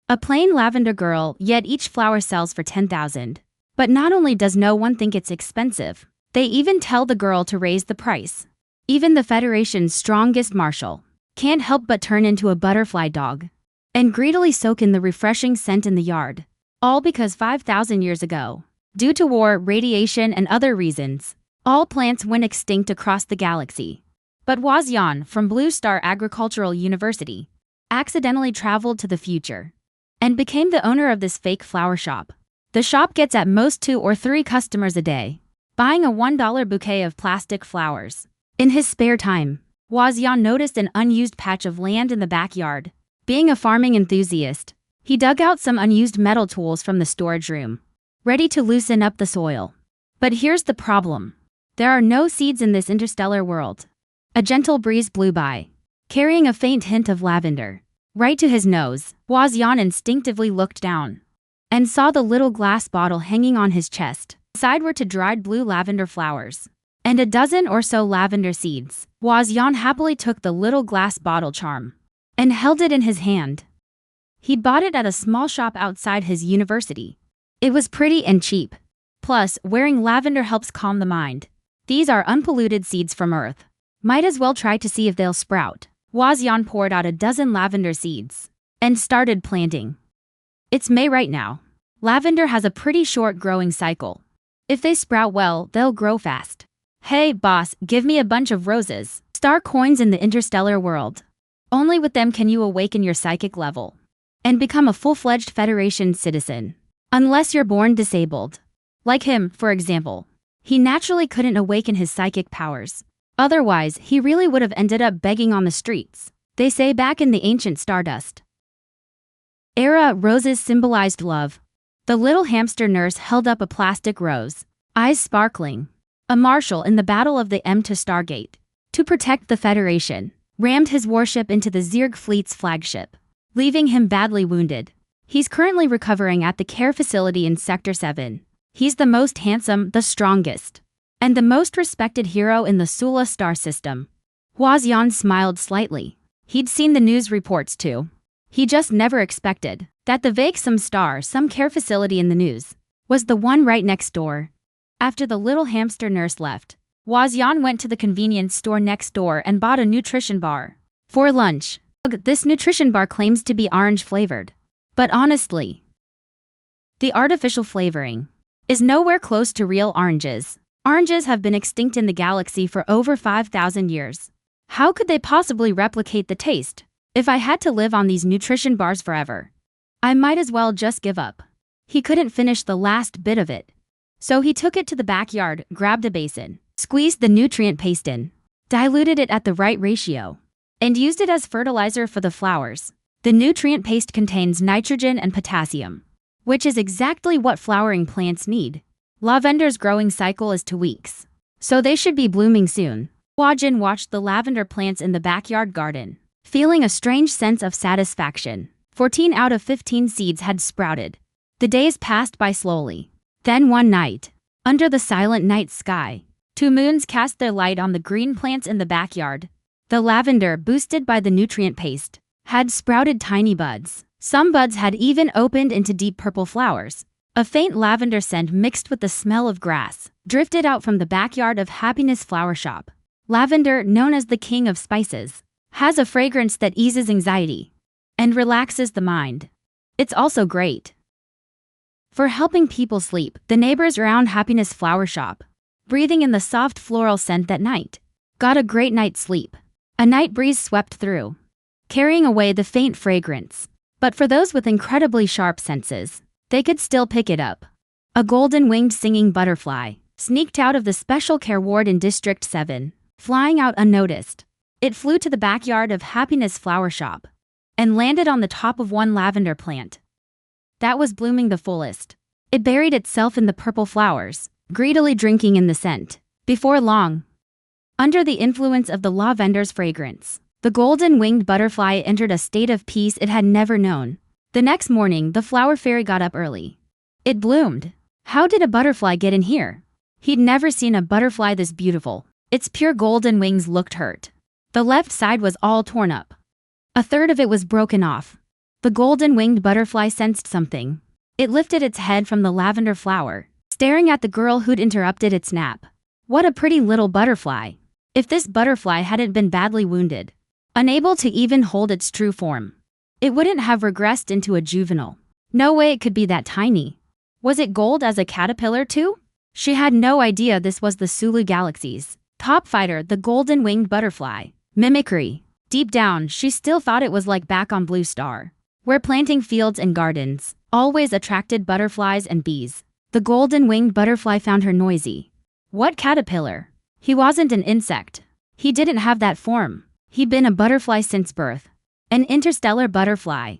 A plain lavender girl, yet each flower sells for 10,000. But not only does no one think it's expensive, they even tell the girl to raise the price. Even the Federation's strongest Marshal can't help but turn into a butterfly dog and greedily soak in the refreshing scent in the yard. All because 5,000 years ago, due to war, radiation, and other reasons, all plants went extinct across the galaxy. But Wazian, from Blue Star Agricultural University, accidentally traveled to the future and became the owner of this fake flower shop. The shop gets at most 2 or 3 customers a day, buying a $1 bouquet of plastic flowers. In his spare time, Wazian noticed an unused patch of land in the backyard. Being a farming enthusiast, he dug out some unused metal tools from the storage room, ready to loosen up the soil. But here's the problem. There are no seeds in this interstellar world. A gentle breeze blew by, carrying a faint hint of lavender. Right to his nose, Wazian instinctively looked down and saw the little glass bottle hanging on his chest. Inside were 2 dried blue lavender flowers and a dozen or so lavender seeds. Wazian happily took the little glass bottle charm and held it in his hand. He'd bought it at a small shop outside his university. It was pretty and cheap. Plus, wearing lavender helps calm the mind. These are unpolluted seeds from Earth. Might as well try to see if they'll sprout. Wazian poured out a dozen lavender seeds and started planting. It's May right now. Lavender has a pretty short growing cycle. If they sprout well, they'll grow fast. Hey, boss, give me a bunch of roses. Star coins in the interstellar world. Only with them can you awaken your psychic level and become a full-fledged Federation citizen. Unless you're born disabled. Like him, for example. He naturally couldn't awaken his psychic powers. Otherwise, he really would have ended up begging on the streets. They say back in the ancient Stardust era, roses symbolized love. The little hamster nurse held up a plastic rose, eyes sparkling. A Marshal in the Battle of the M to Stargate, to protect the Federation, rammed his warship into the Zerg fleet's flagship, leaving him badly wounded. He's currently recovering at the care facility in Sector 7. He's the most handsome, the strongest, and the most respected hero in the Sula star system. Wazian smiled slightly. He'd seen the news reports too. He just never expected that the vague some care facility in the news was the one right next door. After the little hamster nurse left, Wazian went to the convenience store next door and bought a nutrition bar for lunch. This nutrition bar claims to be orange flavored. But honestly, the artificial flavoring is nowhere close to real oranges. Oranges have been extinct in the galaxy for over 5,000 years. How could they possibly replicate the taste? If I had to live on these nutrition bars forever, I might as well just give up. He couldn't finish the last bit of it. So he took it to the backyard, grabbed a basin, squeezed the nutrient paste in, diluted it at the right ratio, and used it as fertilizer for the flowers. The nutrient paste contains nitrogen and potassium, which is exactly what flowering plants need. Lavender's growing cycle is 2 weeks, so they should be blooming soon. Wazian watched the lavender plants in the backyard garden, feeling a strange sense of satisfaction. 14 out of 15 seeds had sprouted. The days passed by slowly. Then one night, under the silent night sky, 2 moons cast their light on the green plants in the backyard. The lavender, boosted by the nutrient paste, had sprouted tiny buds. Some buds had even opened into deep purple flowers. A faint lavender scent mixed with the smell of grass drifted out from the backyard of Happiness Flower Shop. Lavender, known as the king of spices, has a fragrance that eases anxiety and relaxes the mind. It's also great for helping people sleep. The neighbors around Happiness Flower Shop, breathing in the soft floral scent that night, got a great night's sleep. A night breeze swept through, carrying away the faint fragrance. But for those with incredibly sharp senses, they could still pick it up. A golden-winged singing butterfly sneaked out of the special care ward in District 7, flying out unnoticed. It flew to the backyard of Happiness Flower Shop and landed on the top of one lavender plant that was blooming the fullest. It buried itself in the purple flowers, greedily drinking in the scent. Before long, under the influence of the lavender's fragrance, the golden-winged butterfly entered a state of peace it had never known. The next morning, the flower fairy got up early. It bloomed. How did a butterfly get in here? He'd never seen a butterfly this beautiful. Its pure golden wings looked hurt. The left side was all torn up. A third of it was broken off. The golden-winged butterfly sensed something. It lifted its head from the lavender flower, staring at the girl who'd interrupted its nap. What a pretty little butterfly. If this butterfly hadn't been badly wounded, unable to even hold its true form, it wouldn't have regressed into a juvenile. No way it could be that tiny. Was it gold as a caterpillar too? She had no idea this was the Sulu Galaxy's top fighter, the golden-winged butterfly. Mimicry. Deep down, she still thought it was like back on Blue Star, where planting fields and gardens always attracted butterflies and bees. The golden-winged butterfly found her noisy. What caterpillar? He wasn't an insect. He didn't have that form. He'd been a butterfly since birth. An interstellar butterfly.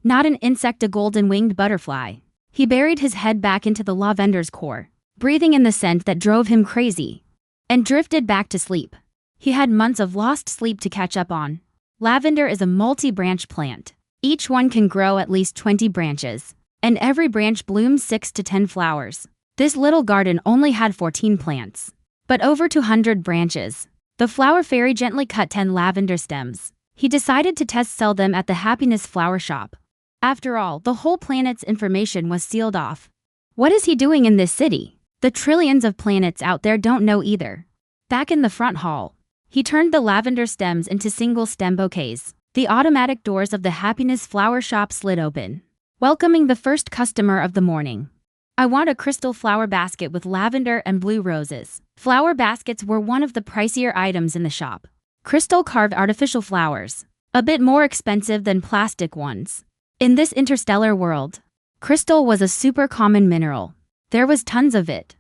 Not an insect, a golden-winged butterfly. He buried his head back into the lavender's core, breathing in the scent that drove him crazy, and drifted back to sleep. He had months of lost sleep to catch up on. Lavender is a multi-branch plant. Each one can grow at least 20 branches, and every branch blooms 6 to 10 flowers. This little garden only had 14 plants, but over 200 branches. The flower fairy gently cut 10 lavender stems. He decided to test sell them at the Happiness Flower Shop. After all, the whole planet's information was sealed off. What is he doing in this city? The trillions of planets out there don't know either. Back in the front hall, he turned the lavender stems into single stem bouquets. The automatic doors of the Happiness Flower Shop slid open, welcoming the first customer of the morning. I want a crystal flower basket with lavender and blue roses. Flower baskets were one of the pricier items in the shop. Crystal carved artificial flowers, a bit more expensive than plastic ones. In this interstellar world, crystal was a super common mineral. There was tons of it,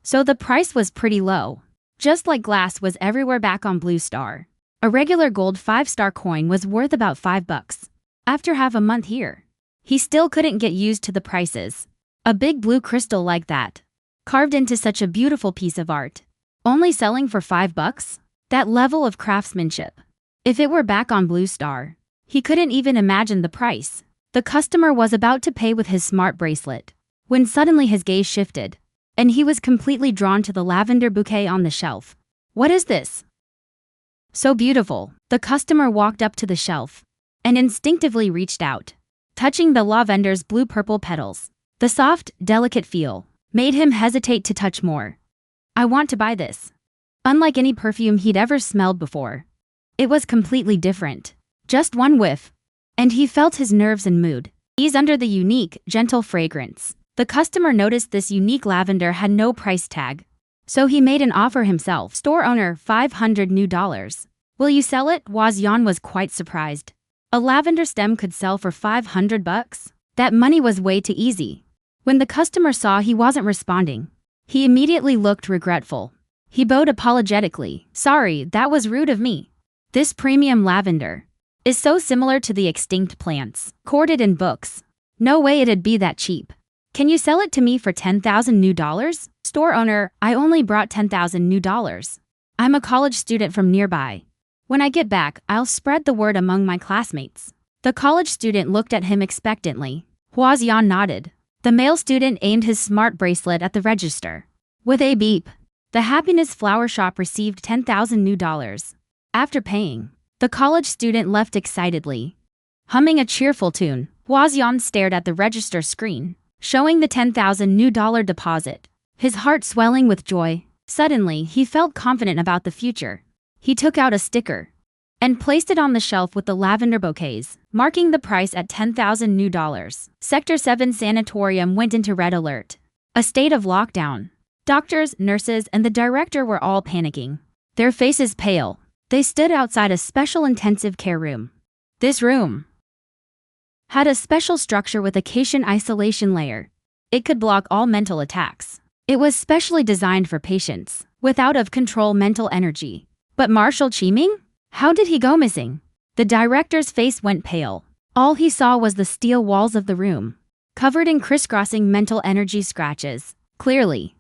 so the price was pretty low. Just like glass was everywhere back on Blue Star. A regular gold 5-star coin was worth about $5. After half a month here, he still couldn't get used to the prices. A big blue crystal like that, carved into such a beautiful piece of art, only selling for $5? That level of craftsmanship. If it were back on Blue Star, he couldn't even imagine the price. The customer was about to pay with his smart bracelet, when suddenly his gaze shifted, and he was completely drawn to the lavender bouquet on the shelf. What is this? So beautiful. The customer walked up to the shelf and instinctively reached out, touching the lavender's blue-purple petals. The soft, delicate feel made him hesitate to touch more. I want to buy this. Unlike any perfume he'd ever smelled before, it was completely different. Just one whiff, and he felt his nerves and mood ease under the unique, gentle fragrance. The customer noticed this unique lavender had no price tag, so he made an offer himself. Store owner, $500 new. Will you sell it? Wazyan was quite surprised. A lavender stem could sell for $500? That money was way too easy. When the customer saw he wasn't responding, he immediately looked regretful. He bowed apologetically. Sorry, that was rude of me. This premium lavender is so similar to the extinct plants quoted in books. No way it'd be that cheap. Can you sell it to me for $10,000 new? Store owner, I only brought $10,000 new. I'm a college student from nearby. When I get back, I'll spread the word among my classmates. The college student looked at him expectantly. Huazian nodded. The male student aimed his smart bracelet at the register. With a beep, the Happiness Flower Shop received $10,000 new. After paying, the college student left excitedly, humming a cheerful tune. Huazian stared at the register screen, showing the $10,000 new deposit, his heart swelling with joy. Suddenly, he felt confident about the future. He took out a sticker and placed it on the shelf with the lavender bouquets, marking the price at $10,000 new. Sector 7 Sanatorium went into red alert. A state of lockdown. Doctors, nurses, and the director were all panicking. Their faces pale. They stood outside a special intensive care room. This room had a special structure with a cation isolation layer. It could block all mental attacks. It was specially designed for patients with out-of-control mental energy. But Marshal Chiming? How did he go missing? The director's face went pale. All he saw was the steel walls of the room, covered in crisscrossing mental energy scratches. Clearly,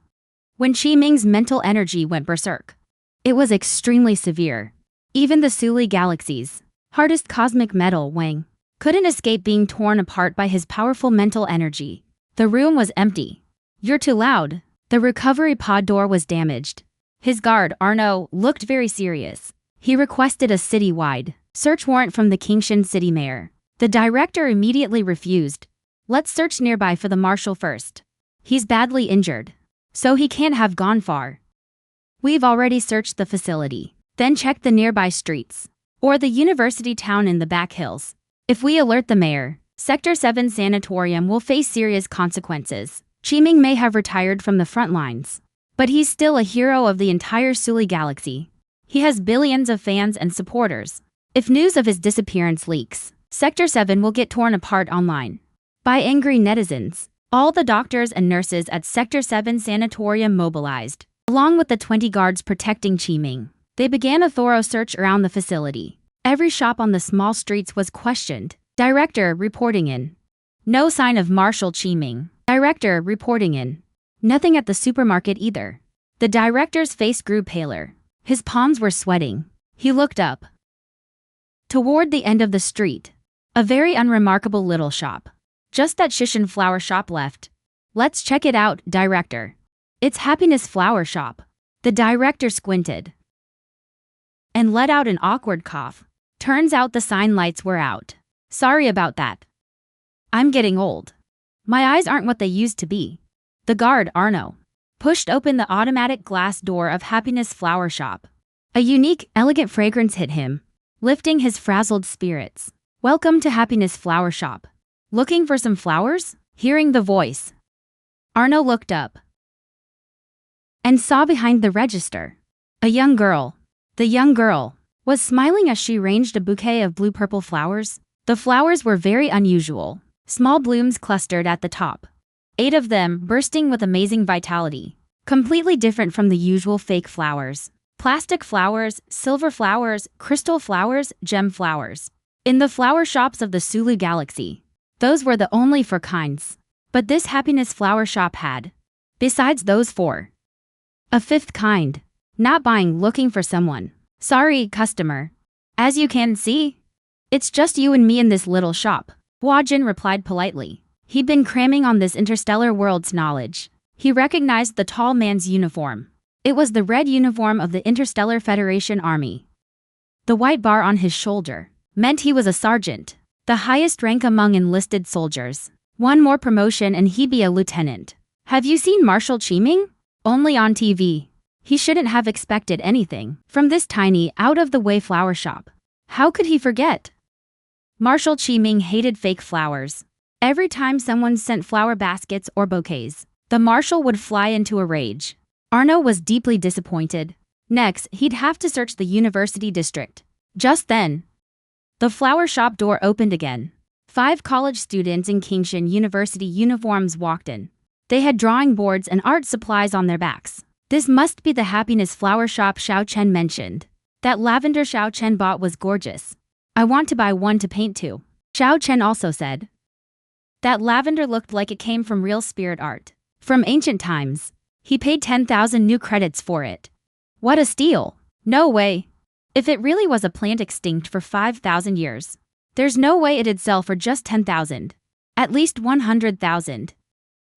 when Chiming's mental energy went berserk, it was extremely severe. Even the Suli Galaxy's hardest cosmic metal, Wang, couldn't escape being torn apart by his powerful mental energy. The room was empty. You're too loud. The recovery pod door was damaged. His guard, Arno, looked very serious. He requested a city-wide search warrant from the Kingshan city mayor. The director immediately refused. Let's search nearby for the marshal first. He's badly injured, so he can't have gone far. We've already searched the facility. Then check the nearby streets, or the university town in the back hills. If we alert the mayor, Sector 7 Sanatorium will face serious consequences. Chiming may have retired from the front lines, but he's still a hero of the entire Suli galaxy. He has billions of fans and supporters. If news of his disappearance leaks, Sector 7 will get torn apart online by angry netizens. All the doctors and nurses at Sector 7 Sanatorium mobilized, along with the 20 guards protecting Chiming. They began a thorough search around the facility. Every shop on the small streets was questioned. Director reporting in. No sign of Marshal Chiming. Director reporting in. Nothing at the supermarket either. The director's face grew paler. His palms were sweating. He looked up. Toward the end of the street, a very unremarkable little shop. Just that Shishin flower shop left. Let's check it out, director. It's Happiness Flower Shop. The director squinted and let out an awkward cough. Turns out the sign lights were out. Sorry about that. I'm getting old. My eyes aren't what they used to be. The guard, Arno, pushed open the automatic glass door of Happiness Flower Shop. A unique, elegant fragrance hit him, lifting his frazzled spirits. Welcome to Happiness Flower Shop. Looking for some flowers? Hearing the voice, Arno looked up and saw behind the register a young girl. The young girl was smiling as she arranged a bouquet of blue-purple flowers. The flowers were very unusual. Small blooms clustered at the top, 8 of them bursting with amazing vitality, completely different from the usual fake flowers. Plastic flowers, silver flowers, crystal flowers, gem flowers. In the flower shops of the Sulu galaxy, those were the only 4 kinds. But this Happiness Flower Shop had, besides those 4, a 5th kind. Not buying, looking for someone. Sorry, customer. As you can see, it's just you and me in this little shop. Huajin replied politely. He'd been cramming on this interstellar world's knowledge. He recognized the tall man's uniform. It was the red uniform of the Interstellar Federation Army. The white bar on his shoulder meant he was a sergeant, the highest rank among enlisted soldiers. One more promotion and he'd be a lieutenant. Have you seen Marshal Chiming? Only on TV. He shouldn't have expected anything from this tiny, out-of-the-way flower shop. How could he forget? Marshal Chiming hated fake flowers. Every time someone sent flower baskets or bouquets, the marshal would fly into a rage. Arno was deeply disappointed. Next, he'd have to search the university district. Just then, the flower shop door opened again. 5 college students in Kingshan University uniforms walked in. They had drawing boards and art supplies on their backs. This must be the Happiness Flower Shop Xiao Chen mentioned. That lavender Xiao Chen bought was gorgeous. I want to buy one to paint too. Xiao Chen also said. That lavender looked like it came from real spirit art. From ancient times. He paid 10,000 new credits for it. What a steal. No way. If it really was a plant extinct for 5,000 years, there's no way it'd sell for just 10,000. At least 100,000.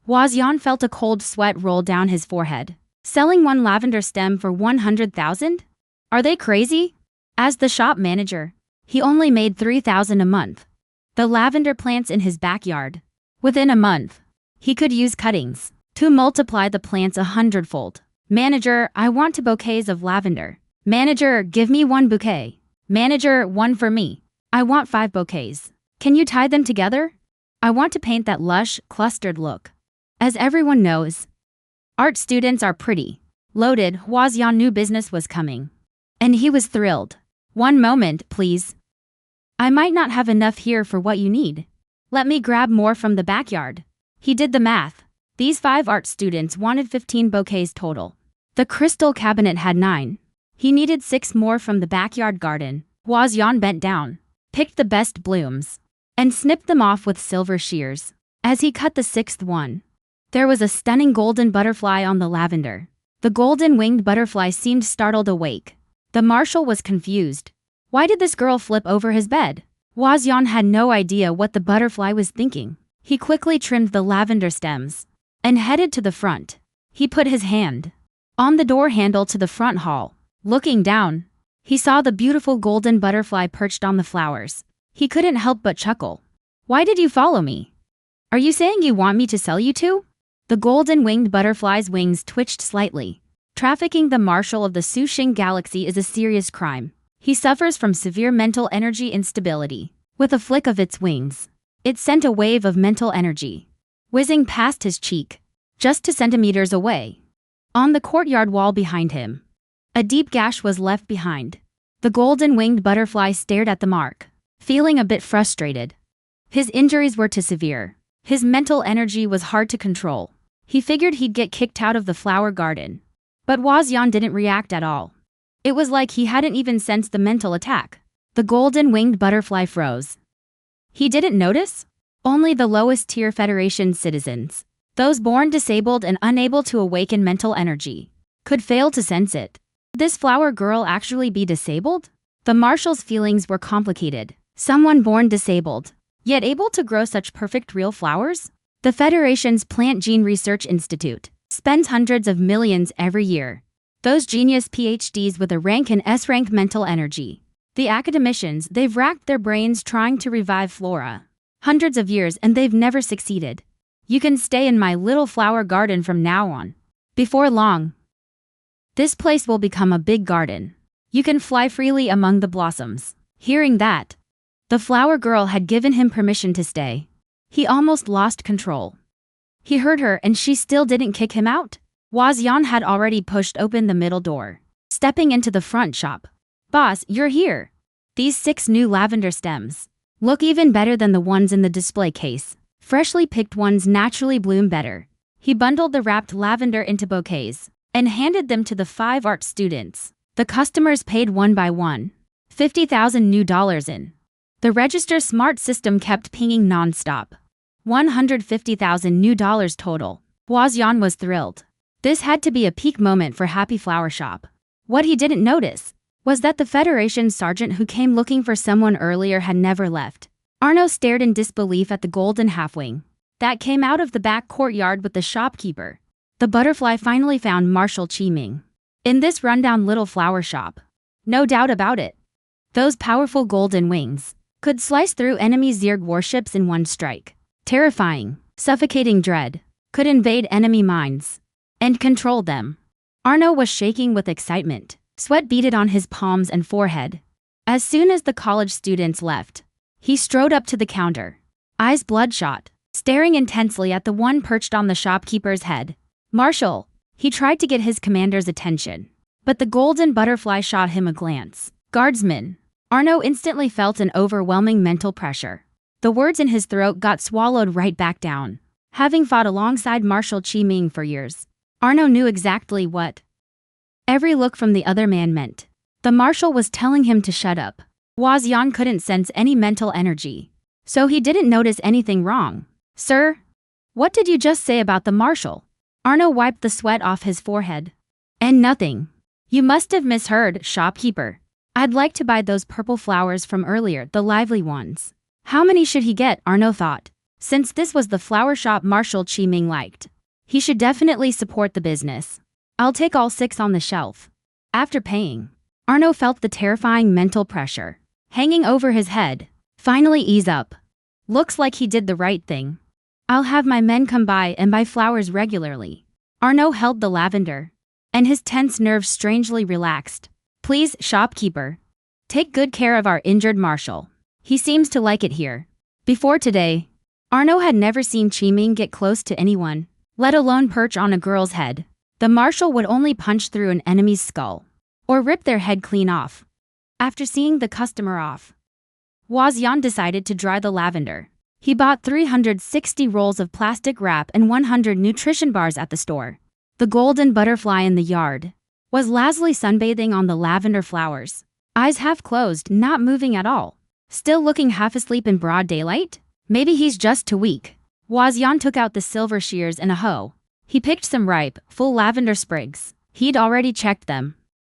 Huaxian felt a cold sweat roll down his forehead. Selling one lavender stem for 100,000? Are they crazy? As the shop manager, he only made 3,000 a month. The lavender plants in his backyard. Within a month, he could use cuttings to multiply the plants 100-fold. Manager, I want 2 bouquets of lavender. Manager, give me 1 bouquet. Manager, 1 for me. I want 5 bouquets. Can you tie them together? I want to paint that lush, clustered look. As everyone knows, art students are pretty. Loaded, Huaxian knew business was coming. And he was thrilled. 1 moment, please. I might not have enough here for what you need. Let me grab more from the backyard. He did the math. These 5 art students wanted 15 bouquets total. The crystal cabinet had 9. He needed 6 more from the backyard garden. Huaxian bent down, picked the best blooms, and snipped them off with silver shears. As he cut the 6th one, there was a stunning golden butterfly on the lavender. The golden-winged butterfly seemed startled awake. The marshal was confused. Why did this girl flip over his bed? Huaxian had no idea what the butterfly was thinking. He quickly trimmed the lavender stems and headed to the front. He put his hand on the door handle to the front hall. Looking down, he saw the beautiful golden butterfly perched on the flowers. He couldn't help but chuckle. Why did you follow me? Are you saying you want me to sell you to? The golden-winged butterfly's wings twitched slightly. Trafficking the Marshal of the Sushing Galaxy is a serious crime. He suffers from severe mental energy instability. With a flick of its wings, it sent a wave of mental energy whizzing past his cheek, just 2 centimeters away. On the courtyard wall behind him, a deep gash was left behind. The golden-winged butterfly stared at the mark, feeling a bit frustrated. His injuries were too severe. His mental energy was hard to control. He figured he'd get kicked out of the flower garden. But Wazian didn't react at all. It was like he hadn't even sensed the mental attack. The golden-winged butterfly froze. He didn't notice? Only the lowest-tier Federation citizens, those born disabled and unable to awaken mental energy, could fail to sense it. Could this flower girl actually be disabled? The Marshal's feelings were complicated. Someone born disabled, yet able to grow such perfect real flowers? The Federation's Plant Gene Research Institute spends hundreds of millions every year. Those genius PhDs with a rank and S-rank mental energy. The academicians, they've racked their brains trying to revive flora. Hundreds of years and they've never succeeded. You can stay in my little flower garden from now on. Before long, this place will become a big garden. You can fly freely among the blossoms. Hearing that, the flower girl had given him permission to stay. He almost lost control. He heard her and she still didn't kick him out. Wazian had already pushed open the middle door, stepping into the front shop. Boss, you're here. These 6 new lavender stems look even better than the ones in the display case. Freshly picked ones naturally bloom better. He bundled the wrapped lavender into bouquets and handed them to the 5 art students. The customers paid one by one. $50,000 new dollars in. The register smart system kept pinging non-stop. $150,000 new dollars total. Wazian was thrilled. This had to be a peak moment for Happy Flower Shop. What he didn't notice was that the Federation sergeant who came looking for someone earlier had never left. Arno stared in disbelief at the golden halfwing that came out of the back courtyard with the shopkeeper. The butterfly finally found Marshal Qiming in this rundown little flower shop. No doubt about it. Those powerful golden wings could slice through enemy Zerg warships in one strike. Terrifying, suffocating dread could invade enemy minds and control them. Arno was shaking with excitement. Sweat beaded on his palms and forehead. As soon as the college students left, he strode up to the counter, eyes bloodshot, staring intensely at the one perched on the shopkeeper's head. Marshal, he tried to get his commander's attention, but the golden butterfly shot him a glance. Guardsman. Arno instantly felt an overwhelming mental pressure. The words in his throat got swallowed right back down. Having fought alongside Marshal Qiming for years, Arno knew exactly what every look from the other man meant. The Marshal was telling him to shut up. Wazian couldn't sense any mental energy, so he didn't notice anything wrong. Sir? What did you just say about the Marshal? Arno wiped the sweat off his forehead. And nothing. You must have misheard, shopkeeper. I'd like to buy those purple flowers from earlier, the lively ones. How many should he get, Arno thought. Since this was the flower shop Marshal Qiming liked, he should definitely support the business. I'll take all 6 on the shelf. After paying, Arno felt the terrifying mental pressure hanging over his head finally ease up. Looks like he did the right thing. I'll have my men come by and buy flowers regularly. Arno held the lavender, and his tense nerves strangely relaxed. Please, shopkeeper, take good care of our injured Marshal. He seems to like it here. Before today, Arno had never seen Qiming get close to anyone, let alone perch on a girl's head. The Marshal would only punch through an enemy's skull, or rip their head clean off. After seeing the customer off, Wazian decided to dry the lavender. He bought 360 rolls of plastic wrap and 100 nutrition bars at the store. The golden butterfly in the yard was lazily sunbathing on the lavender flowers, eyes half closed, not moving at all. Still looking half asleep in broad daylight? Maybe he's just too weak. Wazian took out the silver shears and a hoe. He picked some ripe, full lavender sprigs. He'd already checked them.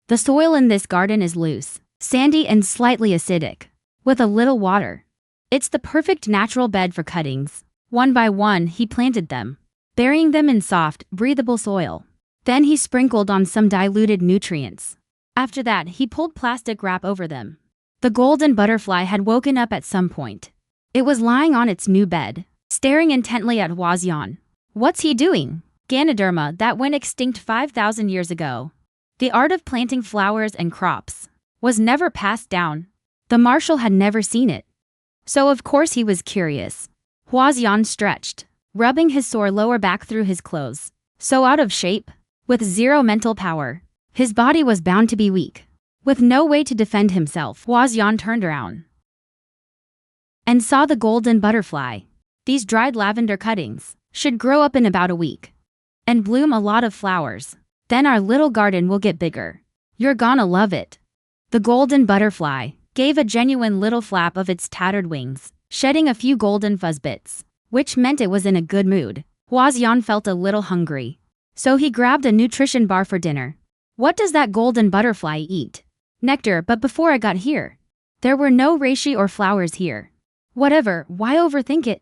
The soil in this garden is loose, sandy and slightly acidic, with a little water. It's the perfect natural bed for cuttings. One by one, he planted them, burying them in soft, breathable soil. Then he sprinkled on some diluted nutrients. After that, he pulled plastic wrap over them. The golden butterfly had woken up at some point. It was lying on its new bed, staring intently at Huaxian. What's he doing? Ganoderma that went extinct 5,000 years ago. The art of planting flowers and crops was never passed down. The Marshal had never seen it. So of course he was curious. Huaxian stretched, rubbing his sore lower back through his clothes. So out of shape, with zero mental power. His body was bound to be weak. With no way to defend himself, Huaxian turned around and saw the golden butterfly. These dried lavender cuttings should grow up in about a week and bloom a lot of flowers. Then our little garden will get bigger. You're gonna love it. The golden butterfly gave a genuine little flap of its tattered wings, shedding a few golden fuzz bits, which meant it was in a good mood. Huaxian felt a little hungry, so he grabbed a nutrition bar for dinner. What does that golden butterfly eat? Nectar, but before I got here, there were no reishi or flowers here. Whatever, why overthink it?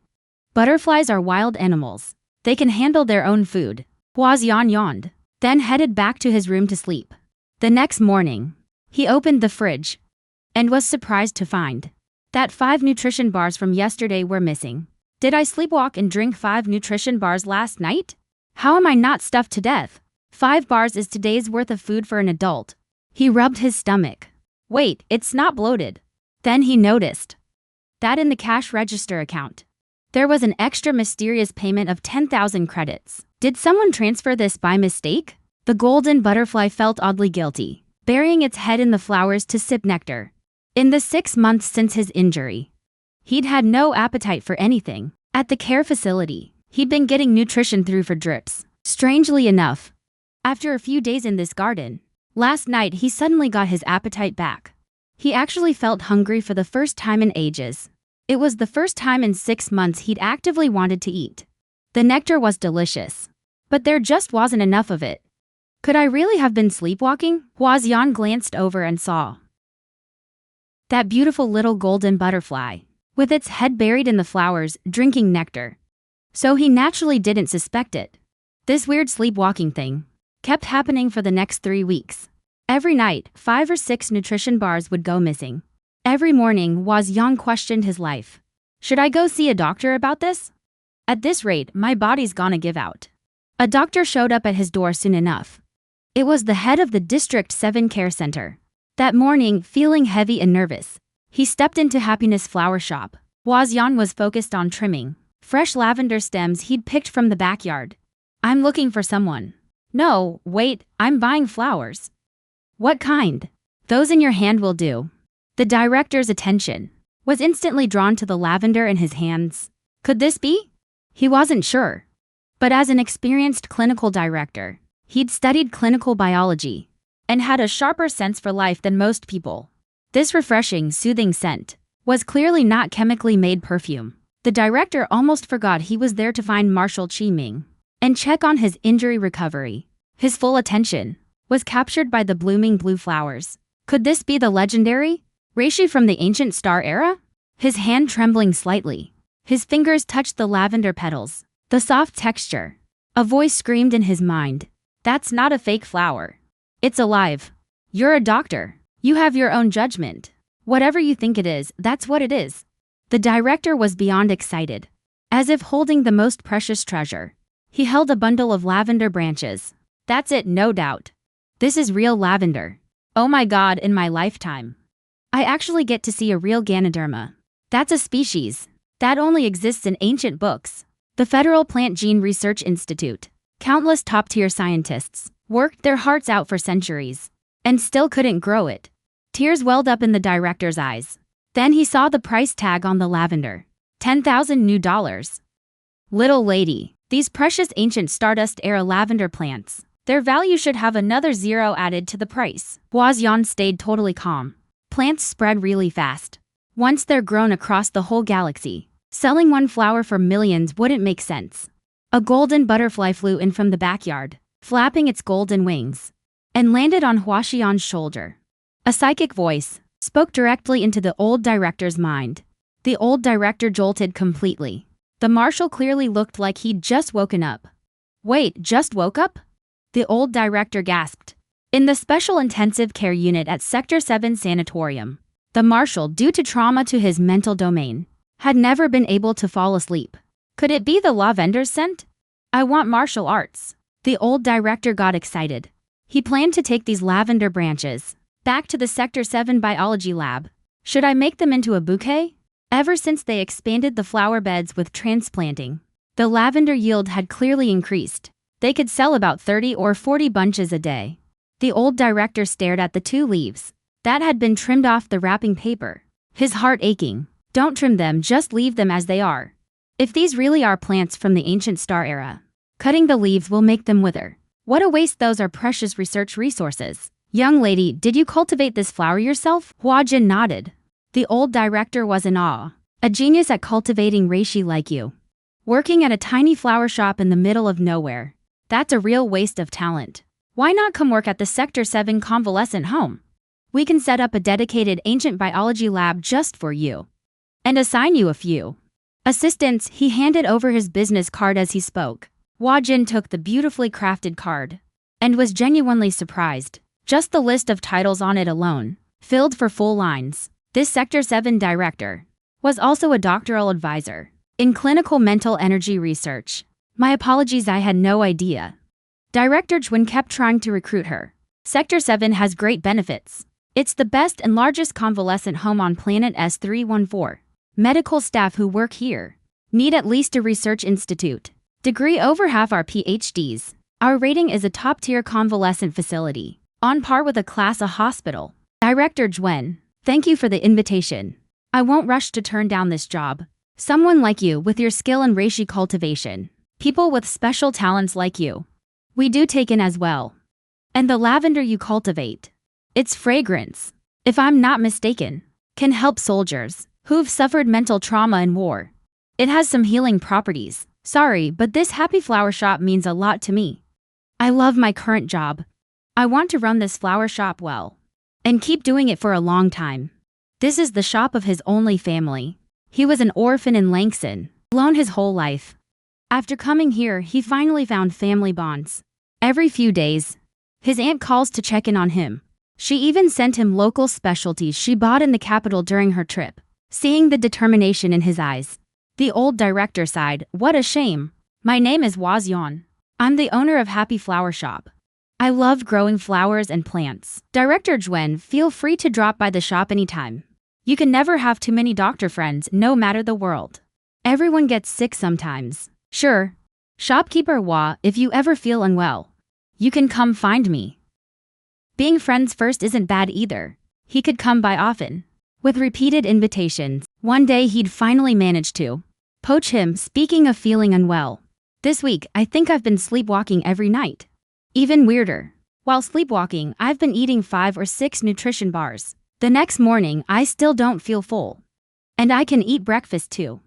Butterflies are wild animals. They can handle their own food. Huaxian yawned, then headed back to his room to sleep. The next morning, he opened the fridge and was surprised to find that 5 nutrition bars from yesterday were missing. Did I sleepwalk and drink 5 nutrition bars last night? How am I not stuffed to death? 5 bars is today's worth of food for an adult. He rubbed his stomach. Wait, it's not bloated. Then he noticed that in the cash register account, there was an extra mysterious payment of 10,000 credits. Did someone transfer this by mistake? The golden butterfly felt oddly guilty, burying its head in the flowers to sip nectar. In the 6 months since his injury, he'd had no appetite for anything. At the care facility, he'd been getting nutrition through for drips. Strangely enough, after a few days in this garden, last night he suddenly got his appetite back. He actually felt hungry for the first time in ages. It was the first time in 6 months he'd actively wanted to eat. The nectar was delicious, but there just wasn't enough of it. Could I really have been sleepwalking? Huaxian glanced over and saw that beautiful little golden butterfly, with its head buried in the flowers, drinking nectar. So he naturally didn't suspect it. This weird sleepwalking thing kept happening for the next 3 weeks. Every night, 5 or 6 nutrition bars would go missing. Every morning, Huaxian questioned his life. Should I go see a doctor about this? At this rate, my body's gonna give out. A doctor showed up at his door soon enough. It was the head of the District 7 Care Center. That morning, feeling heavy and nervous, he stepped into Happiness Flower Shop. Huaxian was focused on trimming fresh lavender stems he'd picked from the backyard. I'm looking for someone. No, wait, I'm buying flowers. What kind? Those in your hand will do. The director's attention was instantly drawn to the lavender in his hands. Could this be? He wasn't sure. But as an experienced clinical director, he'd studied clinical biology and had a sharper sense for life than most people. This refreshing, soothing scent was clearly not chemically made perfume. The director almost forgot he was there to find Marshal Qiming and check on his injury recovery. His full attention was captured by the blooming blue flowers. Could this be the legendary reishi from the ancient star era? His hand trembling slightly, his fingers touched the lavender petals. The soft texture. A voice screamed in his mind. That's not a fake flower. It's alive. You're a doctor. You have your own judgment. Whatever you think it is, that's what it is. The director was beyond excited. As if holding the most precious treasure, he held a bundle of lavender branches. That's it, no doubt. This is real lavender. Oh my god, in my lifetime, I actually get to see a real Ganoderma. That's a species that only exists in ancient books. The Federal Plant Gene Research Institute, countless top-tier scientists, worked their hearts out for centuries and still couldn't grow it. Tears welled up in the director's eyes. Then he saw the price tag on the lavender. 10,000 new dollars. Little lady, these precious ancient Stardust-era lavender plants, their value should have another 0 added to the price. Huaxian stayed totally calm. Plants spread really fast. Once they're grown across the whole galaxy, selling one flower for millions wouldn't make sense. A golden butterfly flew in from the backyard, flapping its golden wings, and landed on Huaxian's shoulder. A psychic voice spoke directly into the old director's mind. The old director jolted completely. The Marshal clearly looked like he'd just woken up. Wait, just woke up? The old director gasped. In the special intensive care unit at Sector 7 Sanatorium, The Marshal, due to trauma to his mental domain, had never been able to fall asleep. Could it be the lavender's scent? I want martial arts. The old director got excited. He planned to take these lavender branches back to the Sector 7 biology lab. Should I make them into a bouquet? Ever since they expanded the flower beds with transplanting, the lavender yield had clearly increased. They could sell about 30 or 40 bunches a day. The old director stared at the 2 leaves that had been trimmed off the wrapping paper, his heart aching. Don't trim them, just leave them as they are. If these really are plants from the ancient star era, cutting the leaves will make them wither. What a waste, those are precious research resources. Young lady, did you cultivate this flower yourself? Hua Jin nodded. The old director was in awe. A genius at cultivating reishi like you. Working at a tiny flower shop in the middle of nowhere. That's a real waste of talent. Why not come work at the Sector 7 convalescent home? We can set up a dedicated ancient biology lab just for you. And assign you a few assistants. He handed over his business card as he spoke. Hua Jin took the beautifully crafted card and was genuinely surprised. Just the list of titles on it alone filled for full lines. This Sector 7 director was also a doctoral advisor in clinical mental energy research. My apologies, I had no idea. Director Jwin kept trying to recruit her. Sector 7 has great benefits. It's the best and largest convalescent home on planet S314. Medical staff who work here need at least a research institute degree. Over half are PhDs. Our rating is a top-tier convalescent facility, on par with a class A hospital. Director Jwen, thank you for the invitation. I won't rush to turn down this job. Someone like you with your skill in reishi cultivation. People with special talents like you. We do take in as well. And the lavender you cultivate. Its fragrance, if I'm not mistaken, can help soldiers who've suffered mental trauma in war. It has some healing properties. Sorry, but this happy flower shop means a lot to me. I love my current job. I want to run this flower shop well and keep doing it for a long time. This is the shop of his only family. He was an orphan in Langston, alone his whole life. After coming here, he finally found family bonds. Every few days, his aunt calls to check in on him. She even sent him local specialties she bought in the capital during her trip. Seeing the determination in his eyes, the old director sighed. What a shame. My name is Wazion. I'm the owner of Happy Flower Shop. I love growing flowers and plants. Director Jwen, feel free to drop by the shop anytime. You can never have too many doctor friends, no matter the world. Everyone gets sick sometimes. Sure. Shopkeeper Hua, if you ever feel unwell, you can come find me. Being friends first isn't bad either. He could come by often. With repeated invitations, one day he'd finally managed to poach him. Speaking of feeling unwell, this week I think I've been sleepwalking every night. Even weirder. While sleepwalking, I've been eating 5 or 6 nutrition bars. The next morning, I still don't feel full. And I can eat breakfast too.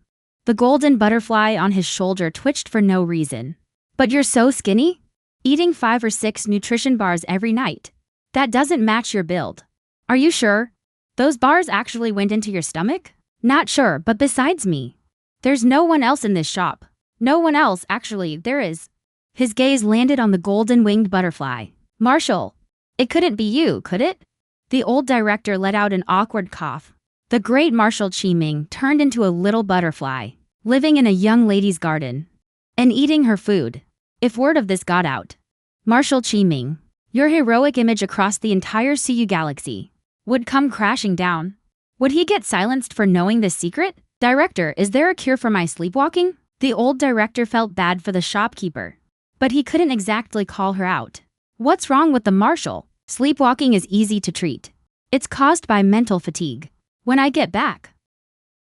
The golden butterfly on his shoulder twitched for no reason. But you're so skinny? Eating 5 or 6 nutrition bars every night. That doesn't match your build. Are you sure? Those bars actually went into your stomach? Not sure, but besides me, there's no one else in this shop. No one else, actually, there is. His gaze landed on the golden-winged butterfly. Marshal, it couldn't be you, could it? The old director let out an awkward cough. The great Marshal Qiming turned into a little butterfly, living in a young lady's garden and eating her food. If word of this got out, Marshal Qiming, your heroic image across the entire CU galaxy would come crashing down. Would he get silenced for knowing this secret? Director, is there a cure for my sleepwalking? The old director felt bad for the shopkeeper, but he couldn't exactly call her out. What's wrong with the Marshal? Sleepwalking is easy to treat. It's caused by mental fatigue. When I get back,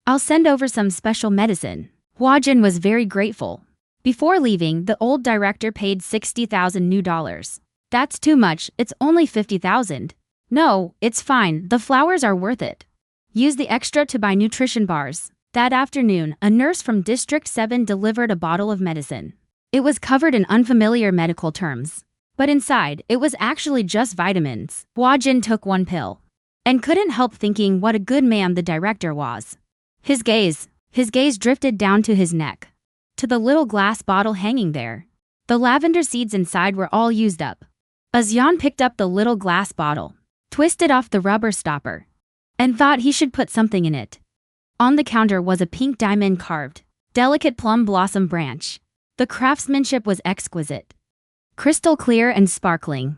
I'll send over some special medicine. Hua Jin was very grateful. Before leaving, the old director paid 60,000 new dollars. That's too much, it's only 50,000. No, it's fine, the flowers are worth it. Use the extra to buy nutrition bars. That afternoon, a nurse from District 7 delivered a bottle of medicine. It was covered in unfamiliar medical terms, but inside, it was actually just vitamins. Hua Jin took one pill and couldn't help thinking what a good man the director was. His gaze drifted down to his neck, to the little glass bottle hanging there. The lavender seeds inside were all used up. Azyan picked up the little glass bottle, twisted off the rubber stopper, and thought he should put something in it. On the counter was a pink diamond carved, delicate plum blossom branch. The craftsmanship was exquisite, crystal clear and sparkling.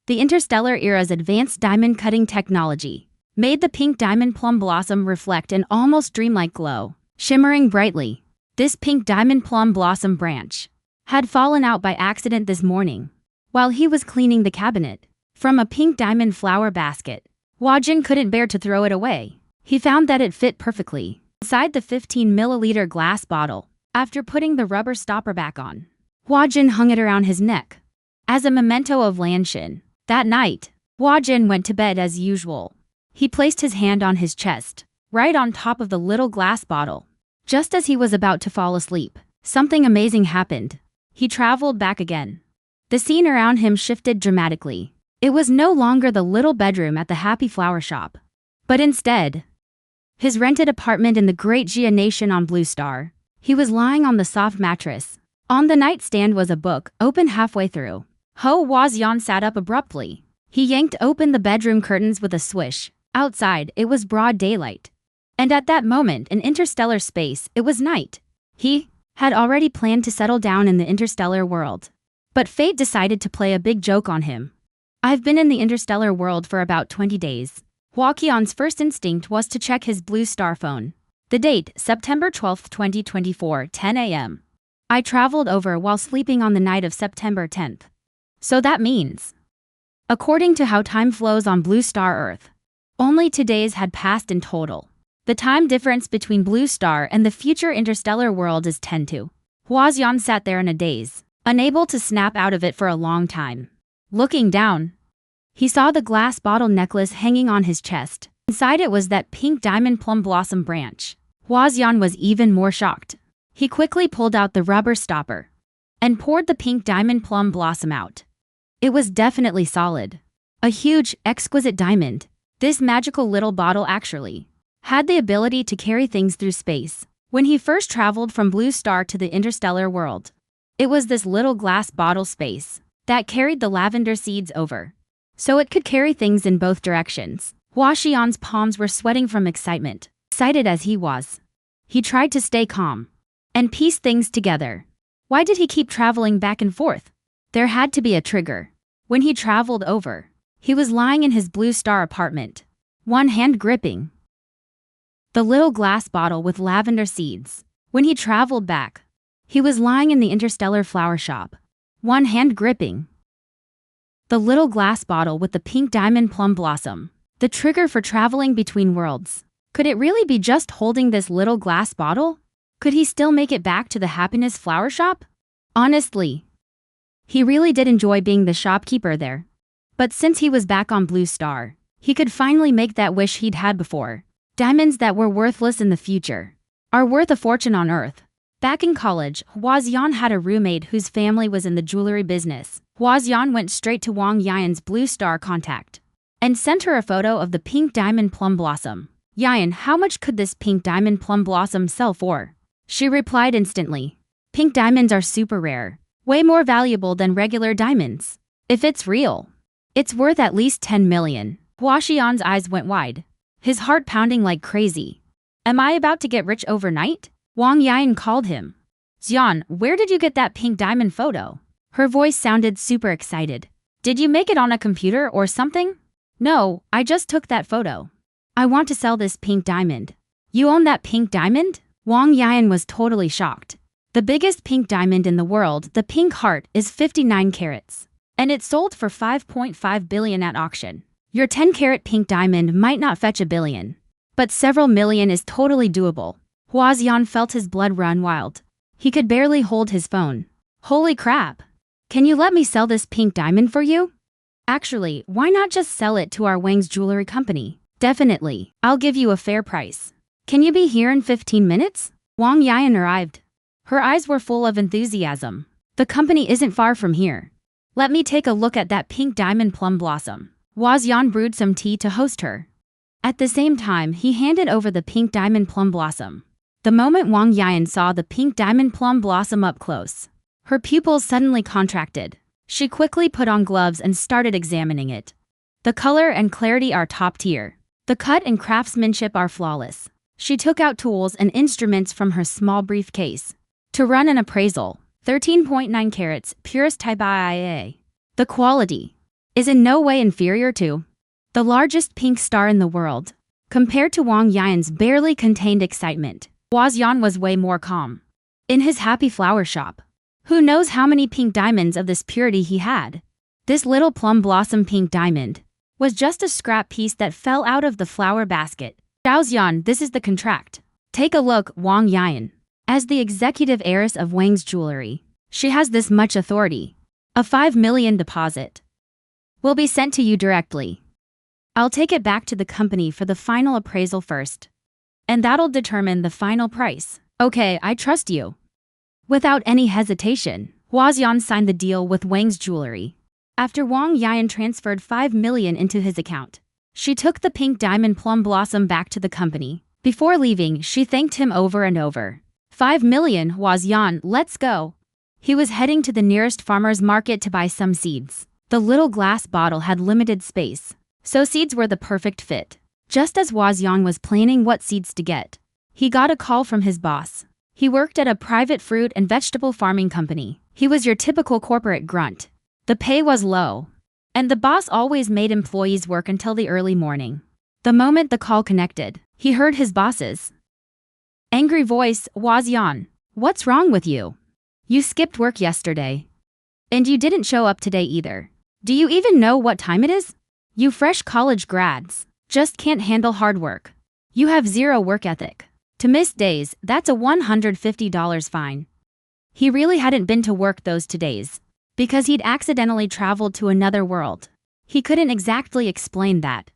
The Interstellar era's advanced diamond cutting technology made the pink diamond plum blossom reflect an almost dreamlike glow, shimmering brightly. This pink diamond plum blossom branch had fallen out by accident this morning while he was cleaning the cabinet. From a pink diamond flower basket, Huajin couldn't bear to throw it away. He found that it fit perfectly inside the 15-milliliter glass bottle. After putting the rubber stopper back on, Huajin hung it around his neck as a memento of Lanshin. That night, Huajin went to bed as usual. He placed his hand on his chest, right on top of the little glass bottle. Just as he was about to fall asleep, something amazing happened. He traveled back again. The scene around him shifted dramatically. It was no longer the little bedroom at the Happy Flower Shop, but instead, his rented apartment in the Great Jia Nation on Blue Star. He was lying on the soft mattress. On the nightstand was a book, open halfway through. Ho Huaxian sat up abruptly. He yanked open the bedroom curtains with a swish. Outside, it was broad daylight. And at that moment, in interstellar space, it was night. He had already planned to settle down in the interstellar world. But fate decided to play a big joke on him. I've been in the interstellar world for about 20 days. Huaqian's first instinct was to check his Blue Star phone. The date, September 12, 2024, 10 a.m. I traveled over while sleeping on the night of September 10th. So that means, according to how time flows on Blue Star Earth, only 2 days had passed in total. The time difference between Blue Star and the future interstellar world is 10 to. Huaxian sat there in a daze, unable to snap out of it for a long time. Looking down, he saw the glass bottle necklace hanging on his chest. Inside it was that pink diamond plum blossom branch. Huaxian was even more shocked. He quickly pulled out the rubber stopper and poured the pink diamond plum blossom out. It was definitely solid. A huge, exquisite diamond. This magical little bottle actually had the ability to carry things through space. When he first traveled from Blue Star to the interstellar world, it was this little glass bottle space that carried the lavender seeds over, so it could carry things in both directions. Huaxian's palms were sweating from excitement. Excited as he was, he tried to stay calm and piece things together. Why did he keep traveling back and forth? There had to be a trigger. When he traveled over, he was lying in his Blue Star apartment, one hand gripping the little glass bottle with lavender seeds. When he traveled back, he was lying in the interstellar flower shop, one hand gripping the little glass bottle with the pink diamond plum blossom. The trigger for traveling between worlds. Could it really be just holding this little glass bottle? Could he still make it back to the happiness flower shop? Honestly, he really did enjoy being the shopkeeper there. But since he was back on Blue Star, he could finally make that wish he'd had before. Diamonds that were worthless in the future are worth a fortune on Earth. Back in college, Huaxian had a roommate whose family was in the jewelry business. Huaxian went straight to Wang Yan's Blue Star contact and sent her a photo of the pink diamond plum blossom. Yan, how much could this pink diamond plum blossom sell for? She replied instantly. Pink diamonds are super rare, way more valuable than regular diamonds. If it's real, it's worth at least 10 million. Huaxian's eyes went wide, his heart pounding like crazy. Am I about to get rich overnight? Wang Yan called him. Xian, where did you get that pink diamond photo? Her voice sounded super excited. Did you make it on a computer or something? No, I just took that photo. I want to sell this pink diamond. You own that pink diamond? Wang Yan was totally shocked. The biggest pink diamond in the world, the pink heart, is 59 carats. And it sold for 5.5 billion at auction. Your 10-carat pink diamond might not fetch a billion, but several million is totally doable. Huaxian felt his blood run wild. He could barely hold his phone. Holy crap! Can you let me sell this pink diamond for you? Actually, why not just sell it to our Wang's jewelry company? Definitely, I'll give you a fair price. Can you be here in 15 minutes? Wang Yan arrived. Her eyes were full of enthusiasm. The company isn't far from here. Let me take a look at that pink diamond plum blossom. Huaxian brewed some tea to host her. At the same time, he handed over the pink diamond plum blossom. The moment Wang Yan saw the pink diamond plum blossom up close, her pupils suddenly contracted. She quickly put on gloves and started examining it. The color and clarity are top tier. The cut and craftsmanship are flawless. She took out tools and instruments from her small briefcase to run an appraisal. 13.9 carats, purest type IA. The quality is in no way inferior to the largest pink star in the world. Compared to Wang Yan's barely contained excitement, Huaxian was way more calm. In his happy flower shop, who knows how many pink diamonds of this purity he had? This little plum blossom pink diamond was just a scrap piece that fell out of the flower basket. Xiaoxian, this is the contract. Take a look, Wang Yan. As the executive heiress of Wang's jewelry, she has this much authority. A 5 million deposit will be sent to you directly. I'll take it back to the company for the final appraisal first. And that'll determine the final price. Okay, I trust you. Without any hesitation, Huaxian signed the deal with Wang's jewelry. After Wang Yan transferred 5 million into his account, she took the pink diamond plum blossom back to the company. Before leaving, she thanked him over and over. 5 million, Huaxian, let's go. He was heading to the nearest farmer's market to buy some seeds. The little glass bottle had limited space, so seeds were the perfect fit. Just as Huaxian was planning what seeds to get, he got a call from his boss. He worked at a private fruit and vegetable farming company. He was your typical corporate grunt. The pay was low, and the boss always made employees work until the early morning. The moment the call connected, he heard his boss's angry voice. Huaxian, what's wrong with you? You skipped work yesterday. And you didn't show up today either. Do you even know what time it is? You fresh college grads just can't handle hard work. You have zero work ethic. To miss days, that's a $150 fine. He really hadn't been to work those 2 days, because he'd accidentally traveled to another world. He couldn't exactly explain that,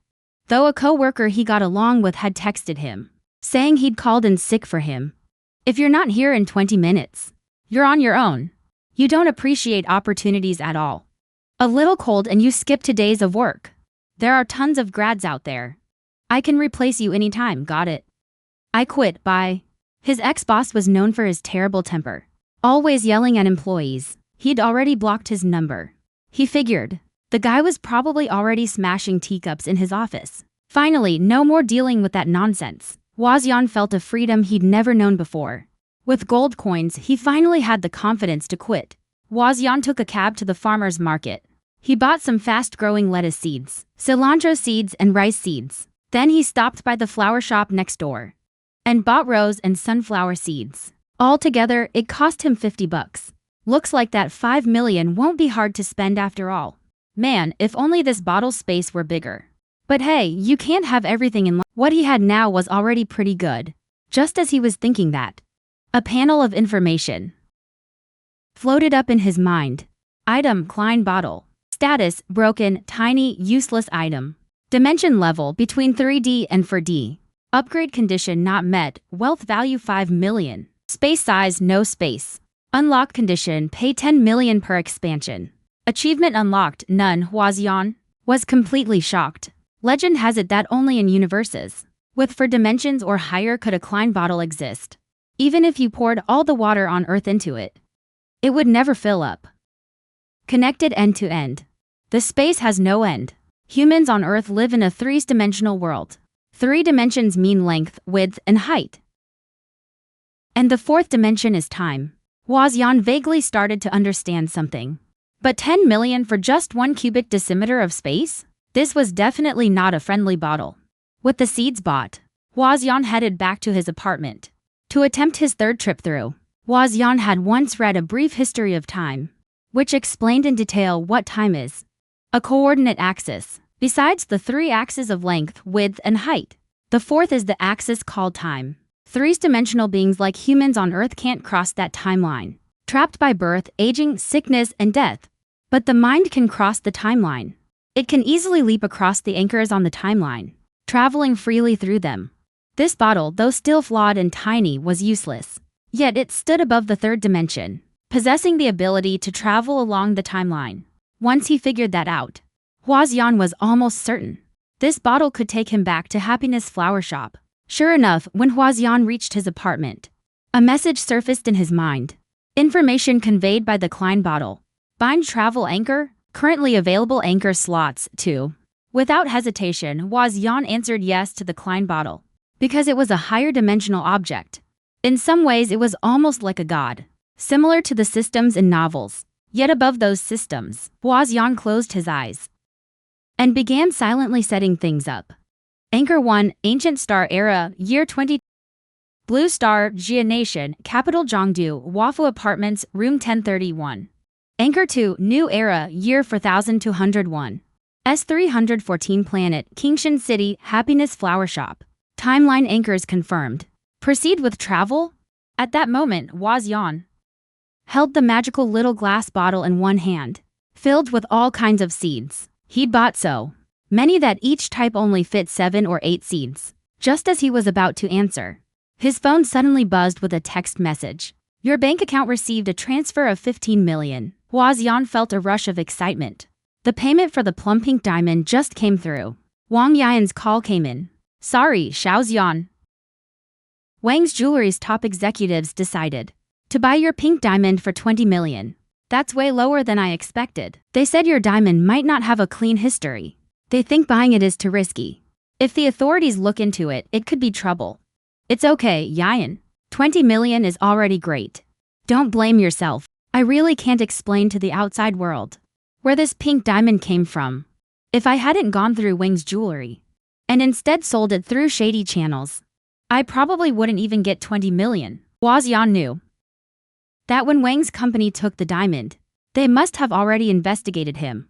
though a co-worker he got along with had texted him, saying he'd called in sick for him. If you're not here in 20 minutes, you're on your own. You don't appreciate opportunities at all. A little cold and you skip 2 days of work. There are tons of grads out there. I can replace you anytime, got it? I quit, bye. His ex-boss was known for his terrible temper, always yelling at employees. He'd already blocked his number. He figured the guy was probably already smashing teacups in his office. Finally, no more dealing with that nonsense. Huaxian felt a freedom he'd never known before. With gold coins, he finally had the confidence to quit. Huaxian took a cab to the farmer's market. He bought some fast-growing lettuce seeds, cilantro seeds, and rice seeds. Then he stopped by the flower shop next door and bought rose and sunflower seeds. Altogether, it cost him $50. Looks like that 5 million won't be hard to spend after all. Man, if only this bottle space were bigger. But hey, you can't have everything in life. What he had now was already pretty good. Just as he was thinking that, a panel of information floated up in his mind. Item, Klein bottle. Status, broken, tiny, useless item. Dimension level, between 3D and 4D. Upgrade condition not met, wealth value 5 million. Space size, no space. Unlock condition, pay 10 million per expansion. Achievement unlocked, none. Huaxian was completely shocked. Legend has it that only in universes with 4 dimensions or higher could a Klein bottle exist. Even if you poured all the water on Earth into it, it would never fill up. Connected end to end. The space has no end. Humans on Earth live in a 3-dimensional world. 3 dimensions mean length, width, and height. And the 4th dimension is time. Huaxian vaguely started to understand something. But 10 million for just 1 cubic decimeter of space? This was definitely not a friendly bottle. With the seeds bought, Huaxian headed back to his apartment to attempt his 3rd trip through. Huaxian had once read a brief history of time, which explained in detail what time is. A coordinate axis. Besides the 3 axes of length, width, and height, the 4th is the axis called time. 3-dimensional beings like humans on Earth can't cross that timeline, trapped by birth, aging, sickness, and death. But the mind can cross the timeline. It can easily leap across the anchors on the timeline, traveling freely through them. This bottle, though still flawed and tiny, was useless. Yet it stood above the 3rd dimension, possessing the ability to travel along the timeline. Once he figured that out, Huaxian was almost certain this bottle could take him back to Happiness Flower Shop. Sure enough, when Huaxian reached his apartment, a message surfaced in his mind. Information conveyed by the Klein bottle. Bind travel anchor, currently available anchor slots 2. Without hesitation, Yan answered yes to the Klein bottle. Because it was a higher dimensional object. In some ways it was almost like a god. Similar to the systems in novels. Yet above those systems, Yan closed his eyes. And began silently setting things up. Anchor 1, Ancient Star Era, Year 20. Blue Star, Jia Nation, Capital Zhongdu, Wafu Apartments, Room 1031. Anchor 2, New Era, Year 4201. S314 Planet, Kingshan City, Happiness Flower Shop. Timeline anchors confirmed. Proceed with travel? At that moment, Yan held the magical little glass bottle in one hand, filled with all kinds of seeds. He'd bought so many that each type only fit 7 or 8 seeds. Just as he was about to answer, his phone suddenly buzzed with a text message. Your bank account received a transfer of 15 million. Yan felt a rush of excitement. The payment for the plum pink diamond just came through. Wang Yan's call came in. Sorry, Yan. Wang's Jewelry's top executives decided to buy your pink diamond for 20 million. That's way lower than I expected. They said your diamond might not have a clean history. They think buying it is too risky. If the authorities look into it, it could be trouble. It's okay, Yan. 20 million is already great. Don't blame yourself. I really can't explain to the outside world where this pink diamond came from. If I hadn't gone through Wang's Jewelry and instead sold it through shady channels, I probably wouldn't even get 20 million. Yan knew that when Wang's company took the diamond, they must have already investigated him.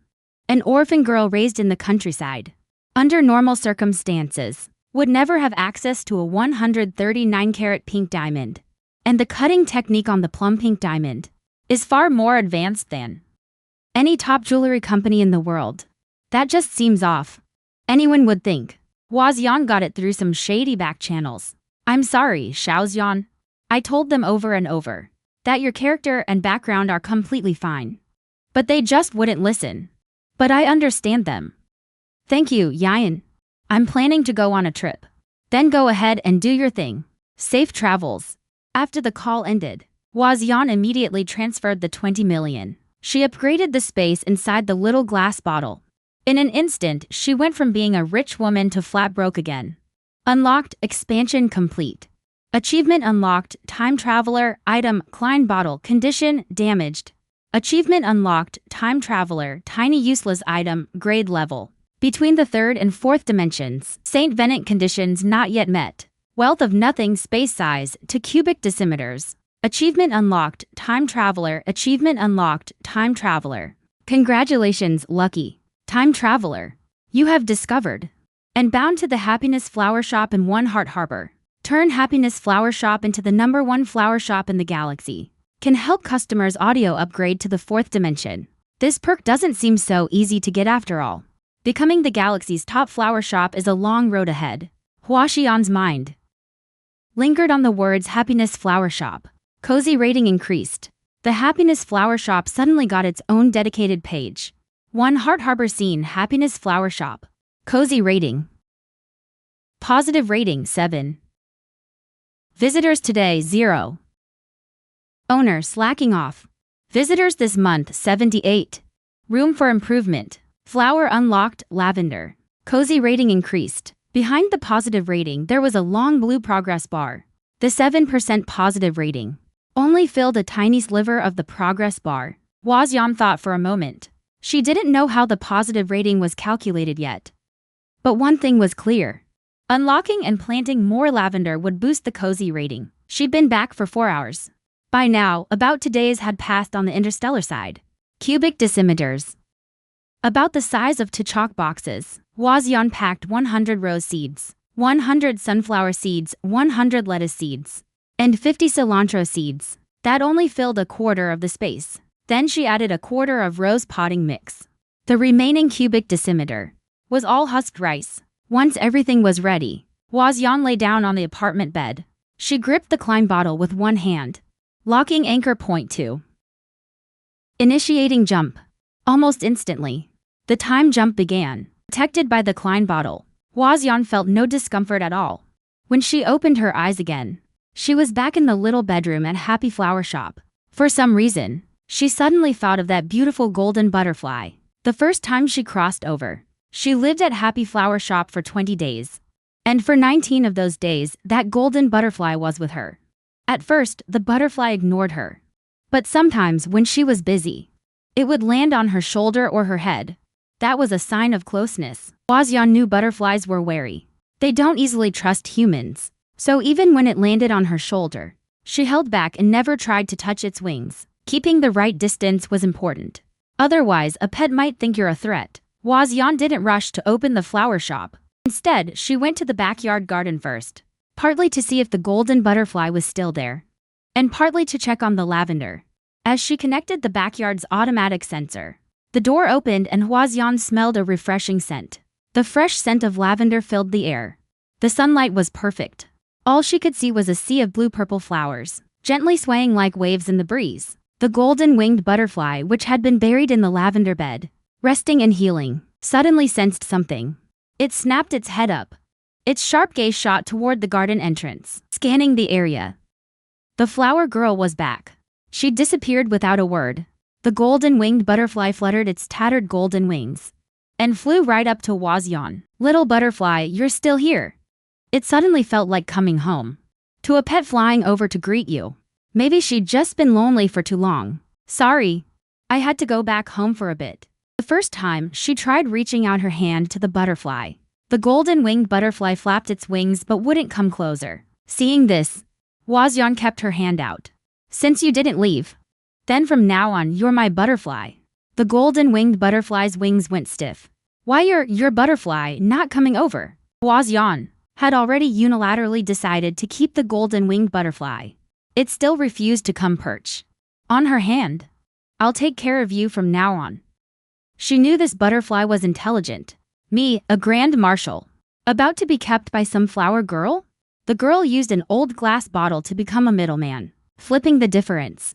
An orphan girl raised in the countryside, under normal circumstances, would never have access to a 139-carat pink diamond. And the cutting technique on the plum pink diamond is far more advanced than any top jewelry company in the world. That just seems off. Anyone would think Yan got it through some shady back channels. I'm sorry, Yan. I told them over and over that your character and background are completely fine. But they just wouldn't listen. But I understand them. Thank you, Yan. I'm planning to go on a trip. Then go ahead and do your thing. Safe travels. After the call ended, Yan immediately transferred the 20 million. She upgraded the space inside the little glass bottle. In an instant, she went from being a rich woman to flat broke again. Unlocked, expansion complete. Achievement unlocked, time traveler, item, Klein bottle, condition, damaged. Achievement unlocked, time traveler, tiny useless item, grade level. Between the 3rd and 4th dimensions, Saint Venant conditions not yet met. Wealth of nothing, space size, to cubic decimeters. Achievement unlocked, time traveler, achievement unlocked, time traveler. Congratulations, lucky time traveler. You have discovered and bound to the Happiness Flower Shop in One Heart Harbor. Turn Happiness Flower Shop into the #1 flower shop in the galaxy. Can help customers audio upgrade to the 4th dimension. This perk doesn't seem so easy to get after all. Becoming the galaxy's top flower shop is a long road ahead. Yan's mind lingered on the words Happiness Flower Shop. Cozy rating increased. The Happiness Flower Shop suddenly got its own dedicated page. One Heart Harbor Scene, Happiness Flower Shop. Cozy rating. Positive rating 7. Visitors today 0. Owner slacking off. Visitors this month 78. Room for improvement. Flower unlocked, lavender. Cozy rating increased. Behind the positive rating there was a long blue progress bar. The 7% positive rating only filled a tiny sliver of the progress bar. Yan thought for a moment. She didn't know how the positive rating was calculated yet. But one thing was clear. Unlocking and planting more lavender would boost the cozy rating. She'd been back for 4 hours. By now, about 2 days had passed on the Interstellar side. Cubic decimeters. About the size of 2 chalk boxes. Yan packed 100 rose seeds, 100 sunflower seeds, 100 lettuce seeds, and 50 cilantro seeds. That only filled a quarter of the space. Then she added a quarter of rose potting mix. The remaining cubic decimeter was all husked rice. Once everything was ready, Yan lay down on the apartment bed. She gripped the Klein bottle with one hand, locking anchor point 2. Initiating jump. Almost instantly, the time jump began. Protected by the Klein bottle, Yan felt no discomfort at all. When she opened her eyes again, she was back in the little bedroom at Happy Flower Shop. For some reason, she suddenly thought of that beautiful golden butterfly. The first time she crossed over, She lived at Happy Flower Shop for 20 days. And for 19 of those days, that golden butterfly was with her. At first, the butterfly ignored her. But sometimes, when she was busy, it would land on her shoulder or her head. That was a sign of closeness. Hwaseon knew butterflies were wary. They don't easily trust humans. So even when it landed on her shoulder, she held back and never tried to touch its wings. Keeping the right distance was important. Otherwise, a pet might think you're a threat. Hwaseon didn't rush to open the flower shop. Instead, she went to the backyard garden first, partly to see if the golden butterfly was still there, and partly to check on the lavender. As she connected the backyard's automatic sensor, the door opened and Hwaseon smelled a refreshing scent. The fresh scent of lavender filled the air. The sunlight was perfect. All she could see was a sea of blue-purple flowers, gently swaying like waves in the breeze. The golden-winged butterfly, which had been buried in the lavender bed, resting and healing, suddenly sensed something. It snapped its head up. Its sharp gaze shot toward the garden entrance, scanning the area. The flower girl was back. She disappeared without a word. The golden-winged butterfly fluttered its tattered golden wings and flew right up to Hwaseon. "Little butterfly, you're still here." It suddenly felt like coming home. To a pet flying over to greet you. Maybe she'd just been lonely for too long. "Sorry, I had to go back home for a bit." The first time, she tried reaching out her hand to the butterfly. The golden-winged butterfly flapped its wings but wouldn't come closer. Seeing this, Hwaseon kept her hand out. "Since you didn't leave, then from now on you're my butterfly." The golden-winged butterfly's wings went stiff. "Why your butterfly not coming over?" Hwaseon had already unilaterally decided to keep the golden-winged butterfly. It still refused to come perch on her hand. "I'll take care of you from now on." She knew this butterfly was intelligent. Me, a grand marshal, about to be kept by some flower girl? The girl used an old glass bottle to become a middleman, flipping the difference.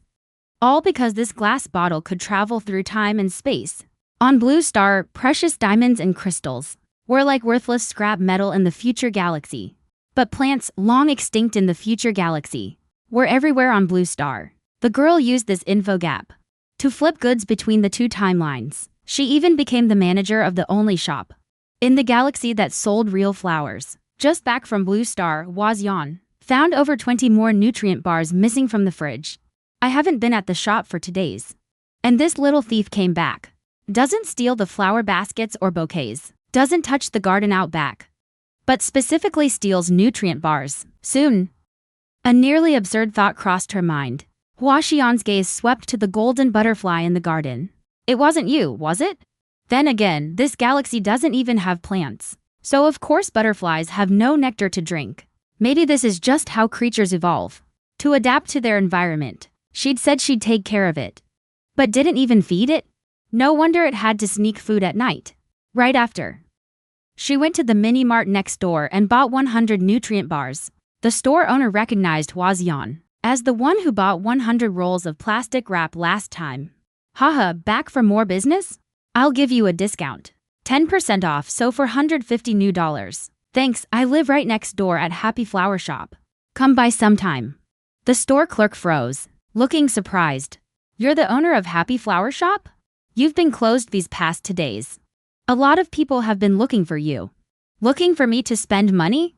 All because this glass bottle could travel through time and space. On Blue Star, precious diamonds and crystals were like worthless scrap metal in the future galaxy. But plants, long extinct in the future galaxy, were everywhere on Blue Star. The girl used this info gap to flip goods between the two timelines. She even became the manager of the only shop in the galaxy that sold real flowers. Just back from Blue Star, Hwaseon found over 20 more nutrient bars missing from the fridge. "I haven't been at the shop for 2 days. And this little thief came back. Doesn't steal the flower baskets or bouquets. Doesn't touch the garden out back. But specifically steals nutrient bars. Soon." A nearly absurd thought crossed her mind. Hwaseon's gaze swept to the golden butterfly in the garden. "It wasn't you, was it? Then again, this galaxy doesn't even have plants. So of course butterflies have no nectar to drink. Maybe this is just how creatures evolve. To adapt to their environment." She'd said she'd take care of it. But didn't even feed it? No wonder it had to sneak food at night. Right after, she went to the mini-mart next door and bought 100 nutrient bars. The store owner recognized Hwaseon as the one who bought 100 rolls of plastic wrap last time. "Haha, back for more business? I'll give you a discount. 10% off, so for $150 new dollars. Thanks, I live right next door at Happy Flower Shop. Come by sometime." The store clerk froze, looking surprised. "You're the owner of Happy Flower Shop? You've been closed these past 2 days. A lot of people have been looking for you." "Looking for me to spend money?"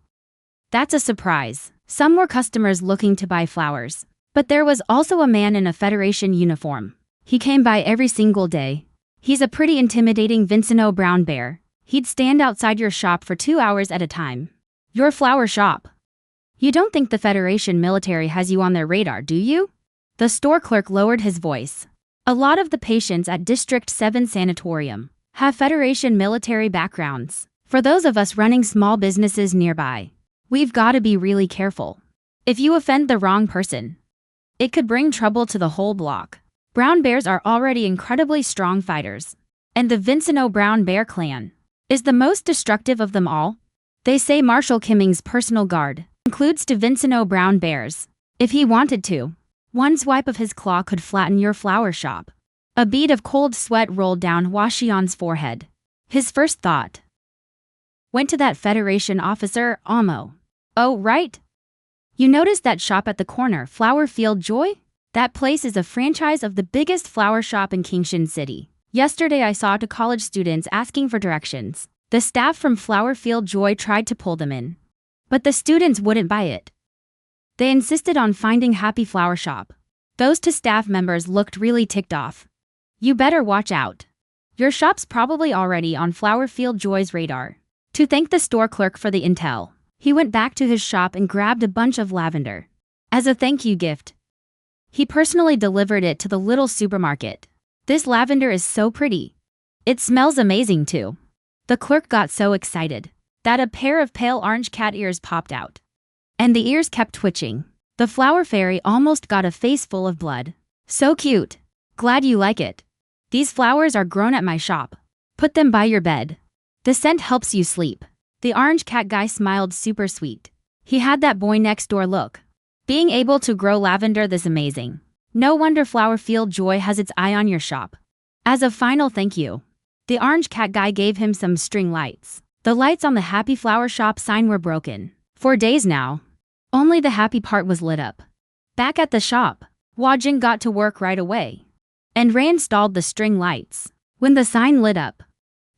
That's a surprise. Some were customers looking to buy flowers. But there was also a man in a Federation uniform. He came by every single day. He's a pretty intimidating Vincento brown bear. He'd stand outside your shop for 2 hours at a time. "Your flower shop? You don't think the Federation military has you on their radar, do you?" The store clerk lowered his voice. "A lot of the patients at District 7 Sanatorium have Federation military backgrounds. For those of us running small businesses nearby, we've got to be really careful. If you offend the wrong person, it could bring trouble to the whole block. Brown bears are already incredibly strong fighters, and the Vincento Brown Bear clan is the most destructive of them all. They say Marshal Kimming's personal guard includes two Vincento Brown Bears. If he wanted to, one swipe of his claw could flatten your flower shop." A bead of cold sweat rolled down Hwaseon's forehead. His first thought went to that Federation officer, Amo. "Oh, right. You noticed that shop at the corner, Flower Field Joy? That place is a franchise of the biggest flower shop in Kingshan City. Yesterday I saw two college students asking for directions. The staff from Flowerfield Joy tried to pull them in, but the students wouldn't buy it. They insisted on finding Happy Flower Shop. Those two staff members looked really ticked off. You better watch out. Your shop's probably already on Flowerfield Joy's radar. To thank the store clerk for the intel, he went back to his shop and grabbed a bunch of lavender. As a thank you gift, he personally delivered it to the little supermarket. This lavender is so pretty. It smells amazing too. The clerk got so excited that a pair of pale orange cat ears popped out. And the ears kept twitching. The flower fairy almost got a face full of blood. So cute. Glad you like it. These flowers are grown at my shop. Put them by your bed. The scent helps you sleep. The orange cat guy smiled super sweet. He had that boy next door look. Being able to grow lavender this amazing. No wonder Flowerfield Joy has its eye on your shop. As a final thank you, the orange cat guy gave him some string lights. The lights on the Happy Flower Shop sign were broken. For days now. Only the happy part was lit up. Back at the shop, Wajin got to work right away and reinstalled the string lights. When the sign lit up,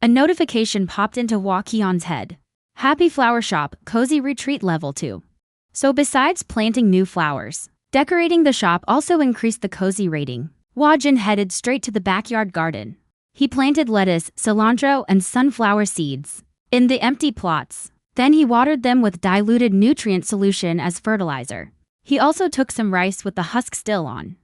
a notification popped into Wakyon's head. Happy Flower Shop, Cozy Retreat Level 2. So besides planting new flowers, decorating the shop also increased the cozy rating. Wajin headed straight to the backyard garden. He planted lettuce, cilantro, and sunflower seeds in the empty plots. Then he watered them with diluted nutrient solution as fertilizer. He also took some rice with the husk still on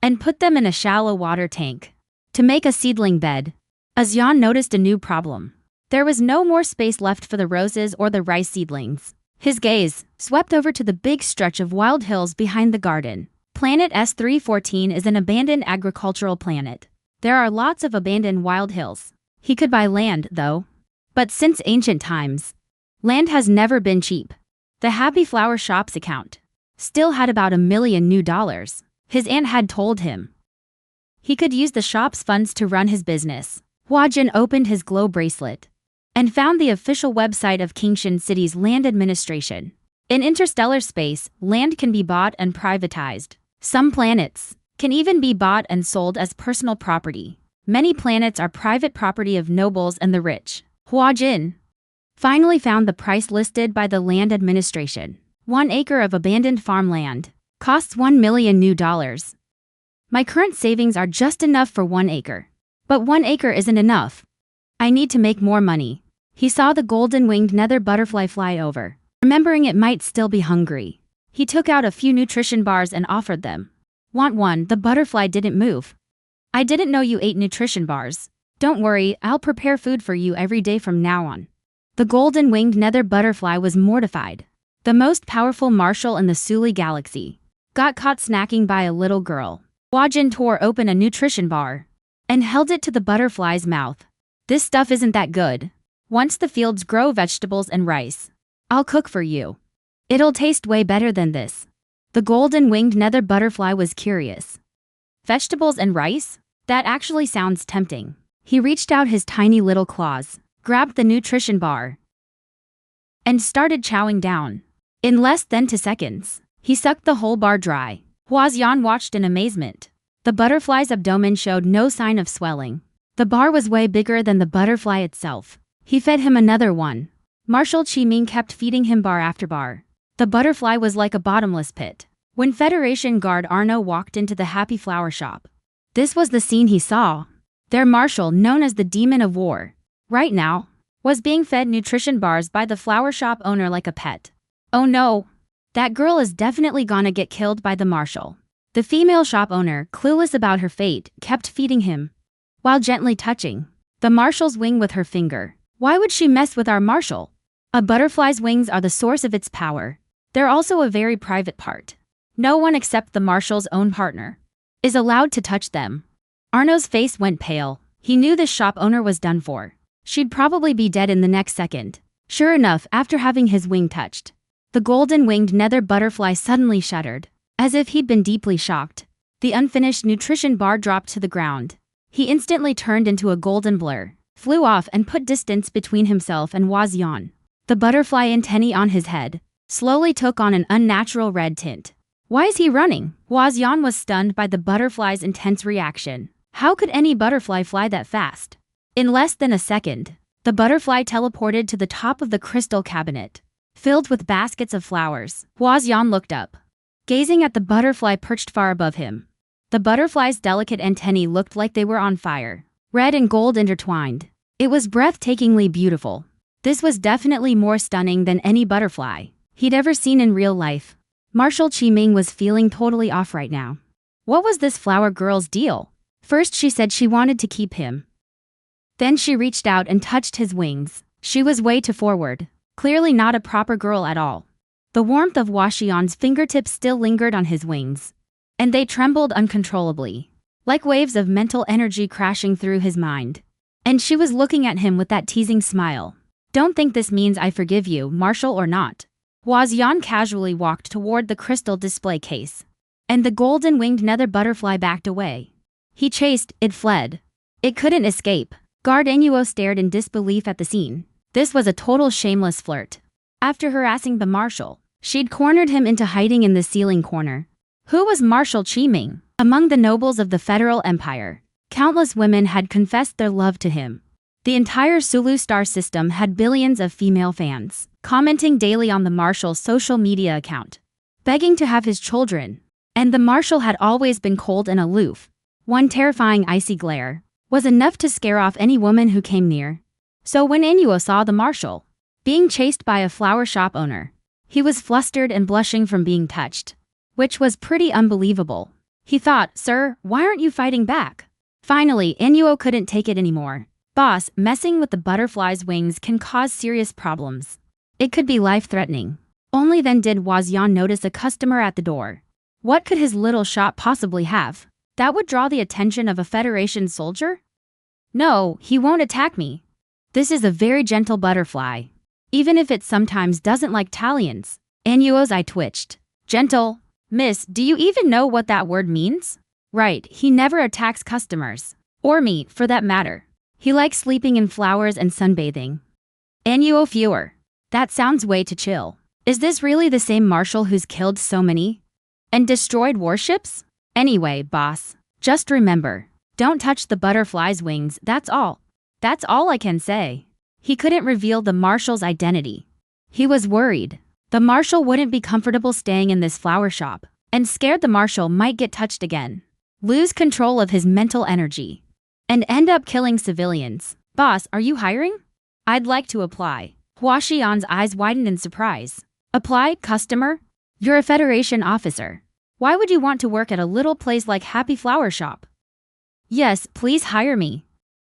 and put them in a shallow water tank to make a seedling bed. Azyan noticed a new problem. There was no more space left for the roses or the rice seedlings. His gaze swept over to the big stretch of wild hills behind the garden. Planet S314 is an abandoned agricultural planet. There are lots of abandoned wild hills. He could buy land, though. But since ancient times, land has never been cheap. The Happy Flower Shop's account still had about $1 million new dollars. His aunt had told him he could use the shop's funds to run his business. Wajin opened his glow bracelet and found the official website of Kingshan City's land administration. In interstellar space, land can be bought and privatized. Some planets can even be bought and sold as personal property. Many planets are private property of nobles and the rich. Wajin finally found the price listed by the land administration. 1 acre of abandoned farmland costs $1 million new dollars. My current savings are just enough for 1 acre. But 1 acre isn't enough. I need to make more money. He saw the golden-winged nether butterfly fly over. Remembering it might still be hungry, he took out a few nutrition bars and offered them. Want one? The butterfly didn't move. I didn't know you ate nutrition bars. Don't worry, I'll prepare food for you every day from now on. The golden-winged nether butterfly was mortified. The most powerful Marshal in the Suli galaxy got caught snacking by a little girl. Wajin tore open a nutrition bar and held it to the butterfly's mouth. This stuff isn't that good. Once the fields grow vegetables and rice, I'll cook for you. It'll taste way better than this. The golden-winged nether butterfly was curious. Vegetables and rice? That actually sounds tempting. He reached out his tiny little claws, grabbed the nutrition bar, and started chowing down. In less than 2 seconds, he sucked the whole bar dry. Huazyan watched in amazement. The butterfly's abdomen showed no sign of swelling. The bar was way bigger than the butterfly itself. He fed him another one. Marshal Qiming kept feeding him bar after bar. The butterfly was like a bottomless pit. When Federation guard Arno walked into the Happy Flower Shop, this was the scene he saw. Their Marshal, known as the Demon of War, right now, was being fed nutrition bars by the flower shop owner like a pet. Oh no! That girl is definitely gonna get killed by the Marshal. The female shop owner, clueless about her fate, kept feeding him, while gently touching the Marshal's wing with her finger. Why would she mess with our Marshal? A butterfly's wings are the source of its power. They're also a very private part. No one except the Marshal's own partner is allowed to touch them. Arno's face went pale. He knew this shop owner was done for. She'd probably be dead in the next second. Sure enough, after having his wing touched, the golden-winged nether butterfly suddenly shuddered, as if he'd been deeply shocked. The unfinished nutrition bar dropped to the ground. He instantly turned into a golden blur, flew off and put distance between himself and Wazyan. The butterfly antennae on his head slowly took on an unnatural red tint. Why is he running? Wazyan was stunned by the butterfly's intense reaction. How could any butterfly fly that fast? In less than a second, the butterfly teleported to the top of the crystal cabinet, filled with baskets of flowers. Huaxian looked up, gazing at the butterfly perched far above him. The butterfly's delicate antennae looked like they were on fire, red and gold intertwined. It was breathtakingly beautiful. This was definitely more stunning than any butterfly he'd ever seen in real life. Marshal Qiming was feeling totally off right now. What was this flower girl's deal? First she said she wanted to keep him. Then she reached out and touched his wings. She was way too forward. Clearly not a proper girl at all. The warmth of Huaxian's fingertips still lingered on his wings, and they trembled uncontrollably, like waves of mental energy crashing through his mind. And she was looking at him with that teasing smile. Don't think this means I forgive you, Marshal, or not. Huaxian casually walked toward the crystal display case, and the golden-winged nether butterfly backed away. He chased, it fled. It couldn't escape. Guard Enuo stared in disbelief at the scene. This was a total shameless flirt. After harassing the Marshal, she'd cornered him into hiding in the ceiling corner. Who was Marshal Qiming? Among the nobles of the Federal Empire, countless women had confessed their love to him. The entire Sulu star system had billions of female fans, commenting daily on the Marshal's social media account, begging to have his children. And the Marshal had always been cold and aloof. One terrifying icy glare was enough to scare off any woman who came near. So when Enuo saw the Marshal being chased by a flower shop owner, he was flustered and blushing from being touched, which was pretty unbelievable. He thought, "Sir, why aren't you fighting back?" Finally, Enuo couldn't take it anymore. "Boss, messing with the butterfly's wings can cause serious problems. It could be life-threatening." Only then did Huaxian notice a customer at the door. What could his little shop possibly have that would draw the attention of a Federation soldier? No, he won't attack me. This is a very gentle butterfly, even if it sometimes doesn't like Talions. Enuo's eye twitched. Gentle? Miss, do you even know what that word means? Right, he never attacks customers. Or me, for that matter. He likes sleeping in flowers and sunbathing. Enuo fewer. That sounds way too chill. Is this really the same Marshal who's killed so many and destroyed warships? Anyway, boss, just remember, don't touch the butterfly's wings, that's all. That's all I can say. He couldn't reveal the Marshal's identity. He was worried the Marshal wouldn't be comfortable staying in this flower shop, and scared the Marshal might get touched again, lose control of his mental energy, and end up killing civilians. Boss, are you hiring? I'd like to apply. Huaxian's eyes widened in surprise. Apply, customer? You're a Federation officer. Why would you want to work at a little place like Happy Flower Shop? Yes, please hire me.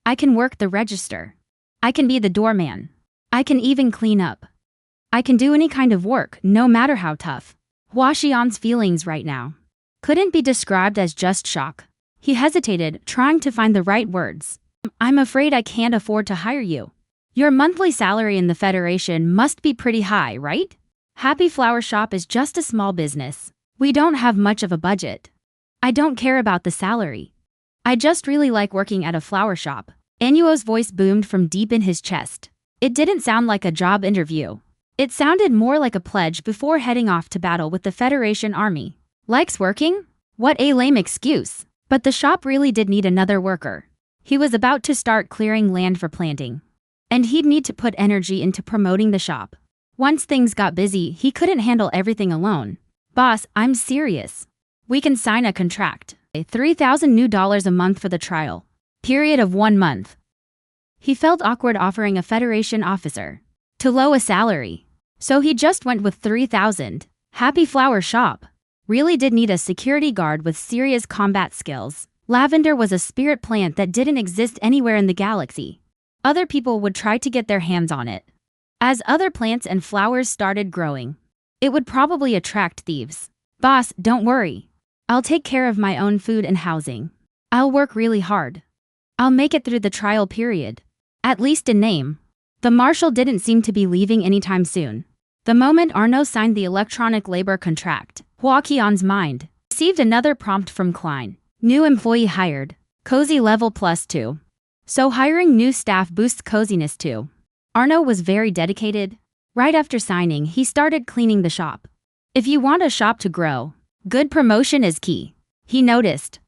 I can work the register. I can be the doorman. I can even clean up. I can do any kind of work, no matter how tough. Huaxian's feelings right now couldn't be described as just shock. He hesitated, trying to find the right words. I'm afraid I can't afford to hire you. Your monthly salary in the Federation must be pretty high, right? Happy Flower Shop is just a small business. We don't have much of a budget. I don't care about the salary. I just really like working at a flower shop. Enuo's voice boomed from deep in his chest. It didn't sound like a job interview. It sounded more like a pledge before heading off to battle with the Federation army. Likes working? What a lame excuse. But the shop really did need another worker. He was about to start clearing land for planting, and he'd need to put energy into promoting the shop. Once things got busy, he couldn't handle everything alone. Boss, I'm serious. We can sign a contract. $3,000 new a month for the trial period of 1 month. He felt awkward offering a Federation officer too low a salary, so he just went with $3,000. Happy Flower Shop really did need a security guard with serious combat skills. Lavender was a spirit plant that didn't exist anywhere in the galaxy. Other people would try to get their hands on it. As other plants and flowers started growing, it would probably attract thieves. Boss, don't worry. I'll take care of my own food and housing. I'll work really hard. I'll make it through the trial period. At least in name. The Marshal didn't seem to be leaving anytime soon. The moment Arno signed the electronic labor contract, Huaqian's mind received another prompt from Klein. New employee hired. Cozy level +2. So hiring new staff boosts coziness too. Arno was very dedicated. Right after signing, he started cleaning the shop. If you want a shop to grow, good promotion is key, he noticed.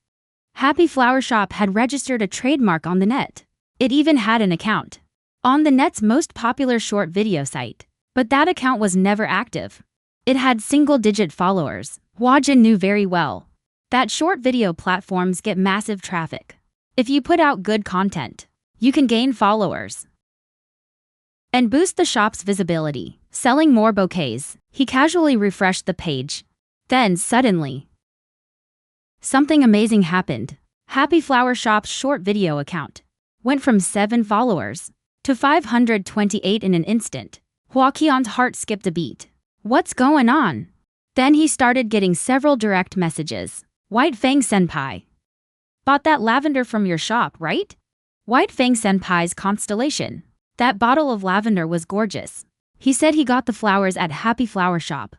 Happy Flower Shop had registered a trademark on the net. It even had an account on the net's most popular short video site. But that account was never active. It had single-digit followers. Hua Jin knew very well that short video platforms get massive traffic. If you put out good content, you can gain followers and boost the shop's visibility. Selling more bouquets, he casually refreshed the page. Then, suddenly, something amazing happened. Happy Flower Shop's short video account went from 7 followers to 528 in an instant. Hua Qian's heart skipped a beat. What's going on? Then he started getting several direct messages. White Fang Senpai. Bought that lavender from your shop, right? White Fang Senpai's constellation. That bottle of lavender was gorgeous. He said he got the flowers at Happy Flower Shop.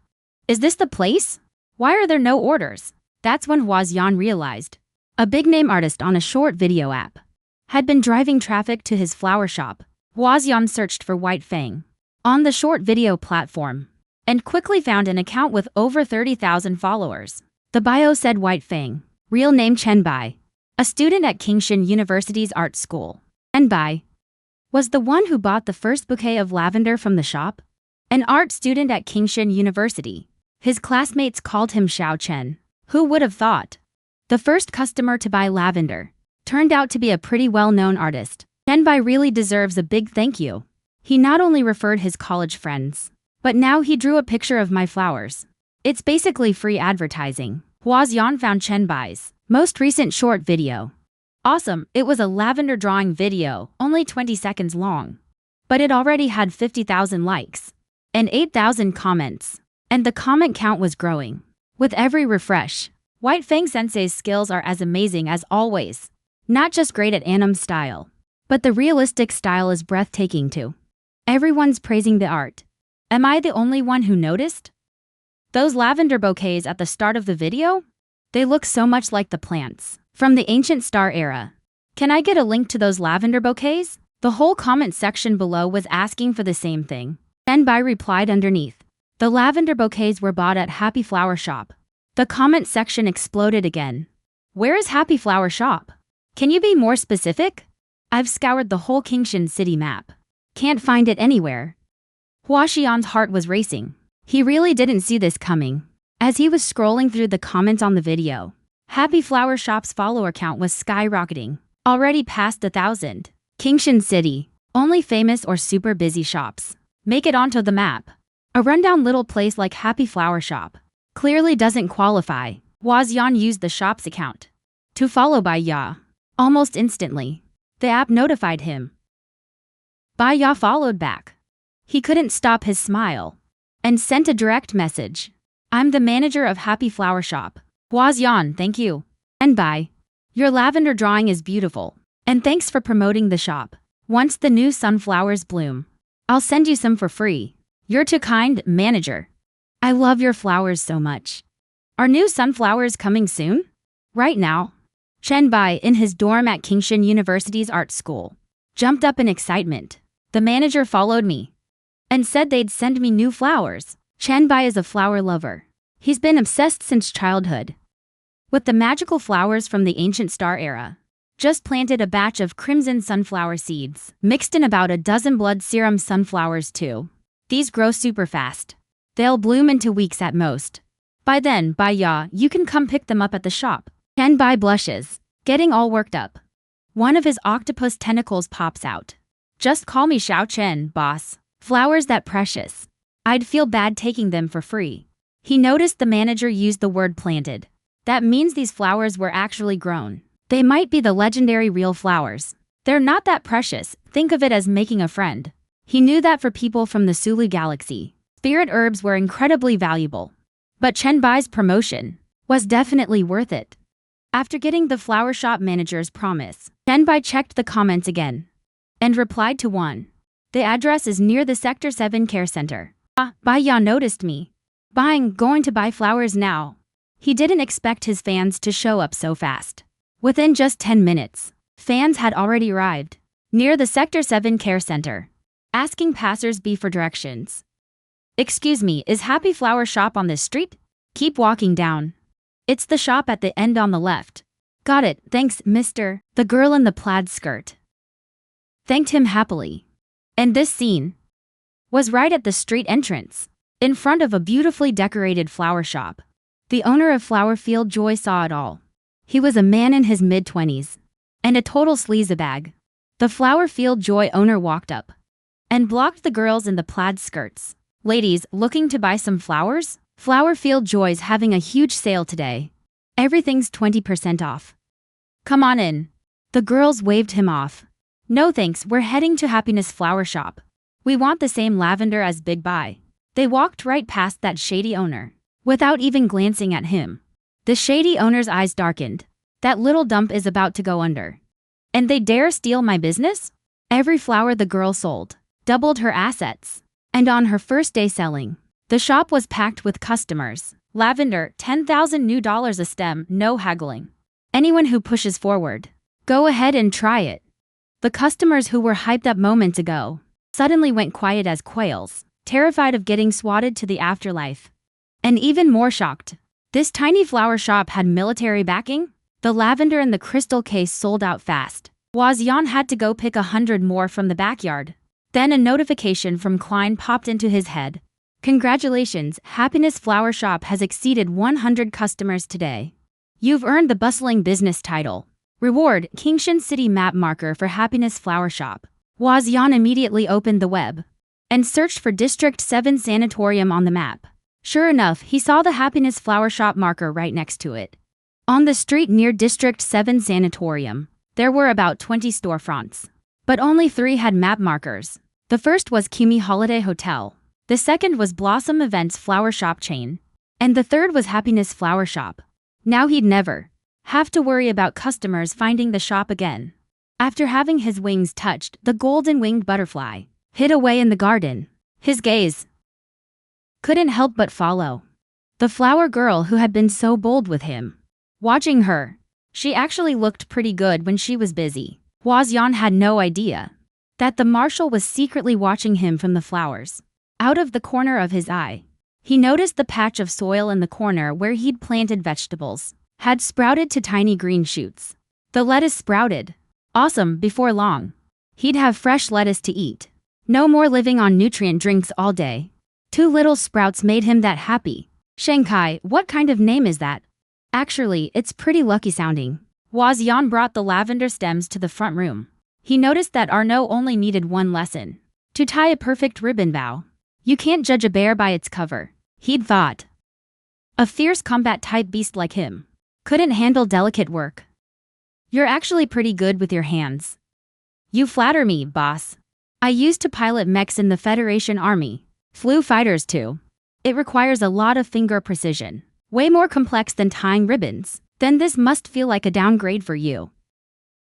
Is this the place? Why are there no orders? That's when Hua Xian realized. A big-name artist on a short video app had been driving traffic to his flower shop. Hua Xian searched for White Fang on the short video platform and quickly found an account with over 30,000 followers. The bio said White Fang, real name Chen Bai, a student at Kingshan University's art school. Chen Bai was the one who bought the first bouquet of lavender from the shop. An art student at Kingshan University. His classmates called him Xiao Chen. Who would have thought? The first customer to buy lavender turned out to be a pretty well-known artist. Chen Bai really deserves a big thank you. He not only referred his college friends, but now he drew a picture of my flowers. It's basically free advertising. Hua Xian found Chen Bai's most recent short video. Awesome, it was a lavender drawing video, only 20 seconds long. But it already had 50,000 likes and 8,000 comments. And the comment count was growing with every refresh. White Fang Sensei's skills are as amazing as always. Not just great at anime style, but the realistic style is breathtaking too. Everyone's praising the art. Am I the only one who noticed? Those lavender bouquets at the start of the video? They look so much like the plants from the ancient star era. Can I get a link to those lavender bouquets? The whole comment section below was asking for the same thing. Chen Bai replied underneath. The lavender bouquets were bought at Happy Flower Shop. The comment section exploded again. Where is Happy Flower Shop? Can you be more specific? I've scoured the whole Kingshan city map. Can't find it anywhere. Hua Xian's heart was racing. He really didn't see this coming. As he was scrolling through the comments on the video, Happy Flower Shop's follower count was skyrocketing, already past 1,000. Kingshan City, only famous or super busy shops make it onto the map. A rundown little place like Happy Flower Shop clearly doesn't qualify. Hua Xian used the shop's account to follow Bai Ya. Almost instantly, the app notified him. Bai Ya followed back. He couldn't stop his smile and sent a direct message. I'm the manager of Happy Flower Shop. Hua Xian, thank you. And Bai, your lavender drawing is beautiful. And thanks for promoting the shop. Once the new sunflowers bloom, I'll send you some for free. You're too kind, manager. I love your flowers so much. Are new sunflowers coming soon? Right now. Chen Bai, in his dorm at Kingshan University's art school, jumped up in excitement. The manager followed me and said they'd send me new flowers. Chen Bai is a flower lover. He's been obsessed since childhood with the magical flowers from the ancient star era. Just planted a batch of crimson sunflower seeds, mixed in about a dozen blood serum sunflowers too. These grow super fast. They'll bloom into weeks at most. By then, Bai Ya, you can come pick them up at the shop. Chen Bai blushes, getting all worked up. One of his octopus tentacles pops out. Just call me Xiao Chen, boss. Flowers that precious. I'd feel bad taking them for free. He noticed the manager used the word planted. That means these flowers were actually grown. They might be the legendary real flowers. They're not that precious. Think of it as making a friend. He knew that for people from the Sulu galaxy, spirit herbs were incredibly valuable. But Chen Bai's promotion was definitely worth it. After getting the flower shop manager's promise, Chen Bai checked the comments again and replied to one. The address is near the Sector 7 Care Center. Bai Ya noticed me. Going to buy flowers now. He didn't expect his fans to show up so fast. Within just 10 minutes, fans had already arrived near the Sector 7 Care Center, asking passers-by for directions. Excuse me, is Happy Flower Shop on this street? Keep walking down. It's the shop at the end on the left. Got it, thanks, mister. The girl in the plaid skirt thanked him happily. And this scene was right at the street entrance, in front of a beautifully decorated flower shop. The owner of Flowerfield Joy saw it all. He was a man in his mid-20s, and a total sleazebag. The Flowerfield Joy owner walked up and blocked the girls in the plaid skirts. Ladies, looking to buy some flowers? Flowerfield Joy's having a huge sale today. Everything's 20% off. Come on in. The girls waved him off. No thanks, we're heading to Happiness Flower Shop. We want the same lavender as Big Buy. They walked right past that shady owner, without even glancing at him. The shady owner's eyes darkened. That little dump is about to go under. And they dare steal my business? Every flower the girl sold doubled her assets. And on her first day selling, the shop was packed with customers. Lavender, $10,000 new dollars a stem, no haggling. Anyone who pushes forward, go ahead and try it. The customers who were hyped up moments ago suddenly went quiet as quails, terrified of getting swatted to the afterlife. And even more shocked, this tiny flower shop had military backing. The lavender in the crystal case sold out fast. Wazyan had to go pick 100 more from the backyard. Then a notification from Klein popped into his head. Congratulations, Happiness Flower Shop has exceeded 100 customers today. You've earned the bustling business title. Reward, Kingshan City map marker for Happiness Flower Shop. Wazyan immediately opened the web and searched for District 7 Sanatorium on the map. Sure enough, he saw the Happiness Flower Shop marker right next to it. On the street near District 7 Sanatorium, there were about 20 storefronts, but only 3 had map markers. The first was Kimi Holiday Hotel, the second was Blossom Events Flower Shop chain, and the third was Happiness Flower Shop. Now he'd never have to worry about customers finding the shop again. After having his wings touched, the golden-winged butterfly hid away in the garden. His gaze couldn't help but follow the flower girl who had been so bold with him. Watching her, she actually looked pretty good when she was busy. Wazyan had no idea that the Marshal was secretly watching him from the flowers. Out of the corner of his eye, he noticed the patch of soil in the corner where he'd planted vegetables had sprouted to tiny green shoots. The lettuce sprouted. Awesome, before long, he'd have fresh lettuce to eat. No more living on nutrient drinks all day. 2 little sprouts made him that happy. Shanghai, what kind of name is that? Actually, it's pretty lucky sounding. Wazyan brought the lavender stems to the front room. He noticed that Arnaud only needed 1 lesson to tie a perfect ribbon bow. You can't judge a bear by its cover, he'd thought. A fierce combat-type beast like him couldn't handle delicate work. You're actually pretty good with your hands. You flatter me, boss. I used to pilot mechs in the Federation Army. Flew fighters too. It requires a lot of finger precision. Way more complex than tying ribbons. Then this must feel like a downgrade for you.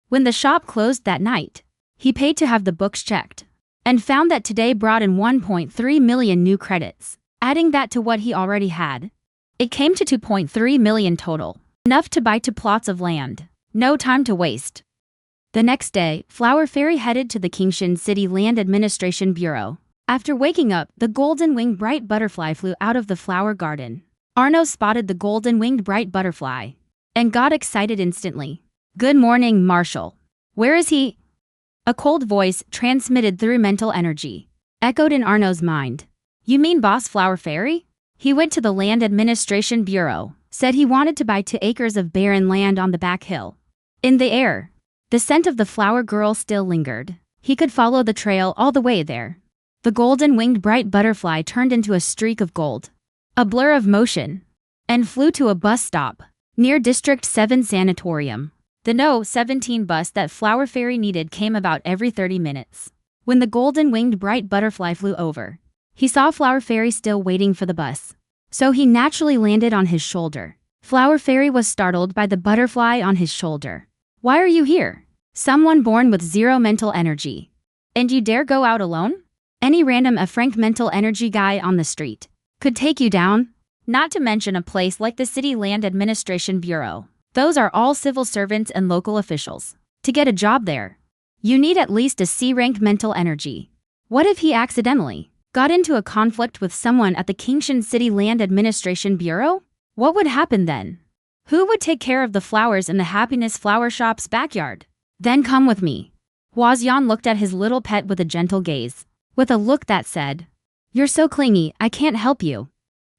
When the shop closed that night, he paid to have the books checked and found that today brought in 1.3 million new credits. Adding that to what he already had, it came to 2.3 million total. Enough to buy 2 plots of land. No time to waste. The next day, Flower Fairy headed to the Kingshan City Land Administration Bureau. After waking up, the golden-winged bright butterfly flew out of the flower garden. Arnaud spotted the golden-winged bright butterfly and got excited instantly. Good morning, Marshal. Where is he? A cold voice, transmitted through mental energy, echoed in Arnaud's mind. You mean Boss Flower Fairy? He went to the Land Administration Bureau, said he wanted to buy 2 acres of barren land on the back hill. In the air, the scent of the flower girl still lingered. He could follow the trail all the way there. The golden-winged bright butterfly turned into a streak of gold, a blur of motion, and flew to a bus stop near District 7 Sanatorium. The No. 17 bus that Flower Fairy needed came about every 30 minutes. When the golden-winged bright butterfly flew over, he saw Flower Fairy still waiting for the bus, so he naturally landed on his shoulder. Flower Fairy was startled by the butterfly on his shoulder. Why are you here? Someone born with 0 mental energy. And you dare go out alone? Any random frank mental energy guy on the street could take you down. Not to mention a place like the City Land Administration Bureau. Those are all civil servants and local officials. To get a job there, you need at least a C-rank mental energy. What if he accidentally got into a conflict with someone at the Kingshan City Land Administration Bureau? What would happen then? Who would take care of the flowers in the Happiness Flower Shop's backyard? Then come with me. Huaxian looked at his little pet with a gentle gaze, with a look that said, "You're so clingy, I can't help you.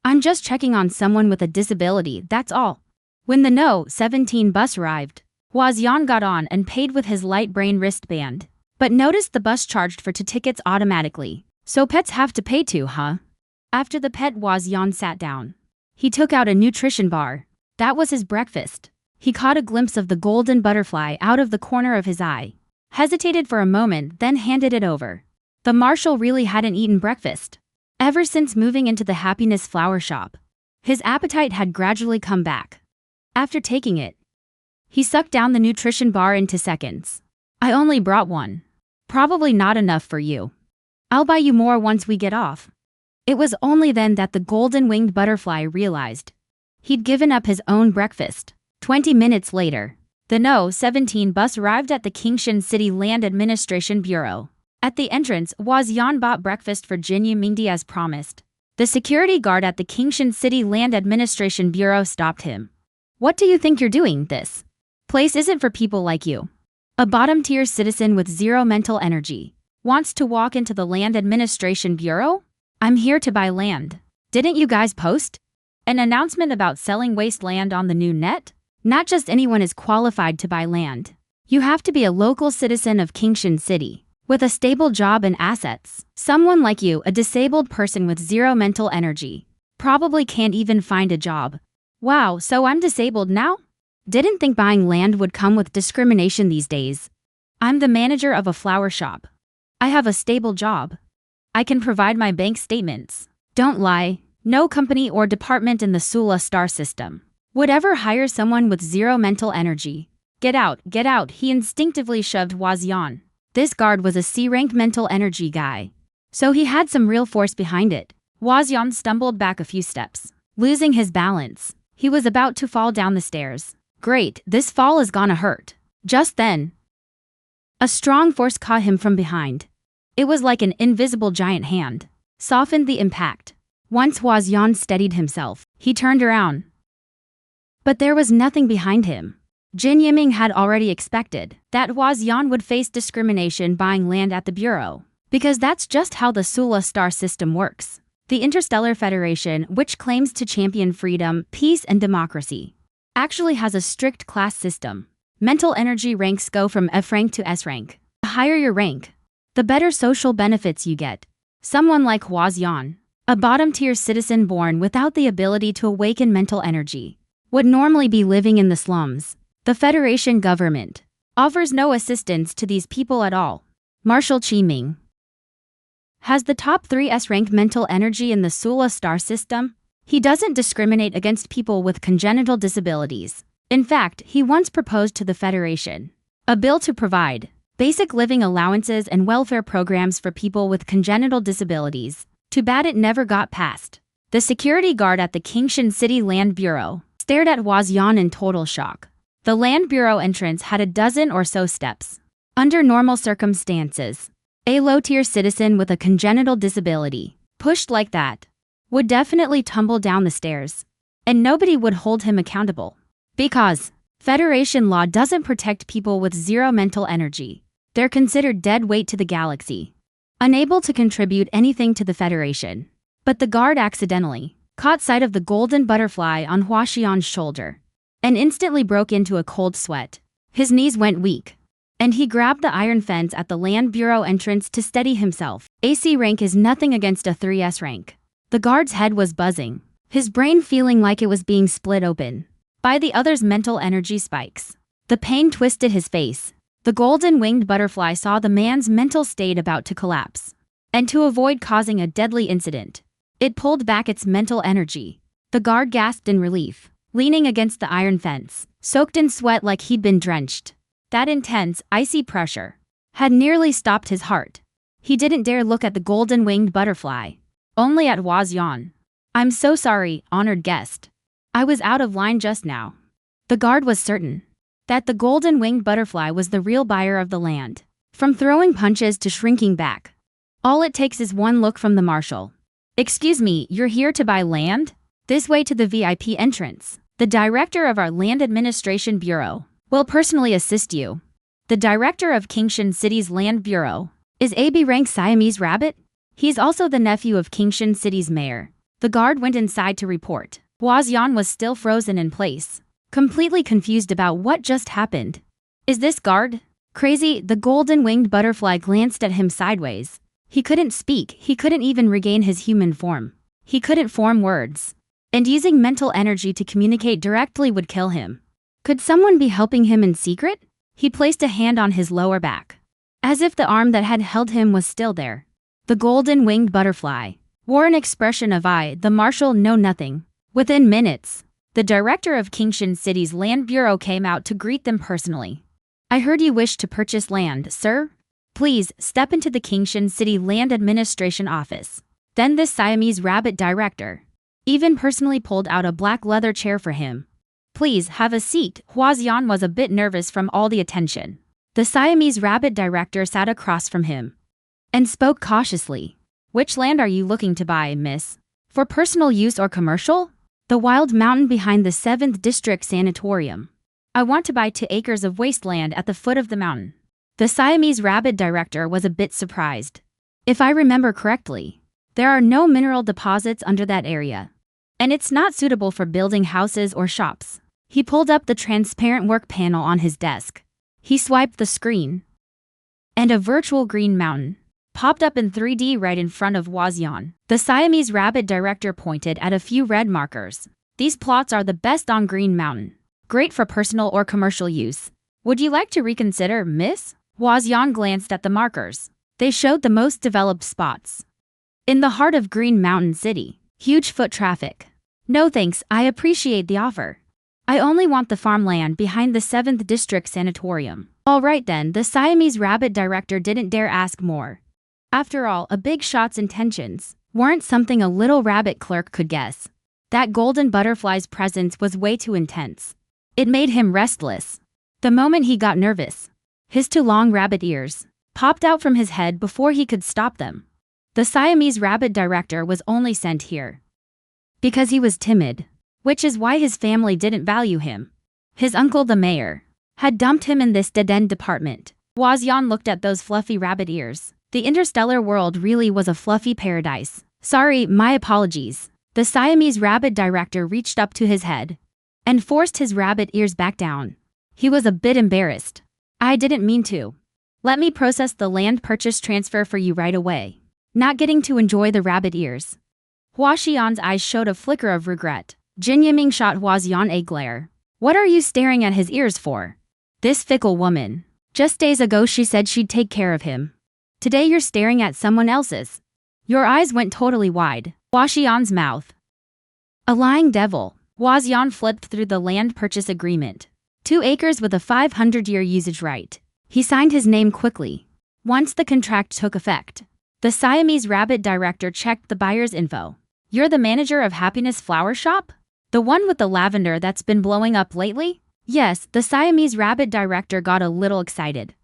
I'm just checking on someone with a disability, that's all." When the No. 17 bus arrived, Huaxian got on and paid with his light brain wristband, but noticed the bus charged for two tickets automatically. So pets have to pay too, huh? After the pet Huaxian sat down, he took out a nutrition bar. That was his breakfast. He caught a glimpse of the golden butterfly out of the corner of his eye, hesitated for a moment, then handed it over. The Marshal really hadn't eaten breakfast ever since moving into the Happiness Flower Shop. His appetite had gradually come back. After taking it, he sucked down the nutrition bar into seconds. "I only brought one. Probably not enough for you. I'll buy you more once we get off." It was only then that the golden-winged butterfly realized he'd given up his own breakfast. 20 minutes later, the No. 17 bus arrived at the Qingshan City Land Administration Bureau. At the entrance, Huaxian bought breakfast for Jin Yimingdi as promised. The security guard at the Qingshan City Land Administration Bureau stopped him. "What do you think you're doing? This place isn't for people like you. A bottom-tier citizen with zero mental energy wants to walk into the Land Administration Bureau? I'm here to buy land. Didn't you guys post an announcement about selling waste land on the new net? Not just anyone is qualified to buy land. You have to be a local citizen of Qingshan City, with a stable job and assets. Someone like you, a disabled person with zero mental energy, probably can't even find a job." Wow, so I'm disabled now? Didn't think buying land would come with discrimination these days. I'm the manager of a flower shop. I have a stable job. I can provide my bank statements. Don't lie. No company or department in the Sula star system would ever hire someone with zero mental energy. Get out, get out, he instinctively shoved Huaxian. This guard was a C-rank mental energy guy, so he had some real force behind it. Huaxian stumbled back a few steps, losing his balance. He was about to fall down the stairs. Great, this fall is gonna hurt. Just then, a strong force caught him from behind. It was like an invisible giant hand, softened the impact. Once Huaxian steadied himself, he turned around. But there was nothing behind him. Jin Yiming had already expected that Huaxian would face discrimination buying land at the Bureau, because that's just how the Sula star system works. The Interstellar Federation, which claims to champion freedom, peace, and democracy, actually has a strict class system. Mental energy ranks go from F rank to S rank. The higher your rank, the better social benefits you get. Someone like Huaxian, a bottom-tier citizen born without the ability to awaken mental energy, would normally be living in the slums. The Federation government offers no assistance to these people at all. Marshal Qiming has the top 3 S-rank mental energy in the Sula star system. He doesn't discriminate against people with congenital disabilities. In fact, he once proposed to the Federation a bill to provide basic living allowances and welfare programs for people with congenital disabilities. Too bad it never got passed. The security guard at the Qingshan City Land Bureau stared at Huaxian in total shock. The Land Bureau entrance had a dozen or so steps. Under normal circumstances, a low-tier citizen with a congenital disability, pushed like that, would definitely tumble down the stairs, and nobody would hold him accountable. Because Federation law doesn't protect people with zero mental energy. They're considered dead weight to the galaxy, unable to contribute anything to the Federation. But the guard accidentally caught sight of the golden butterfly on Huaxian's shoulder, and instantly broke into a cold sweat. His knees went weak, and he grabbed the iron fence at the Land Bureau entrance to steady himself. AC rank is nothing against a 3S rank. The guard's head was buzzing, his brain feeling like it was being split open by the other's mental energy spikes. The pain twisted his face. The golden-winged butterfly saw the man's mental state about to collapse, and to avoid causing a deadly incident, it pulled back its mental energy. The guard gasped in relief, leaning against the iron fence, soaked in sweat like he'd been drenched. That intense, icy pressure had nearly stopped his heart. He didn't dare look at the golden-winged butterfly, only at Huaxian. "I'm so sorry, honored guest. I was out of line just now." The guard was certain that the golden-winged butterfly was the real buyer of the land. From throwing punches to shrinking back, all it takes is one look from the Marshal. "Excuse me, you're here to buy land? This way to the VIP entrance." The director of our Land Administration Bureau will personally assist you. The director of Kingshan City's Land Bureau is AB rank Siamese Rabbit. He's also the nephew of Kingshan City's mayor. The guard went inside to report. Huaxian was still frozen in place, completely confused about what just happened. Is this guard crazy? The golden-winged butterfly glanced at him sideways. He couldn't speak, he couldn't even regain his human form. He couldn't form words. And using mental energy to communicate directly would kill him. Could someone be helping him in secret? He placed a hand on his lower back, as if the arm that had held him was still there. The golden-winged butterfly wore an expression of the Marshal know nothing. Within minutes, the director of Kingshan City's Land Bureau came out to greet them personally. I heard you wish to purchase land, sir. Please step into the Kingshan City Land Administration office. Then this Siamese Rabbit director even personally pulled out a black leather chair for him. Please have a seat. Huaxian was a bit nervous from all the attention. The Siamese Rabbit director sat across from him and spoke cautiously. Which land are you looking to buy, miss? For personal use or commercial? The wild mountain behind the 7th District Sanatorium. I want to buy 2 acres of wasteland at the foot of the mountain. The Siamese Rabbit director was a bit surprised. If I remember correctly, there are no mineral deposits under that area, and it's not suitable for building houses or shops. He pulled up the transparent work panel on his desk. He swiped the screen, and a virtual green mountain popped up in 3D right in front of Huaxian. The Siamese Rabbit director pointed at a few red markers. These plots are the best on Green Mountain. Great for personal or commercial use. Would you like to reconsider, miss? Huaxian glanced at the markers. They showed the most developed spots in the heart of Green Mountain City. Huge foot traffic. No thanks, I appreciate the offer. I only want the farmland behind the 7th District Sanatorium. All right then, the Siamese Rabbit director didn't dare ask more. After all, a big shot's intentions weren't something a little rabbit clerk could guess. That golden butterfly's presence was way too intense. It made him restless. The moment he got nervous, his 2 long rabbit ears popped out from his head before he could stop them. The Siamese Rabbit director was only sent here because he was timid, which is why his family didn't value him. His uncle the mayor had dumped him in this dead-end department. Huaxian looked at those fluffy rabbit ears. The interstellar world really was a fluffy paradise. Sorry, my apologies. The Siamese Rabbit director reached up to his head and forced his rabbit ears back down. He was a bit embarrassed. I didn't mean to. Let me process the land purchase transfer for you right away. Not getting to enjoy the rabbit ears. Huaxian's eyes showed a flicker of regret. Jin Yiming shot Huaxian a glare. What are you staring at his ears for? This fickle woman. Just days ago she said she'd take care of him. Today you're staring at someone else's. Your eyes went totally wide. Huaxian's mouth. A lying devil. Huaxian flipped through the land purchase agreement. 2 acres with a 500-year usage right. He signed his name quickly. Once the contract took effect, the Siamese Rabbit director checked the buyer's info. You're the manager of Happiness Flower Shop? The one with the lavender that's been blowing up lately? Yes, the Siamese Rabbit director got a little excited.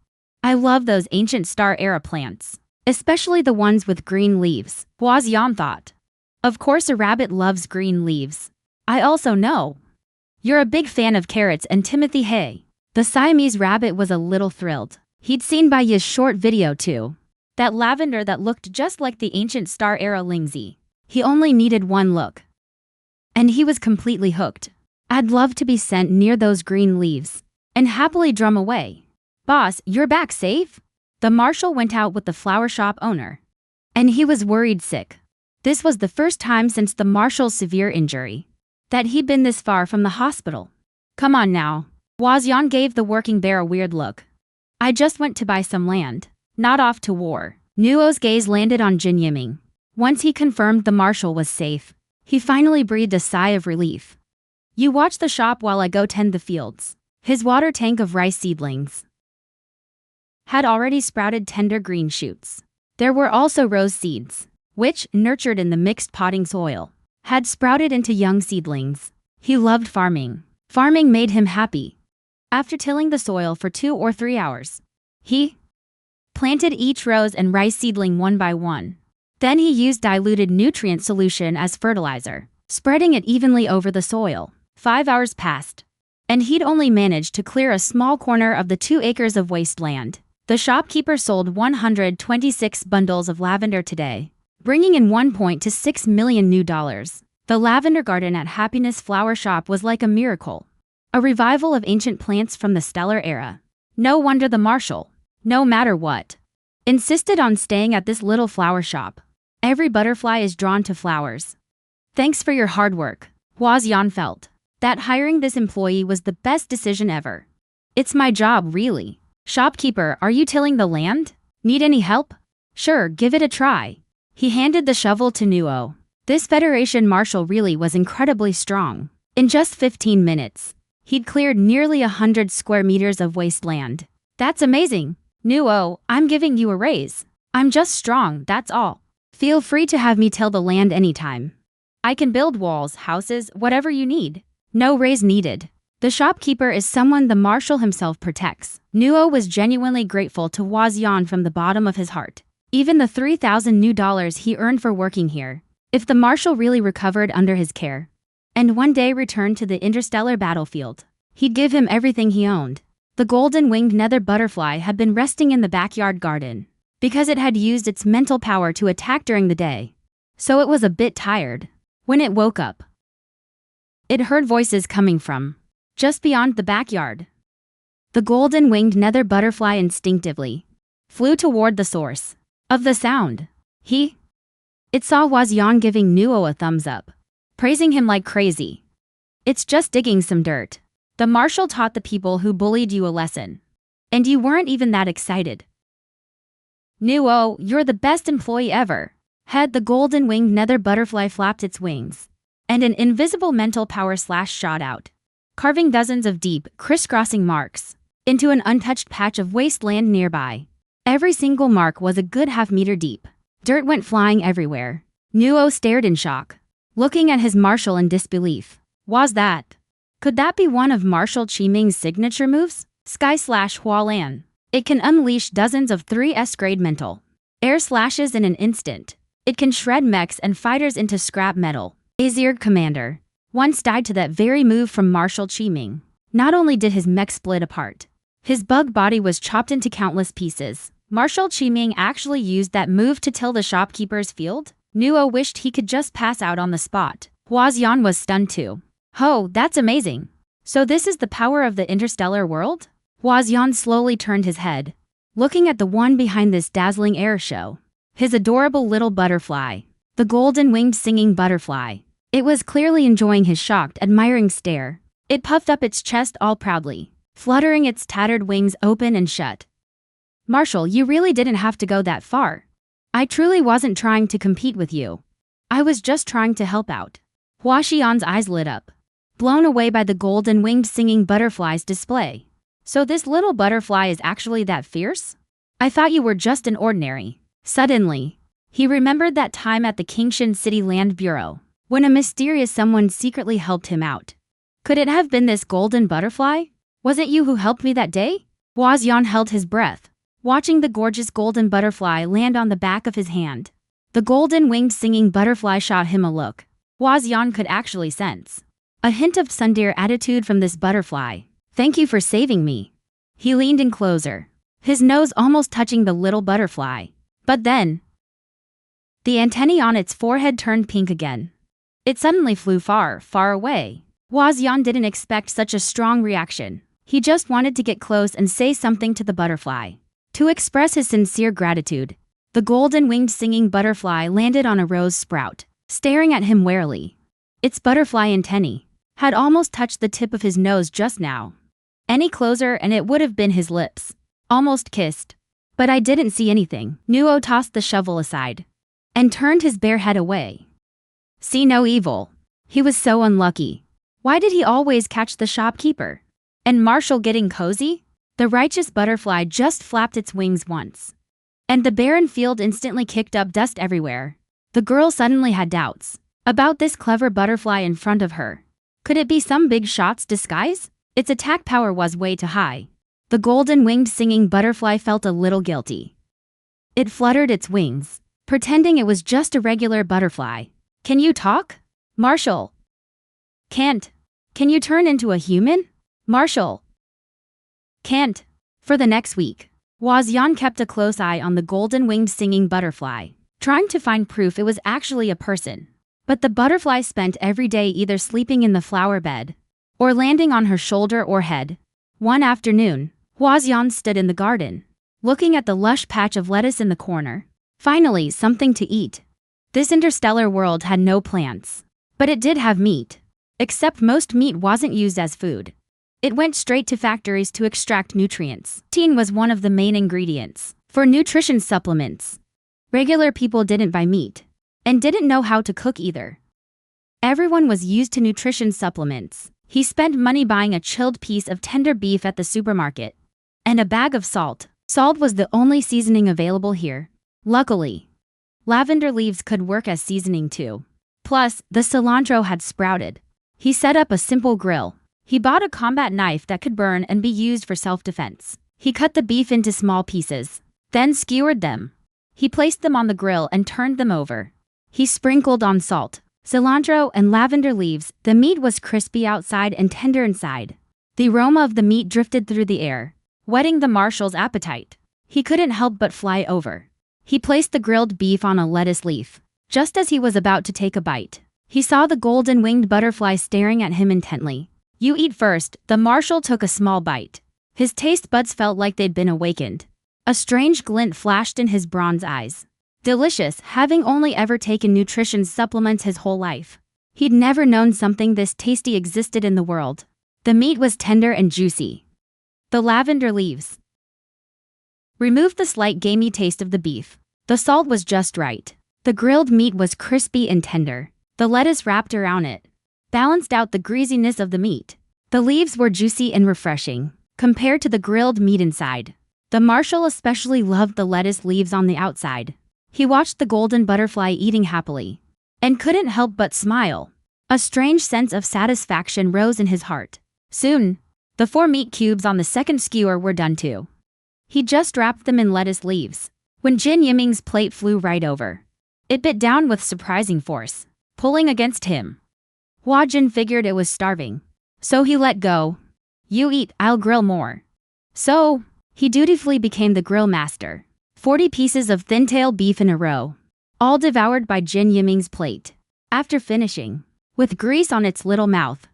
I love those ancient star-era plants, especially the ones with green leaves, Huaxian thought. Of course a rabbit loves green leaves. I also know you're a big fan of carrots and Timothy Hay. The Siamese Rabbit was a little thrilled. He'd seen Baiya's short video too. That lavender that looked just like the ancient star-era Lingzi. He only needed one look, and he was completely hooked. I'd love to be sent near those green leaves and happily drum away. Boss, you're back safe? The Marshal went out with the flower shop owner, and he was worried sick. This was the first time since the Marshal's severe injury that he'd been this far from the hospital. Come on now. Huaxian gave the working bear a weird look. I just went to buy some land, not off to war. Nuo's gaze landed on Jin Yiming. Once he confirmed the Marshal was safe, he finally breathed a sigh of relief. You watch the shop while I go tend the fields. His water tank of rice seedlings had already sprouted tender green shoots. There were also rose seeds, which, nurtured in the mixed potting soil, had sprouted into young seedlings. He loved farming. Farming made him happy. After tilling the soil for 2 or 3 hours, he planted each rose and rice seedling one by one. Then he used diluted nutrient solution as fertilizer, spreading it evenly over the soil. 5 hours passed, and he'd only managed to clear a small corner of the 2 acres of wasteland. The shopkeeper sold 126 bundles of lavender today, bringing in $1.6 million new dollars. The lavender garden at Happiness Flower Shop was like a miracle, a revival of ancient plants from the stellar era. No wonder the Marshal, no matter what, insisted on staying at this little flower shop. Every butterfly is drawn to flowers. Thanks for your hard work. Huaxian felt that hiring this employee was the best decision ever. It's my job, really. Shopkeeper, are you tilling the land? Need any help? Sure, give it a try. He handed the shovel to Nuo. This Federation Marshal really was incredibly strong. In just 15 minutes, he'd cleared nearly 100 square meters of wasteland. That's amazing. Nuo, I'm giving you a raise. I'm just strong, that's all. Feel free to have me till the land anytime. I can build walls, houses, whatever you need. No raise needed. The shopkeeper is someone the Marshal himself protects. Nuo was genuinely grateful to Huaxian from the bottom of his heart. Even the 3,000 new dollars he earned for working here, if the Marshal really recovered under his care, and one day returned to the interstellar battlefield, he'd give him everything he owned. The golden-winged nether butterfly had been resting in the backyard garden, because it had used its mental power to attack during the day, so it was a bit tired. When it woke up, it heard voices coming from just beyond the backyard. The golden-winged nether butterfly instinctively flew toward the source of the sound. It saw Huaxian giving Nuo a thumbs up, praising him like crazy. It's just digging some dirt. The Marshal taught the people who bullied you a lesson, and you weren't even that excited. Nuo, you're the best employee ever. The golden-winged nether butterfly flapped its wings, and an invisible mental power slash shot out, carving dozens of deep, crisscrossing marks into an untouched patch of wasteland nearby. Every single mark was a good half-meter deep. Dirt went flying everywhere. Nuo stared in shock, looking at his Marshal in disbelief. Was that? Could that be one of Marshal Qiming's signature moves? Sky/Hualan. It can unleash dozens of 3S-grade mental air slashes in an instant. It can shred mechs and fighters into scrap metal. Azir Commander once died to that very move from Marshal Qiming. Not only did his mech split apart, his bug body was chopped into countless pieces. Marshal Qiming actually used that move to till the shopkeeper's field? Nuo wished he could just pass out on the spot. Huaxian was stunned too. Oh, that's amazing. So this is the power of the interstellar world? Huaxian slowly turned his head, looking at the one behind this dazzling air show. His adorable little butterfly, the golden-winged singing butterfly. It was clearly enjoying his shocked, admiring stare. It puffed up its chest all proudly, fluttering its tattered wings open and shut. Marshal, you really didn't have to go that far. I truly wasn't trying to compete with you. I was just trying to help out. Huaxian's eyes lit up, blown away by the golden-winged singing butterfly's display. So this little butterfly is actually that fierce? I thought you were just an ordinary. Suddenly, he remembered that time at the Qingshan City Land Bureau, when a mysterious someone secretly helped him out. Could it have been this golden butterfly? Was it you who helped me that day? Huaxian held his breath, watching the gorgeous golden butterfly land on the back of his hand. The golden-winged singing butterfly shot him a look Huaxian could actually sense a hint of tsundere attitude from this butterfly. Thank you for saving me. He leaned in closer, his nose almost touching the little butterfly. But then, the antennae on its forehead turned pink again. It suddenly flew far, far away. Huaxian didn't expect such a strong reaction. He just wanted to get close and say something to the butterfly, to express his sincere gratitude. The golden-winged singing butterfly landed on a rose sprout, staring at him warily. Its butterfly antennae had almost touched the tip of his nose just now. Any closer and it would have been his lips. Almost kissed. But I didn't see anything. Nuo tossed the shovel aside and turned his bare head away. See no evil. He was so unlucky. Why did he always catch the shopkeeper? And Marshal getting cozy? The righteous butterfly just flapped its wings once, and the barren field instantly kicked up dust everywhere. The girl suddenly had doubts about this clever butterfly in front of her. Could it be some big shot's disguise? Its attack power was way too high. The golden-winged singing butterfly felt a little guilty. It fluttered its wings, pretending it was just a regular butterfly. Can you talk? Marshal. Can't Can you turn into a human? Marshal. Can't. For the next week, Wazian kept a close eye on the golden-winged singing butterfly, trying to find proof it was actually a person. But the butterfly spent every day either sleeping in the flower bed or landing on her shoulder or head. One afternoon, Wazian stood in the garden, looking at the lush patch of lettuce in the corner. Finally, something to eat. This interstellar world had no plants, but it did have meat. Except most meat wasn't used as food. It went straight to factories to extract nutrients. Protein was one of the main ingredients for nutrition supplements. Regular people didn't buy meat and didn't know how to cook either. Everyone was used to nutrition supplements. He spent money buying a chilled piece of tender beef at the supermarket and a bag of salt. Salt was the only seasoning available here. Luckily, lavender leaves could work as seasoning too. Plus, the cilantro had sprouted. He set up a simple grill. He bought a combat knife that could burn and be used for self-defense. He cut the beef into small pieces, then skewered them. He placed them on the grill and turned them over. He sprinkled on salt, cilantro, and lavender leaves. The meat was crispy outside and tender inside. The aroma of the meat drifted through the air, whetting the marshal's appetite. He couldn't help but fly over. He placed the grilled beef on a lettuce leaf. Just as he was about to take a bite, he saw the golden-winged butterfly staring at him intently. You eat first. The marshal took a small bite. His taste buds felt like they'd been awakened. A strange glint flashed in his bronze eyes. Delicious, having only ever taken nutrition supplements his whole life. He'd never known something this tasty existed in the world. The meat was tender and juicy. The lavender leaves removed the slight gamey taste of the beef. The salt was just right. The grilled meat was crispy and tender. The lettuce wrapped around it balanced out the greasiness of the meat. The leaves were juicy and refreshing compared to the grilled meat inside. The marshal especially loved the lettuce leaves on the outside. He watched the golden butterfly eating happily and couldn't help but smile. A strange sense of satisfaction rose in his heart. Soon, the 4 meat cubes on the second skewer were done too. He just wrapped them in lettuce leaves when Jin Yiming's plate flew right over. It bit down with surprising force, pulling against him. Hua Jin figured it was starving, so he let go. You eat, I'll grill more. So, he dutifully became the grill master. 40 pieces of thin-tail beef in a row, all devoured by Jin Yiming's plate. After finishing, with grease on its little mouth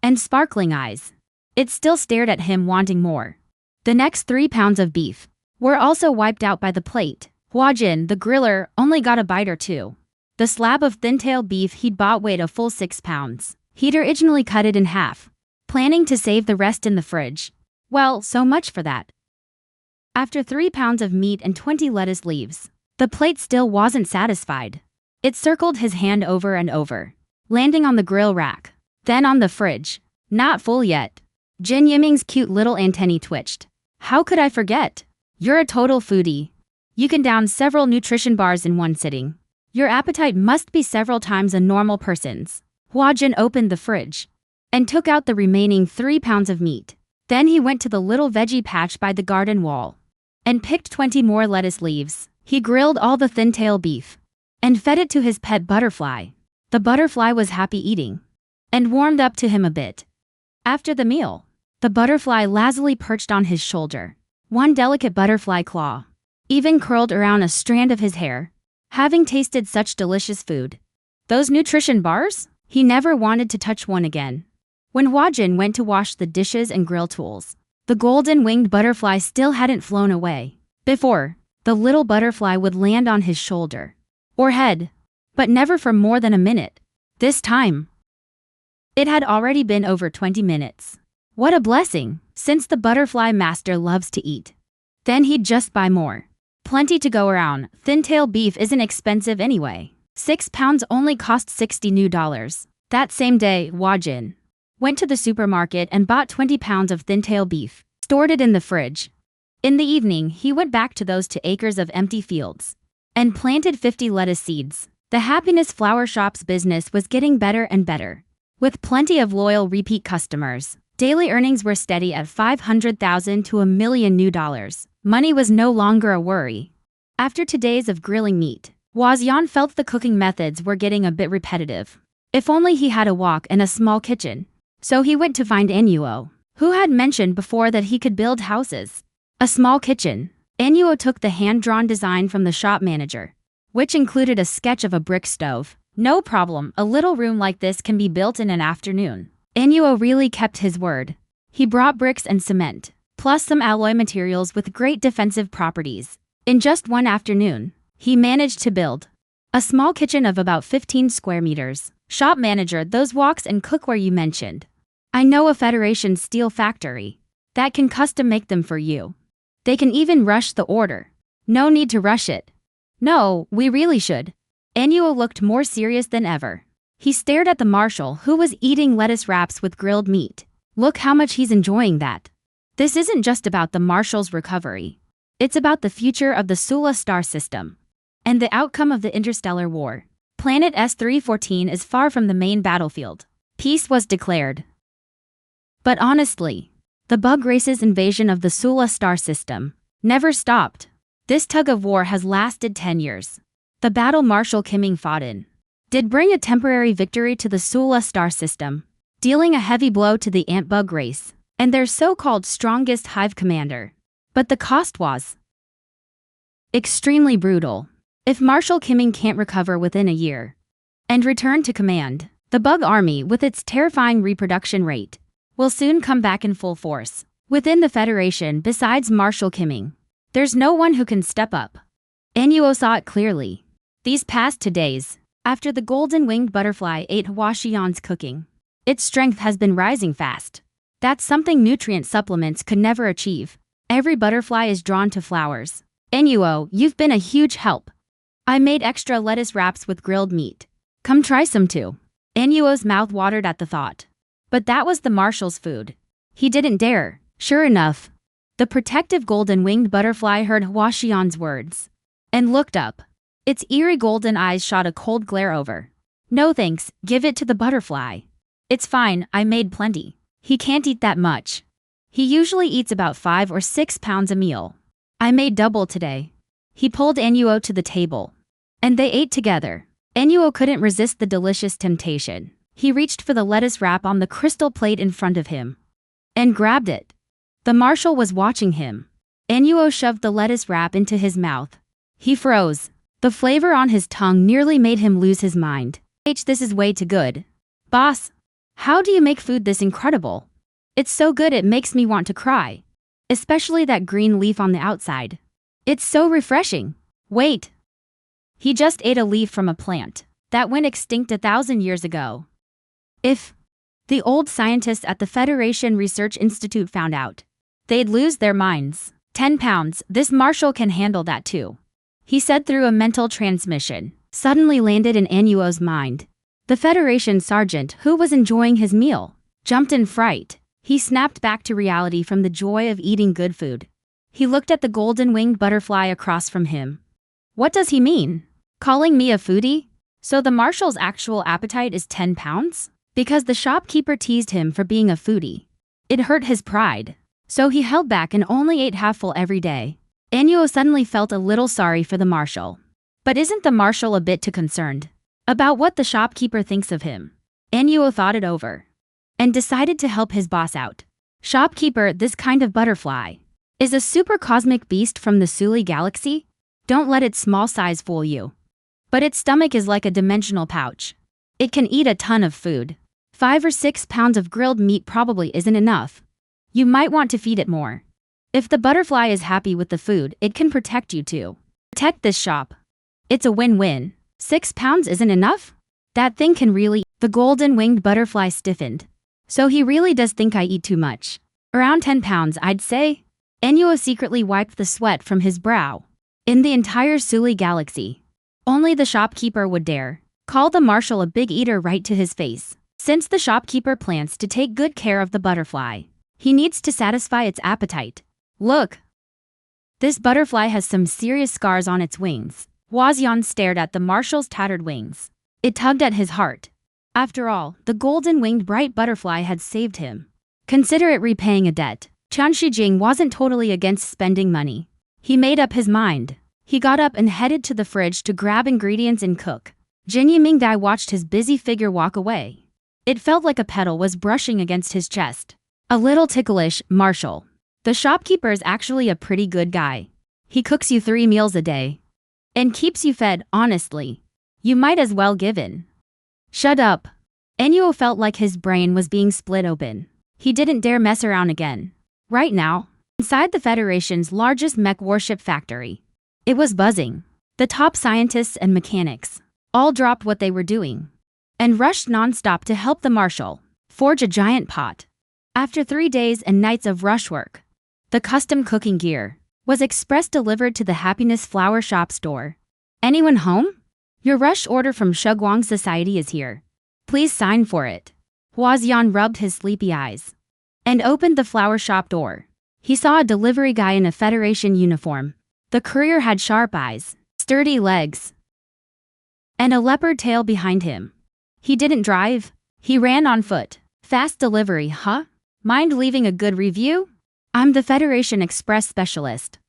and sparkling eyes, it still stared at him wanting more. The next 3 pounds of beef were also wiped out by the plate. Hua Jin, the griller, only got a bite or two. The slab of thin-tail beef he'd bought weighed a full 6 pounds. He'd originally cut it in half, planning to save the rest in the fridge. Well, so much for that. After 3 pounds of meat and 20 lettuce leaves, the plate still wasn't satisfied. It circled his hand over and over, landing on the grill rack, then on the fridge. Not full yet. Jin Yiming's cute little antennae twitched. How could I forget? You're a total foodie. You can down several nutrition bars in one sitting. Your appetite must be several times a normal person's. Hua Jin opened the fridge and took out the remaining 3 pounds of meat. Then he went to the little veggie patch by the garden wall and picked 20 more lettuce leaves. He grilled all the thin-tail beef and fed it to his pet butterfly. The butterfly was happy eating and warmed up to him a bit. After the meal, the butterfly lazily perched on his shoulder. One delicate butterfly claw even curled around a strand of his hair. Having tasted such delicious food, those nutrition bars, he never wanted to touch one again. When Hua Jin went to wash the dishes and grill tools, the golden-winged butterfly still hadn't flown away. Before, the little butterfly would land on his shoulder or head, but never for more than a minute. This time, it had already been over 20 minutes. What a blessing, since the butterfly master loves to eat. Then he'd just buy more. Plenty to go around. Thin-tail beef isn't expensive anyway. 6 pounds only cost $60 new. That same day, Hua Jin went to the supermarket and bought 20 pounds of thin-tail beef, stored it in the fridge. In the evening, he went back to those 2 acres of empty fields and planted 50 lettuce seeds. The Happiness Flower Shop's business was getting better and better, with plenty of loyal repeat customers. Daily earnings were steady at $500,000 to $1 million new. Money was no longer a worry. After 2 days of grilling meat, Wazian felt the cooking methods were getting a bit repetitive. If only he had a wok and a small kitchen. So he went to find Anuo, who had mentioned before that he could build houses. A small kitchen. Anuo took the hand-drawn design from the shop manager, which included a sketch of a brick stove. No problem, a little room like this can be built in an afternoon. Anuo really kept his word. He brought bricks and cement, plus some alloy materials with great defensive properties. In just one afternoon, he managed to build a small kitchen of about 15 square meters. Shop manager, those walks and cookware you mentioned. I know a Federation steel factory that can custom make them for you. They can even rush the order. No need to rush it. No, we really should. Anuo looked more serious than ever. He stared at the Marshal, who was eating lettuce wraps with grilled meat. Look how much he's enjoying that. This isn't just about the Marshal's recovery. It's about the future of the Sula star system and the outcome of the Interstellar War. Planet S-314 is far from the main battlefield. Peace was declared. But honestly, the bug race's invasion of the Sula star system never stopped. This tug of war has lasted 10 years. The battle Marshal Kimming fought in did bring a temporary victory to the Sula star system, dealing a heavy blow to the ant bug race and their so-called strongest hive commander. But the cost was extremely brutal. If Marshal Kimming can't recover within a year and return to command, the bug army, with its terrifying reproduction rate, will soon come back in full force. Within the Federation, besides Marshal Kimming, there's no one who can step up. Anuo saw it clearly. These past 2 days, after the golden-winged butterfly ate Hwashian's cooking, its strength has been rising fast. That's something nutrient supplements could never achieve. Every butterfly is drawn to flowers. Anuo, you've been a huge help. I made extra lettuce wraps with grilled meat. Come try some too. Anuo's mouth watered at the thought. But that was the Marshal's food. He didn't dare. Sure enough, the protective golden-winged butterfly heard Hwashian's words and looked up. Its eerie golden eyes shot a cold glare over. No thanks, give it to the butterfly. It's fine, I made plenty. He can't eat that much. He usually eats about 5 or 6 pounds a meal. I made double today. He pulled Anuo to the table, and they ate together. Anuo couldn't resist the delicious temptation. He reached for the lettuce wrap on the crystal plate in front of him and grabbed it. The Marshal was watching him. Anuo shoved the lettuce wrap into his mouth. He froze. The flavor on his tongue nearly made him lose his mind. This is way too good. Boss, how do you make food this incredible? It's so good it makes me want to cry. Especially that green leaf on the outside. It's so refreshing. Wait. He just ate a leaf from a plant that went extinct 1,000 years ago. If the old scientists at the Federation Research Institute found out, they'd lose their minds. 10 pounds, this Marshal can handle that too. He said through a mental transmission, suddenly landed in Anuo's mind. The Federation sergeant, who was enjoying his meal, jumped in fright. He snapped back to reality from the joy of eating good food. He looked at the golden-winged butterfly across from him. What does he mean? Calling me a foodie? So the Marshal's actual appetite is 10 pounds? Because the shopkeeper teased him for being a foodie. It hurt his pride. So he held back and only ate half full every day. Anuo suddenly felt a little sorry for the Marshal. But isn't the Marshal a bit too concerned about what the shopkeeper thinks of him? Anuo thought it over and decided to help his boss out. Shopkeeper, this kind of butterfly is a super cosmic beast from the Suli galaxy. Don't let its small size fool you. But its stomach is like a dimensional pouch. It can eat a ton of food. 5 or 6 pounds of grilled meat probably isn't enough. You might want to feed it more. If the butterfly is happy with the food, it can protect you too. Protect this shop. It's a win-win. 6 pounds isn't enough? That thing can really... The golden-winged butterfly stiffened. So he really does think I eat too much. Around 10 pounds, I'd say. Anuo secretly wiped the sweat from his brow. In the entire Suli galaxy, only the shopkeeper would dare call the Marshal a big eater right to his face. Since the shopkeeper plans to take good care of the butterfly, he needs to satisfy its appetite. Look. This butterfly has some serious scars on its wings. Hwashian stared at the Marshal's tattered wings. It tugged at his heart. After all, the golden-winged bright butterfly had saved him. Consider it repaying a debt. Qian Shijing wasn't totally against spending money. He made up his mind. He got up and headed to the fridge to grab ingredients and cook. Jin Yimingdai watched his busy figure walk away. It felt like a petal was brushing against his chest. A little ticklish, Marshal. The shopkeeper is actually a pretty good guy. He cooks you 3 meals a day. And keeps you fed, honestly. You might as well give in. Shut up. Ennio felt like his brain was being split open. He didn't dare mess around again. Right now, inside the Federation's largest mech warship factory, it was buzzing. The top scientists and mechanics all dropped what they were doing and rushed nonstop to help the Marshal forge a giant pot. After 3 days and nights of rush work, the custom cooking gear was express delivered to the Happiness Flower Shop's door. Anyone home? Your rush order from Shugwang Society is here. Please sign for it. Huaxian rubbed his sleepy eyes and opened the flower shop door. He saw a delivery guy in a Federation uniform. The courier had sharp eyes, sturdy legs, and a leopard tail behind him. He didn't drive. He ran on foot. Fast delivery, huh? Mind leaving a good review? I'm the Federation Express Specialist.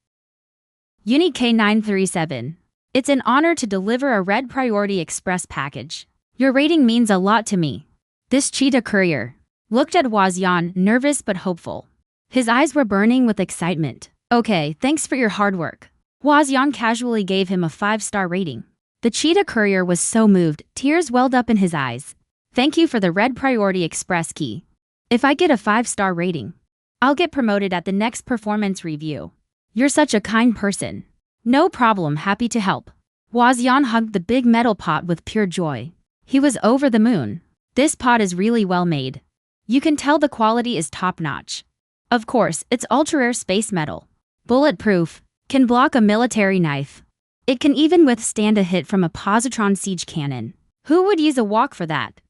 Uni K937. It's an honor to deliver a Red Priority Express package. Your rating means a lot to me. This cheetah courier looked at Huaxian, nervous but hopeful. His eyes were burning with excitement. Okay, thanks for your hard work. Huaxian casually gave him a 5-star rating. The cheetah courier was so moved, tears welled up in his eyes. Thank you for the Red Priority Express key. If I get a 5-star rating, I'll get promoted at the next performance review. You're such a kind person. No problem, happy to help. Huaxian hugged the big metal pot with pure joy. He was over the moon. This pot is really well made. You can tell the quality is top-notch. Of course, it's ultra-rare space metal. Bulletproof. Can block a military knife. It can even withstand a hit from a positron siege cannon. Who would use a walk for that?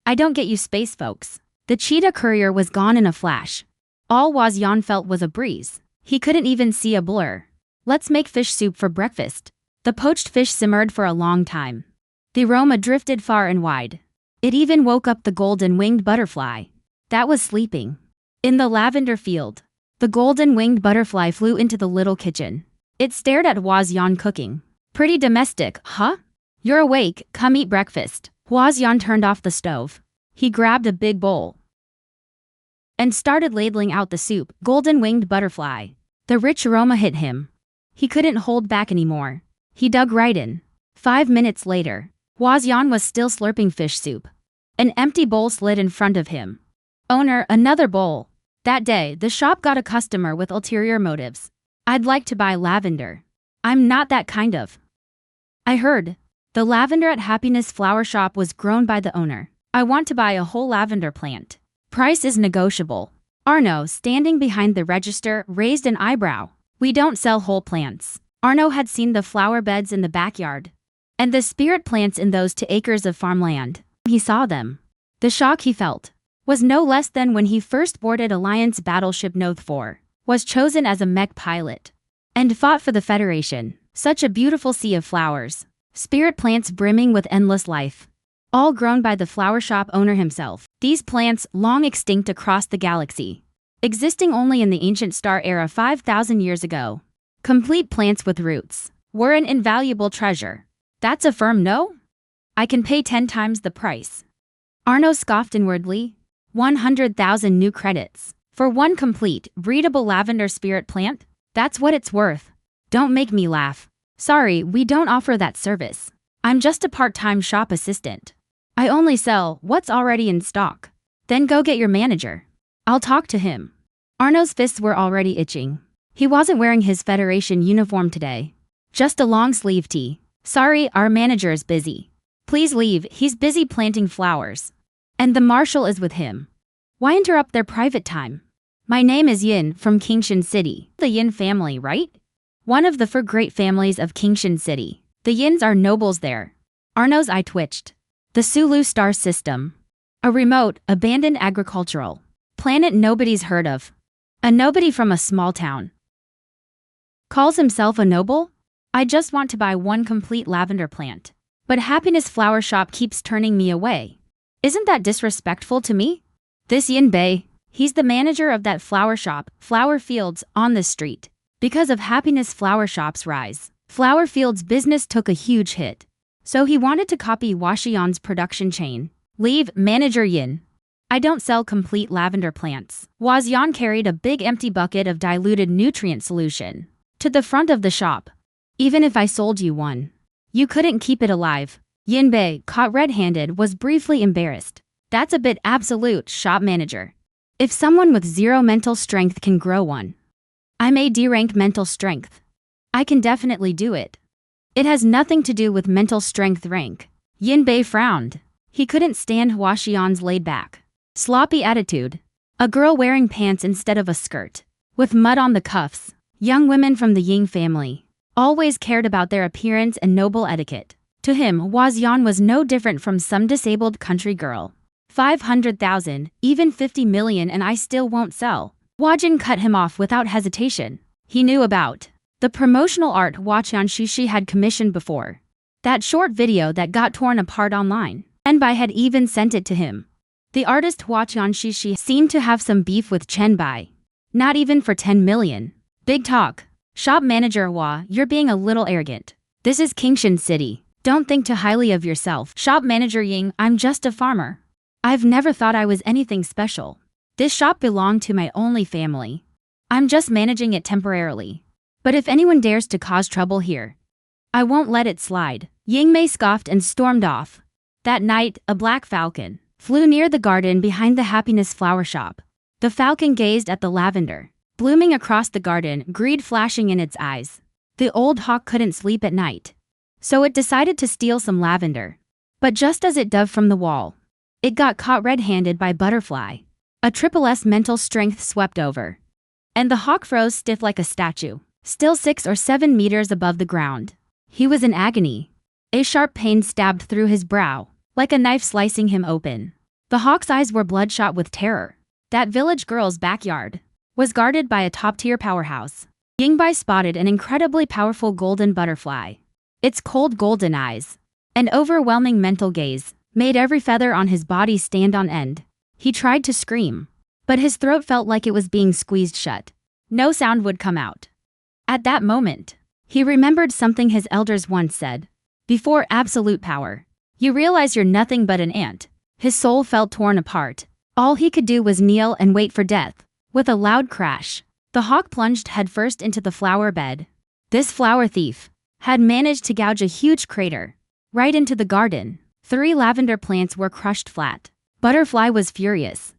I don't get you space folks. The cheetah courier was gone in a flash. All Huaxian felt was a breeze. He couldn't even see a blur. Let's make fish soup for breakfast. The poached fish simmered for a long time. The aroma drifted far and wide. It even woke up the golden-winged butterfly that was sleeping in the lavender field. The golden-winged butterfly flew into the little kitchen. It stared at Huaxian cooking. Pretty domestic, huh? You're awake, come eat breakfast. Huaxian turned off the stove. He grabbed a big bowl and started ladling out the soup. Golden-winged butterfly. The rich aroma hit him. He couldn't hold back anymore. He dug right in. 5 minutes later, Huaxian was still slurping fish soup. An empty bowl slid in front of him. Owner, another bowl. That day, the shop got a customer with ulterior motives. I'd like to buy lavender. I'm not that kind of. I heard. The lavender at Happiness Flower Shop was grown by the owner. I want to buy a whole lavender plant. Price is negotiable. Arno, standing behind the register, raised an eyebrow. We don't sell whole plants. Arno had seen the flower beds in the backyard and the spirit plants in those 2 acres of farmland. He saw them. The shock he felt was no less than when he first boarded Alliance battleship Noth 4, was chosen as a mech pilot, and fought for the Federation. Such a beautiful sea of flowers. Spirit plants brimming with endless life. All grown by the flower shop owner himself. These plants, long extinct across the galaxy, existing only in the ancient star era 5,000 years ago. Complete plants with roots, were an invaluable treasure. That's a firm no? I can pay 10 times the price. Arno scoffed inwardly. 100,000 new credits. For one complete, breedable lavender spirit plant? That's what it's worth. Don't make me laugh. Sorry, we don't offer that service. I'm just a part-time shop assistant. I only sell what's already in stock. Then go get your manager. I'll talk to him. Arno's fists were already itching. He wasn't wearing his Federation uniform today. Just a long-sleeve tee. Sorry, our manager is busy. Please leave, he's busy planting flowers. And the Marshal is with him. Why interrupt their private time? My name is Yin from Kingshan City. The Yin family, right? One of the 4 great families of Kingshan City. The Yins are nobles there. Arno's eye twitched. The Sulu star system. A remote, abandoned agricultural planet nobody's heard of. A nobody from a small town calls himself a noble? I just want to buy one complete lavender plant. But Happiness Flower Shop keeps turning me away. Isn't that disrespectful to me? This Yin Bei, he's the manager of that flower shop, Flower Fields, on this street. Because of Happiness Flower Shop's rise, Flower Fields' business took a huge hit. So he wanted to copy Huaxian's production chain. Leave, Manager Yin. I don't sell complete lavender plants. Yan carried a big empty bucket of diluted nutrient solution to the front of the shop. Even if I sold you one, you couldn't keep it alive. Yin Bei, caught red-handed, was briefly embarrassed. That's a bit absolute, shop manager. If someone with zero mental strength can grow one, I may D-rank mental strength. I can definitely do it. It has nothing to do with mental strength rank. Yin Bei frowned. He couldn't stand Hua Xian's laid-back, sloppy attitude. A girl wearing pants instead of a skirt, with mud on the cuffs. Young women from the Ying family always cared about their appearance and noble etiquette. To him, Hua Xian was no different from some disabled country girl. 500,000, even 50 million and I still won't sell. Hua Jin cut him off without hesitation. He knew about the promotional art Hua Qianshishi had commissioned before. That short video that got torn apart online. Chen Bai had even sent it to him. The artist Hua Qianshishi seemed to have some beef with Chen Bai. Not even for 10 million. Big talk. Shop manager Hua, you're being a little arrogant. This is Kingshan City. Don't think too highly of yourself. Shop manager Ying, I'm just a farmer. I've never thought I was anything special. This shop belonged to my only family. I'm just managing it temporarily. But if anyone dares to cause trouble here, I won't let it slide. Ying Mei scoffed and stormed off. That night, a black falcon flew near the garden behind the Happiness Flower Shop. The falcon gazed at the lavender blooming across the garden, greed flashing in its eyes. The old hawk couldn't sleep at night, so it decided to steal some lavender. But just as it dove from the wall, it got caught red-handed by Butterfly. A triple S mental strength swept over, and the hawk froze stiff like a statue, still 6 or 7 meters above the ground. He was in agony. A sharp pain stabbed through his brow, like a knife slicing him open. The hawk's eyes were bloodshot with terror. That village girl's backyard was guarded by a top-tier powerhouse. Ying Bai spotted an incredibly powerful golden butterfly. Its cold golden eyes, an overwhelming mental gaze, made every feather on his body stand on end. He tried to scream, but his throat felt like it was being squeezed shut. No sound would come out. At that moment, he remembered something his elders once said. Before absolute power, you realize you're nothing but an ant. His soul felt torn apart. All he could do was kneel and wait for death. With a loud crash, the hawk plunged headfirst into the flower bed. This flower thief had managed to gouge a huge crater right into the garden. 3 lavender plants were crushed flat. Butterfly was furious.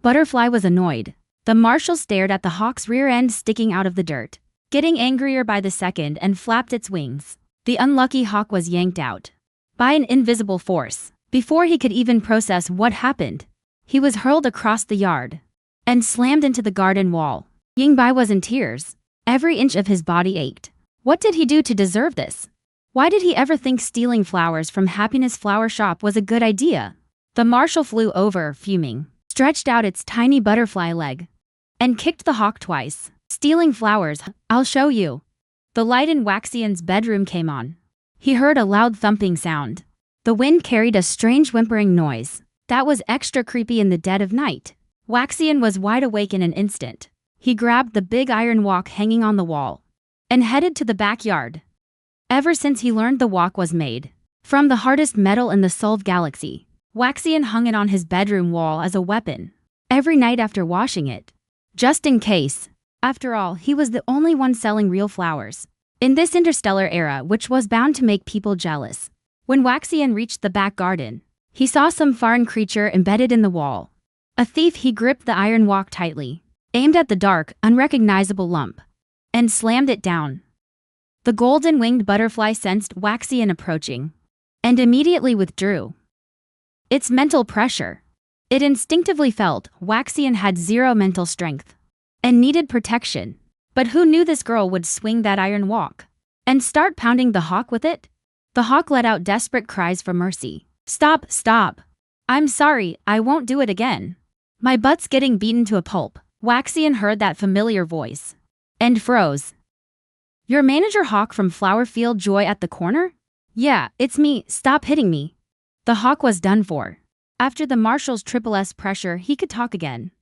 Butterfly was annoyed. The Marshal stared at the hawk's rear end sticking out of the dirt, getting angrier by the second, and flapped its wings. The unlucky hawk was yanked out by an invisible force. Before he could even process what happened, he was hurled across the yard and slammed into the garden wall. Ying Bai was in tears. Every inch of his body ached. What did he do to deserve this? Why did he ever think stealing flowers from Happiness Flower Shop was a good idea? The Marshal flew over, fuming, stretched out its tiny butterfly leg, and kicked the hawk twice. Stealing flowers, I'll show you. The light in Waxian's bedroom came on. He heard a loud thumping sound. The wind carried a strange whimpering noise that was extra creepy in the dead of night. Waxian was wide awake in an instant. He grabbed the big iron wok hanging on the wall and headed to the backyard. Ever since he learned the wok was made from the hardest metal in the Solve Galaxy, Waxian hung it on his bedroom wall as a weapon every night after washing it, just in case. After all, he was the only one selling real flowers in this interstellar era, which was bound to make people jealous. When Waxian reached the back garden, he saw some foreign creature embedded in the wall. A thief, he gripped the iron wok tightly, aimed at the dark, unrecognizable lump, and slammed it down. The golden-winged butterfly sensed Waxian approaching and immediately withdrew. Its mental pressure. It instinctively felt Waxian had zero mental strength and needed protection. But who knew this girl would swing that iron wok and start pounding the hawk with it? The hawk let out desperate cries for mercy. Stop, stop. I'm sorry, I won't do it again. My butt's getting beaten to a pulp. Waxian heard that familiar voice and froze. Your manager Hawk from Flowerfield Joy at the corner? Yeah, it's me, stop hitting me. The hawk was done for. After the Marshal's triple S pressure, he could talk again.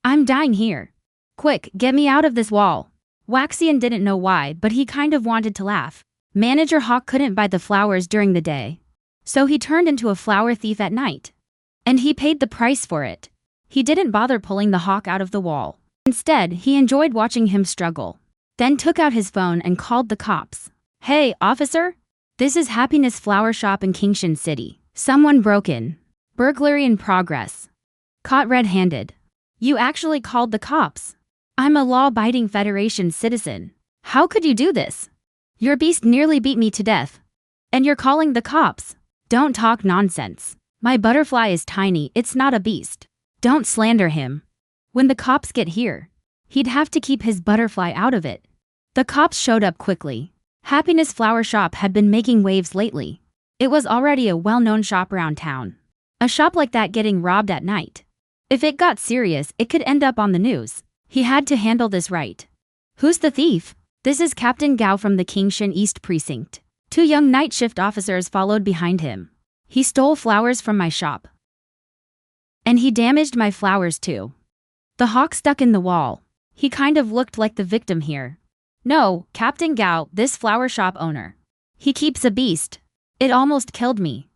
I'm dying here. Quick, get me out of this wall. Waxian didn't know why, but he kind of wanted to laugh. Manager Hawk couldn't buy the flowers during the day, so he turned into a flower thief at night. And he paid the price for it. He didn't bother pulling the hawk out of the wall. Instead, he enjoyed watching him struggle. Then took out his phone and called the cops. "Hey, officer? This is Happiness Flower Shop in Kingshan City. Someone broke in. Burglary in progress. Caught red-handed." "You actually called the cops? I'm a law-abiding Federation citizen. How could you do this? Your beast nearly beat me to death. And you're calling the cops? Don't talk nonsense. My butterfly is tiny, it's not a beast. Don't slander him. When the cops get here, he'd have to keep his butterfly out of it." The cops showed up quickly. Happiness Flower Shop had been making waves lately. It was already a well-known shop around town. A shop like that getting robbed at night. If it got serious, it could end up on the news. He had to handle this right. "Who's the thief?" "This is Captain Gao from the Kingshan East Precinct." Two young night shift officers followed behind him. "He stole flowers from my shop. And he damaged my flowers too." The hawk stuck in the wall. He kind of looked like the victim here. "No, Captain Gao, this flower shop owner. He keeps a beast. It almost killed me."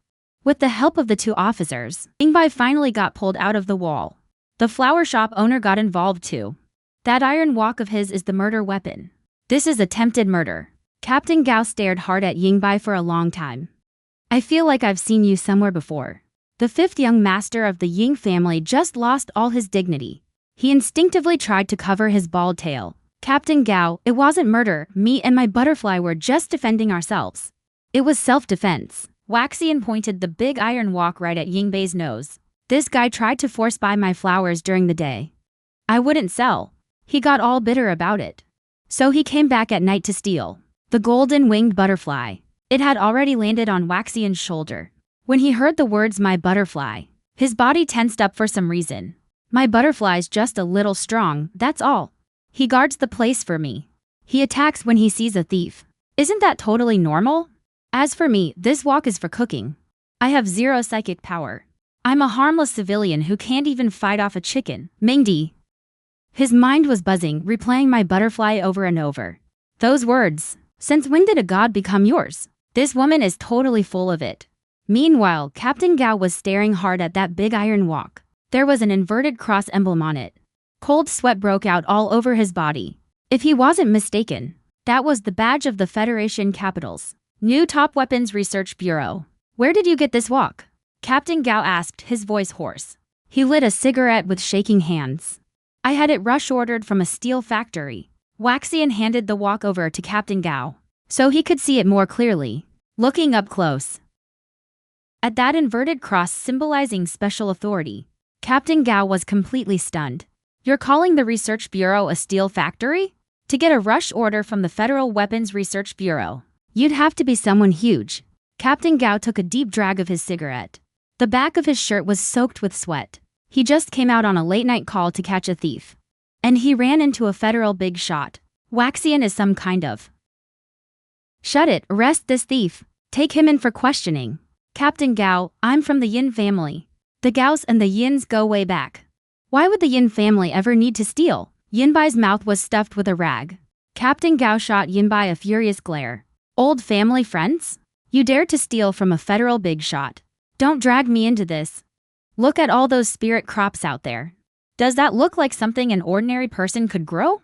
With the help of the two officers, Yingbai finally got pulled out of the wall. The flower shop owner got involved too. "That iron wok of his is the murder weapon. This is attempted murder." Captain Gao stared hard at Yingbai for a long time. "I feel like I've seen you somewhere before." The fifth young master of the Ying family just lost all his dignity. He instinctively tried to cover his bald tail. "Captain Gao, it wasn't murder. Me and my butterfly were just defending ourselves. It was self-defense." Waxian pointed the big iron wok right at Yingbei's nose. "This guy tried to force buy my flowers during the day. I wouldn't sell. He got all bitter about it. So he came back at night to steal the golden-winged butterfly." It had already landed on Waxian's shoulder. When he heard the words "my butterfly," his body tensed up for some reason. "My butterfly's just a little strong, that's all. He guards the place for me. He attacks when he sees a thief. Isn't that totally normal? As for me, this wok is for cooking. I have zero psychic power. I'm a harmless civilian who can't even fight off a chicken." Mingdi. His mind was buzzing, replaying "my butterfly" over and over. Those words. Since when did a god become yours? This woman is totally full of it. Meanwhile, Captain Gao was staring hard at that big iron wok. There was an inverted cross emblem on it. Cold sweat broke out all over his body. If he wasn't mistaken, that was the badge of the Federation capitals. "New Top Weapons Research Bureau. Where did you get this wok?" Captain Gao asked, his voice hoarse. He lit a cigarette with shaking hands. "I had it rush-ordered from a steel factory." Waxian handed the wok over to Captain Gao, so he could see it more clearly. Looking up close at that inverted cross symbolizing special authority, Captain Gao was completely stunned. "You're calling the Research Bureau a steel factory? To get a rush order from the Federal Weapons Research Bureau, you'd have to be someone huge." Captain Gao took a deep drag of his cigarette. The back of his shirt was soaked with sweat. He just came out on a late-night call to catch a thief. And he ran into a federal big shot. Waxian is some kind of... "Shut it, arrest this thief. Take him in for questioning." "Captain Gao, I'm from the Yin family. The Gaos and the Yins go way back. Why would the Yin family ever need to steal?" Yinbai's mouth was stuffed with a rag. Captain Gao shot Yinbai a furious glare. "Old family friends? You dared to steal from a federal big shot. Don't drag me into this. Look at all those spirit crops out there. Does that look like something an ordinary person could grow?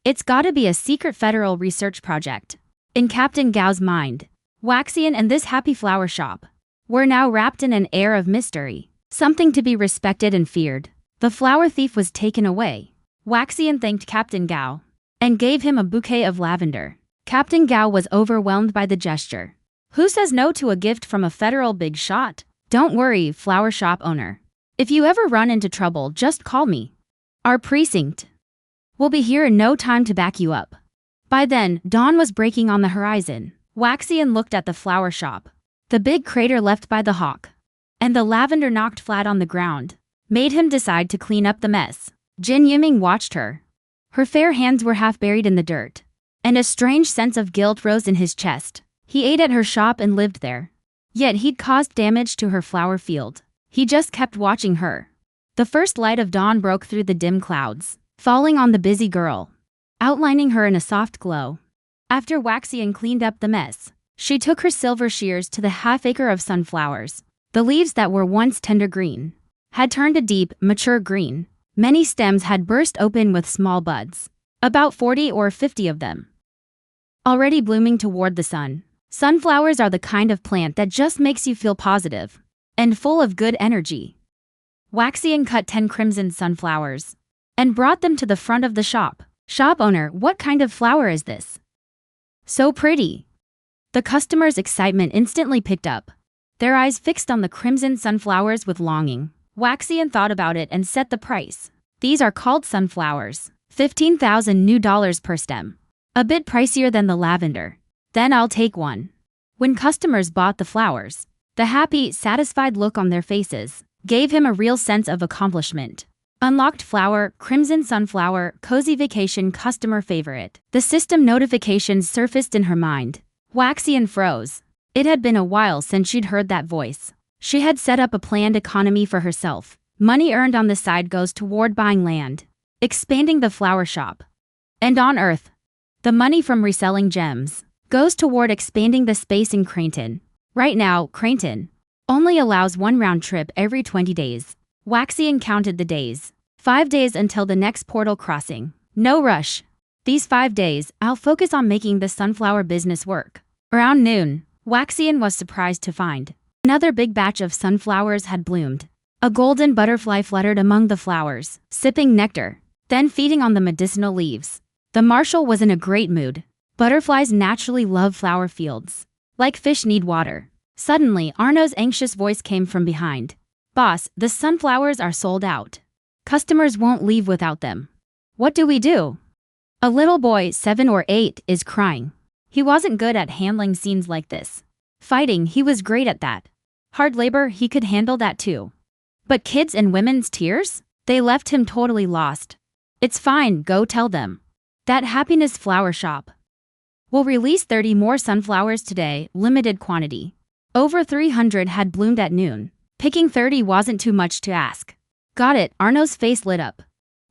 It's gotta be a secret federal research project." In Captain Gao's mind, Waxian and this happy flower shop were now wrapped in an air of mystery, something to be respected and feared. The flower thief was taken away. Waxian thanked Captain Gao and gave him a bouquet of lavender. Captain Gao was overwhelmed by the gesture. Who says no to a gift from a federal big shot? "Don't worry, flower shop owner. If you ever run into trouble, just call me. Our precinct will be here in no time to back you up." By then, dawn was breaking on the horizon. Waxian looked at the flower shop. The big crater left by the hawk and the lavender knocked flat on the ground made him decide to clean up the mess. Jin Yiming watched her. Her fair hands were half buried in the dirt, and a strange sense of guilt rose in his chest. He ate at her shop and lived there. Yet he'd caused damage to her flower field. He just kept watching her. The first light of dawn broke through the dim clouds, falling on the busy girl, outlining her in a soft glow. After Waxian cleaned up the mess, she took her silver shears to the half-acre of sunflowers. The leaves that were once tender green had turned a deep, mature green. Many stems had burst open with small buds, about 40 or 50 of them, already blooming toward the sun. Sunflowers are the kind of plant that just makes you feel positive and full of good energy. Waxian cut 10 crimson sunflowers and brought them to the front of the shop. Shop owner, what kind of flower is this? So pretty. The customer's excitement instantly picked up, their eyes fixed on the crimson sunflowers with longing. Waxian thought about it and set the price. These are called sunflowers. 15,000 new dollars per stem. A bit pricier than the lavender. Then I'll take one. When customers bought the flowers, the happy, satisfied look on their faces gave him a real sense of accomplishment. Unlocked flower, crimson sunflower, cozy vacation customer favorite. The system notifications surfaced in her mind. Waxian froze. It had been a while since she'd heard that voice. She had set up a planned economy for herself. Money earned on the side goes toward buying land, expanding the flower shop. And on Earth, the money from reselling gems goes toward expanding the space in Creighton. Right now, Creighton only allows one round trip every 20 days. Waxian counted the days. 5 days until the next portal crossing. No rush. These 5 days, I'll focus on making the sunflower business work. Around noon, Waxian was surprised to find another big batch of sunflowers had bloomed. A golden butterfly fluttered among the flowers, sipping nectar, then feeding on the medicinal leaves. The Marshal was in a great mood. Butterflies naturally love flower fields. Like fish need water. Suddenly, Arno's anxious voice came from behind. Boss, the sunflowers are sold out. Customers won't leave without them. What do we do? A little boy, 7 or 8, is crying. He wasn't good at handling scenes like this. Fighting, he was great at that. Hard labor, he could handle that too. But kids and women's tears? They left him totally lost. It's fine, go tell them. That Happiness Flower Shop will release 30 more sunflowers today, limited quantity. Over 300 had bloomed at noon. Picking 30 wasn't too much to ask. Got it, Arno's face lit up.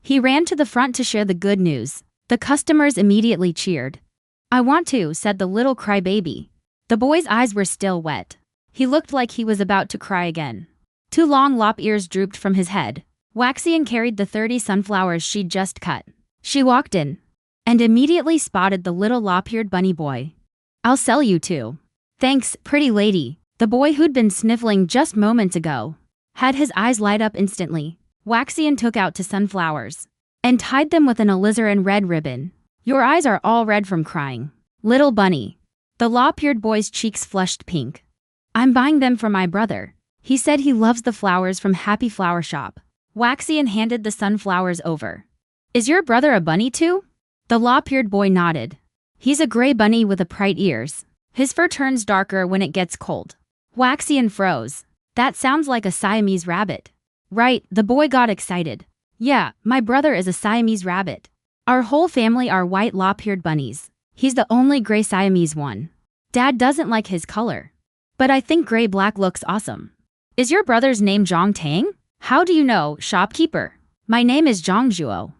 He ran to the front to share the good news. The customers immediately cheered. I want to, said the little crybaby. The boy's eyes were still wet. He looked like he was about to cry again. 2 long lop ears drooped from his head. Waxian carried the 30 sunflowers she'd just cut. She walked in and immediately spotted the little lop-eared bunny boy. I'll sell you 2. Thanks, pretty lady. The boy who'd been sniffling just moments ago had his eyes light up instantly. Waxian took out 2 sunflowers and tied them with an alizarin red ribbon. Your eyes are all red from crying. Little bunny. The lop-eared boy's cheeks flushed pink. I'm buying them for my brother. He said he loves the flowers from Happy Flower Shop. Waxian handed the sunflowers over. Is your brother a bunny too? The lop-eared boy nodded. He's a gray bunny with bright ears. His fur turns darker when it gets cold. Waxian froze. That sounds like a Siamese rabbit. Right, the boy got excited. Yeah, my brother is a Siamese rabbit. Our whole family are white lop-eared bunnies. He's the only gray Siamese one. Dad doesn't like his color. But I think gray-black looks awesome. Is your brother's name Zhong Tang? How do you know, shopkeeper? My name is Zhang Zhuo.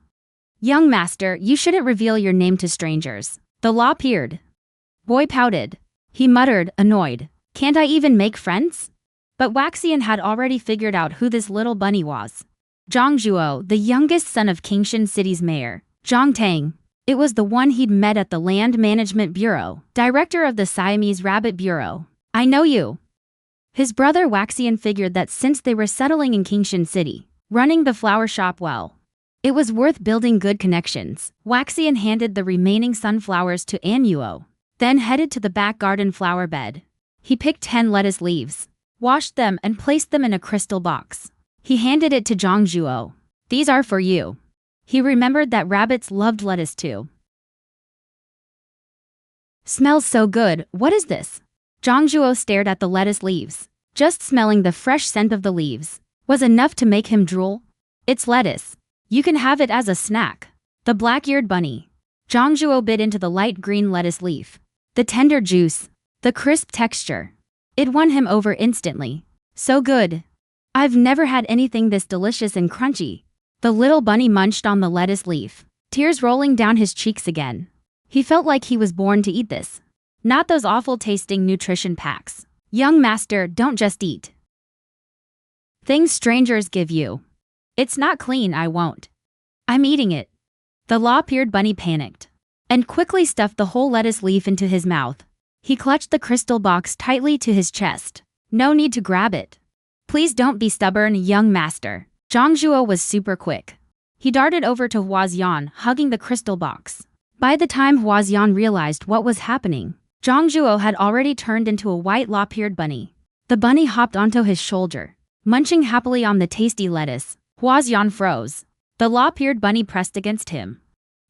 Young master, you shouldn't reveal your name to strangers. The lop-eared boy pouted. He muttered, annoyed. Can't I even make friends? But Waxian had already figured out who this little bunny was. Zhang Zhuo, the youngest son of Qingshan City's mayor, Zhong Tang. It was the one he'd met at the Land Management Bureau, director of the Siamese Rabbit Bureau. I know you. His brother Waxian figured that since they were settling in Qingshan City, running the flower shop well, it was worth building good connections. Waxian handed the remaining sunflowers to Anyuo, then headed to the back garden flower bed. He picked 10 lettuce leaves, washed them and placed them in a crystal box. He handed it to Zhang Zhuo. These are for you. He remembered that rabbits loved lettuce too. Smells so good, what is this? Zhang Zhuo stared at the lettuce leaves. Just smelling the fresh scent of the leaves was enough to make him drool. It's lettuce. You can have it as a snack. The black-eared bunny. Zhang Zhuo bit into the light green lettuce leaf. The tender juice, the crisp texture. It won him over instantly. So good. I've never had anything this delicious and crunchy. The little bunny munched on the lettuce leaf, tears rolling down his cheeks again. He felt like he was born to eat this. Not those awful tasting nutrition packs. Young master, don't just eat. Things strangers give you. It's not clean, I won't. I'm eating it. The lop-eared bunny panicked and quickly stuffed the whole lettuce leaf into his mouth. He clutched the crystal box tightly to his chest. No need to grab it. Please don't be stubborn, young master. Zhangzhuo was super quick. He darted over to Huaxian, hugging the crystal box. By the time Huaxian realized what was happening, Zhangzhuo had already turned into a white lop-eared bunny. The bunny hopped onto his shoulder, munching happily on the tasty lettuce. Huaxian froze. The lop-eared bunny pressed against him.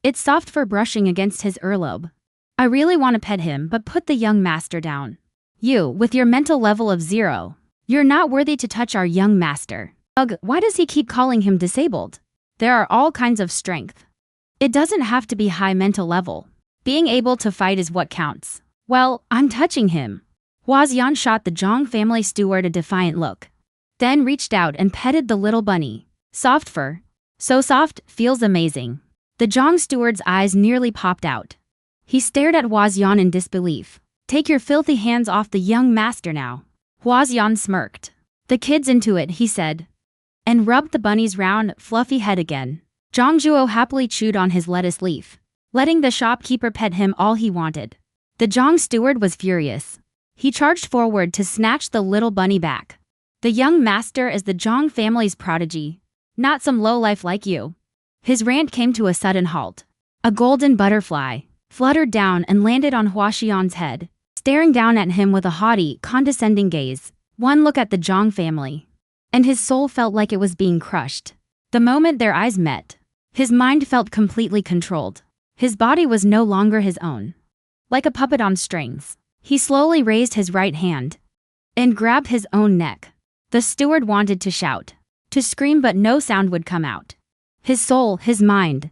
It's soft for brushing against his earlobe. I really want to pet him, but put the young master down. You, with your mental level of 0. You're not worthy to touch our young master. Ugh, why does he keep calling him disabled? There are all kinds of strength. It doesn't have to be high mental level. Being able to fight is what counts. Well, I'm touching him. Huaxian shot the Zhang family steward a defiant look. Then reached out and petted the little bunny. Soft fur. So soft, feels amazing. The Zhang steward's eyes nearly popped out. He stared at Huaxian in disbelief. Take your filthy hands off the young master now. Huaxian smirked. The kid's into it, he said, and rubbed the bunny's round, fluffy head again. Zhangzhuo happily chewed on his lettuce leaf, letting the shopkeeper pet him all he wanted. The Zhang steward was furious. He charged forward to snatch the little bunny back. The young master is the Zhang family's prodigy, not some lowlife like you. His rant came to a sudden halt. A golden butterfly fluttered down and landed on Huaxian's head, staring down at him with a haughty, condescending gaze. One look at the Zhang family, and his soul felt like it was being crushed. The moment their eyes met, his mind felt completely controlled. His body was no longer his own. Like a puppet on strings, he slowly raised his right hand and grabbed his own neck. The steward wanted to shout, to scream, but no sound would come out. His soul, his mind,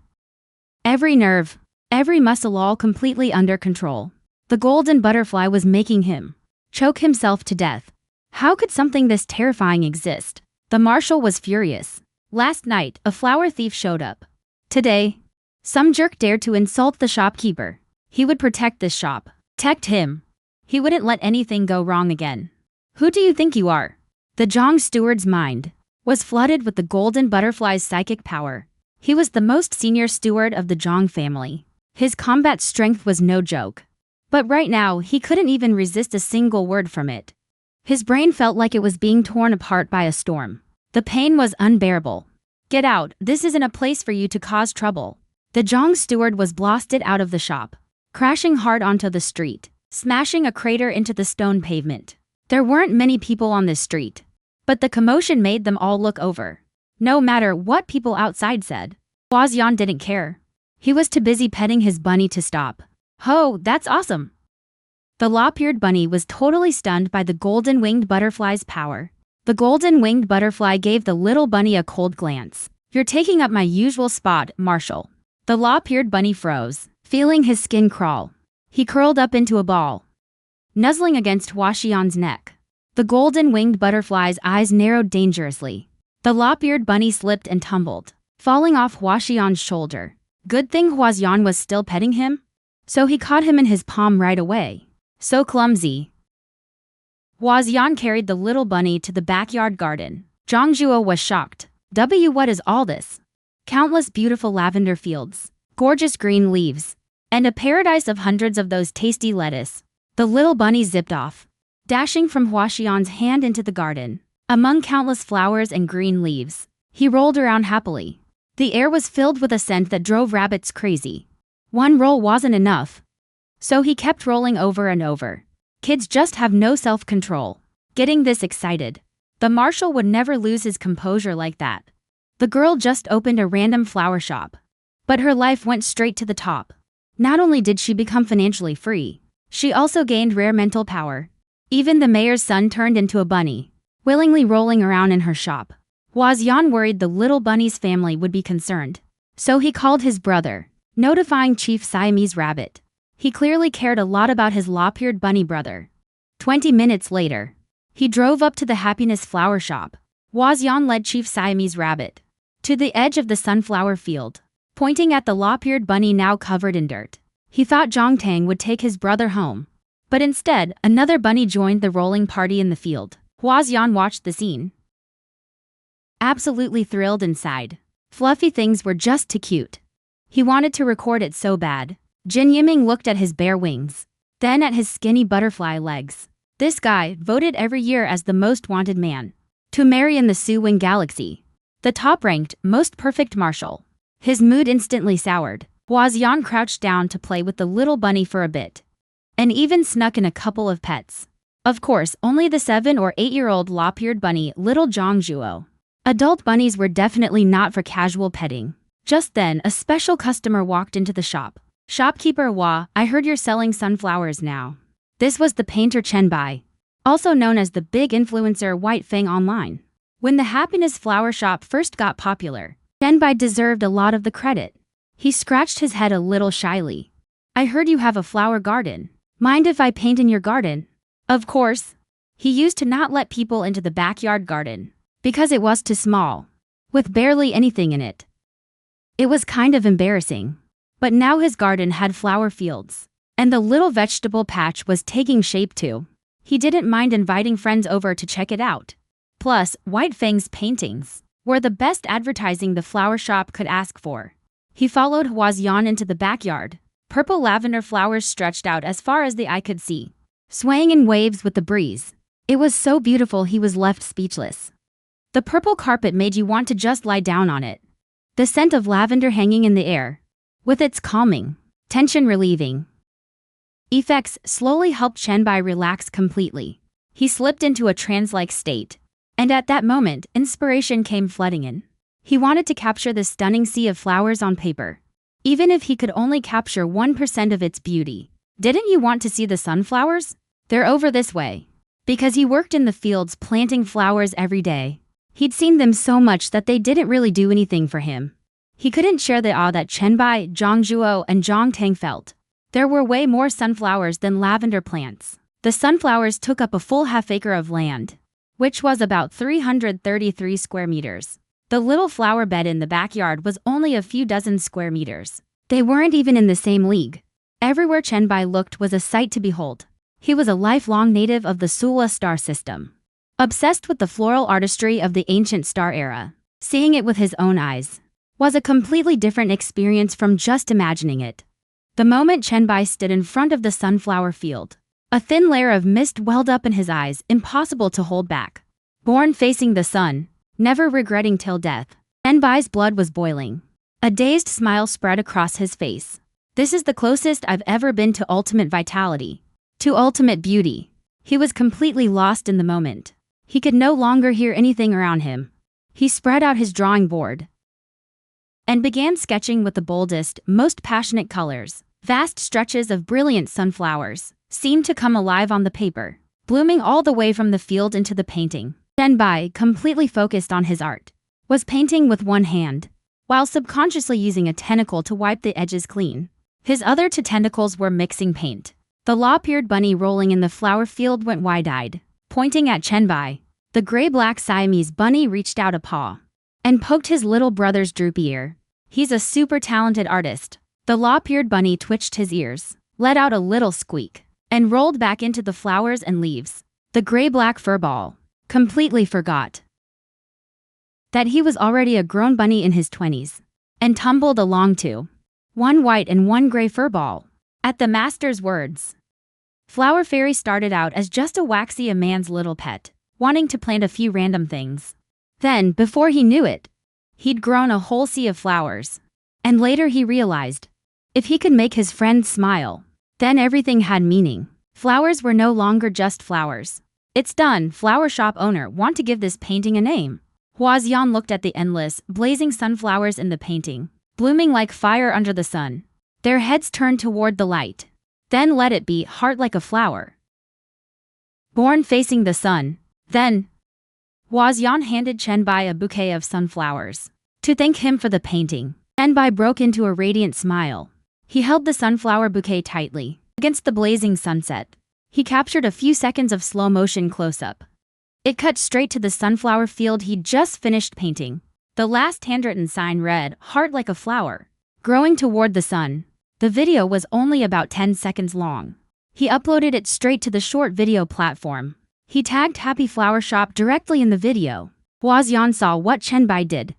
every nerve, every muscle all completely under control. The golden butterfly was making him choke himself to death. How could something this terrifying exist? The marshal was furious. Last night, a flower thief showed up. Today, some jerk dared to insult the shopkeeper. He would protect this shop. Protect him. He wouldn't let anything go wrong again. Who do you think you are? The Zhang steward's mind was flooded with the golden butterfly's psychic power. He was the most senior steward of the Zhang family. His combat strength was no joke. But right now, he couldn't even resist a single word from it. His brain felt like it was being torn apart by a storm. The pain was unbearable. Get out, this isn't a place for you to cause trouble. The Zhang steward was blasted out of the shop, crashing hard onto the street, smashing a crater into the stone pavement. There weren't many people on this street, but the commotion made them all look over. No matter what people outside said, Huaxian didn't care. He was too busy petting his bunny to stop. Oh, that's awesome. The lop-eared bunny was totally stunned by the golden-winged butterfly's power. The golden-winged butterfly gave the little bunny a cold glance. You're taking up my usual spot, Marshal. The lop-eared bunny froze, feeling his skin crawl. He curled up into a ball, nuzzling against Huaxian's neck. The golden-winged butterfly's eyes narrowed dangerously. The lop-eared bunny slipped and tumbled, falling off Huaxian's shoulder. Good thing Huaxian was still petting him, so he caught him in his palm right away. So clumsy. Huaxian carried the little bunny to the backyard garden. Zhangzhuo was shocked. What is all this? Countless beautiful lavender fields, gorgeous green leaves, and a paradise of hundreds of those tasty lettuce. The little bunny zipped off, dashing from Huaxian's hand into the garden. Among countless flowers and green leaves, he rolled around happily. The air was filled with a scent that drove rabbits crazy. One roll wasn't enough, so he kept rolling over and over. Kids just have no self-control. Getting this excited, the marshal would never lose his composure like that. The girl just opened a random flower shop, but her life went straight to the top. Not only did she become financially free, she also gained rare mental power. Even the mayor's son turned into a bunny, willingly rolling around in her shop. Huaxian worried the little bunny's family would be concerned, so he called his brother, notifying Chief Siamese Rabbit. He clearly cared a lot about his lop-eared bunny brother. 20 minutes later, he drove up to the Happiness Flower Shop. Huaxian led Chief Siamese Rabbit to the edge of the sunflower field, pointing at the lop-eared bunny now covered in dirt. He thought Zhongtang would take his brother home, but instead, another bunny joined the rolling party in the field. Huaxian watched the scene, absolutely thrilled inside. Fluffy things were just too cute. He wanted to record it so bad. Jin Yiming looked at his bare wings, then at his skinny butterfly legs. This guy, voted every year as the most wanted man to marry in the Suwing galaxy. The top-ranked, most perfect Marshal. His mood instantly soured. Huaxian crouched down to play with the little bunny for a bit, and even snuck in a couple of pets. Of course, only the 7 or 8-year-old lop-eared bunny, little Zhongzhuo. Adult bunnies were definitely not for casual petting. Just then, a special customer walked into the shop. Shopkeeper Hua, I heard you're selling sunflowers now. This was the painter Chen Bai, also known as the big influencer White Fang online. When the Happiness Flower Shop first got popular, Chen Bai deserved a lot of the credit. He scratched his head a little shyly. I heard you have a flower garden. Mind if I paint in your garden? Of course. He used to not let people into the backyard garden, because it was too small, with barely anything in it. It was kind of embarrassing. But now his garden had flower fields, and the little vegetable patch was taking shape too. He didn't mind inviting friends over to check it out. Plus, White Fang's paintings were the best advertising the flower shop could ask for. He followed Huaxian into the backyard. Purple lavender flowers stretched out as far as the eye could see, swaying in waves with the breeze. It was so beautiful he was left speechless. The purple carpet made you want to just lie down on it. The scent of lavender hanging in the air, with its calming, tension-relieving effects, slowly helped Chen Bai relax completely. He slipped into a trance-like state, and at that moment, inspiration came flooding in. He wanted to capture this stunning sea of flowers on paper, even if he could only capture 1% of its beauty. Didn't you want to see the sunflowers? They're over this way. Because he worked in the fields planting flowers every day, he'd seen them so much that they didn't really do anything for him. He couldn't share the awe that Chen Bai, Zhongzhuo, and Zhongtang felt. There were way more sunflowers than lavender plants. The sunflowers took up a full half-acre of land, which was about 333 square meters. The little flower bed in the backyard was only a few dozen square meters. They weren't even in the same league. Everywhere Chen Bai looked was a sight to behold. He was a lifelong native of the Sula star system, obsessed with the floral artistry of the ancient star era. Seeing it with his own eyes was a completely different experience from just imagining it. The moment Chen Bai stood in front of the sunflower field, a thin layer of mist welled up in his eyes, impossible to hold back. Born facing the sun, never regretting till death, Chen Bai's blood was boiling. A dazed smile spread across his face. This is the closest I've ever been to ultimate vitality, to ultimate beauty. He was completely lost in the moment. He could no longer hear anything around him. He spread out his drawing board and began sketching with the boldest, most passionate colors. Vast stretches of brilliant sunflowers seemed to come alive on the paper, blooming all the way from the field into the painting. Chen Bai, completely focused on his art, was painting with one hand, while subconsciously using a tentacle to wipe the edges clean. His other two tentacles were mixing paint. The lop-eared bunny rolling in the flower field went wide-eyed, pointing at Chen Bai. The gray-black Siamese bunny reached out a paw and poked his little brother's droopy ear. He's a super talented artist. The lop-eared bunny twitched his ears, let out a little squeak, and rolled back into the flowers and leaves. The gray-black furball completely forgot that he was already a grown bunny in his 20s, and tumbled along too. One white and one gray furball. At the master's words, Flower Fairy started out as just a waxy a man's little pet, wanting to plant a few random things. Then, before he knew it, he'd grown a whole sea of flowers. And later he realized, if he could make his friends smile, then everything had meaning. Flowers were no longer just flowers. It's done, flower shop owner, want to give this painting a name. Huaxian looked at the endless, blazing sunflowers in the painting, blooming like fire under the sun. Their heads turned toward the light. Then let it be, heart like a flower, born facing the sun. Then Huaxian handed Chen Bai a bouquet of sunflowers to thank him for the painting. Chen Bai broke into a radiant smile. He held the sunflower bouquet tightly against the blazing sunset. He captured a few seconds of slow-motion close-up. It cut straight to the sunflower field he'd just finished painting. The last handwritten sign read, heart like a flower, growing toward the sun. The video was only about 10 seconds long. He uploaded it straight to the short video platform. He tagged Happy Flower Shop directly in the video. Huaxian saw what Chen Bai did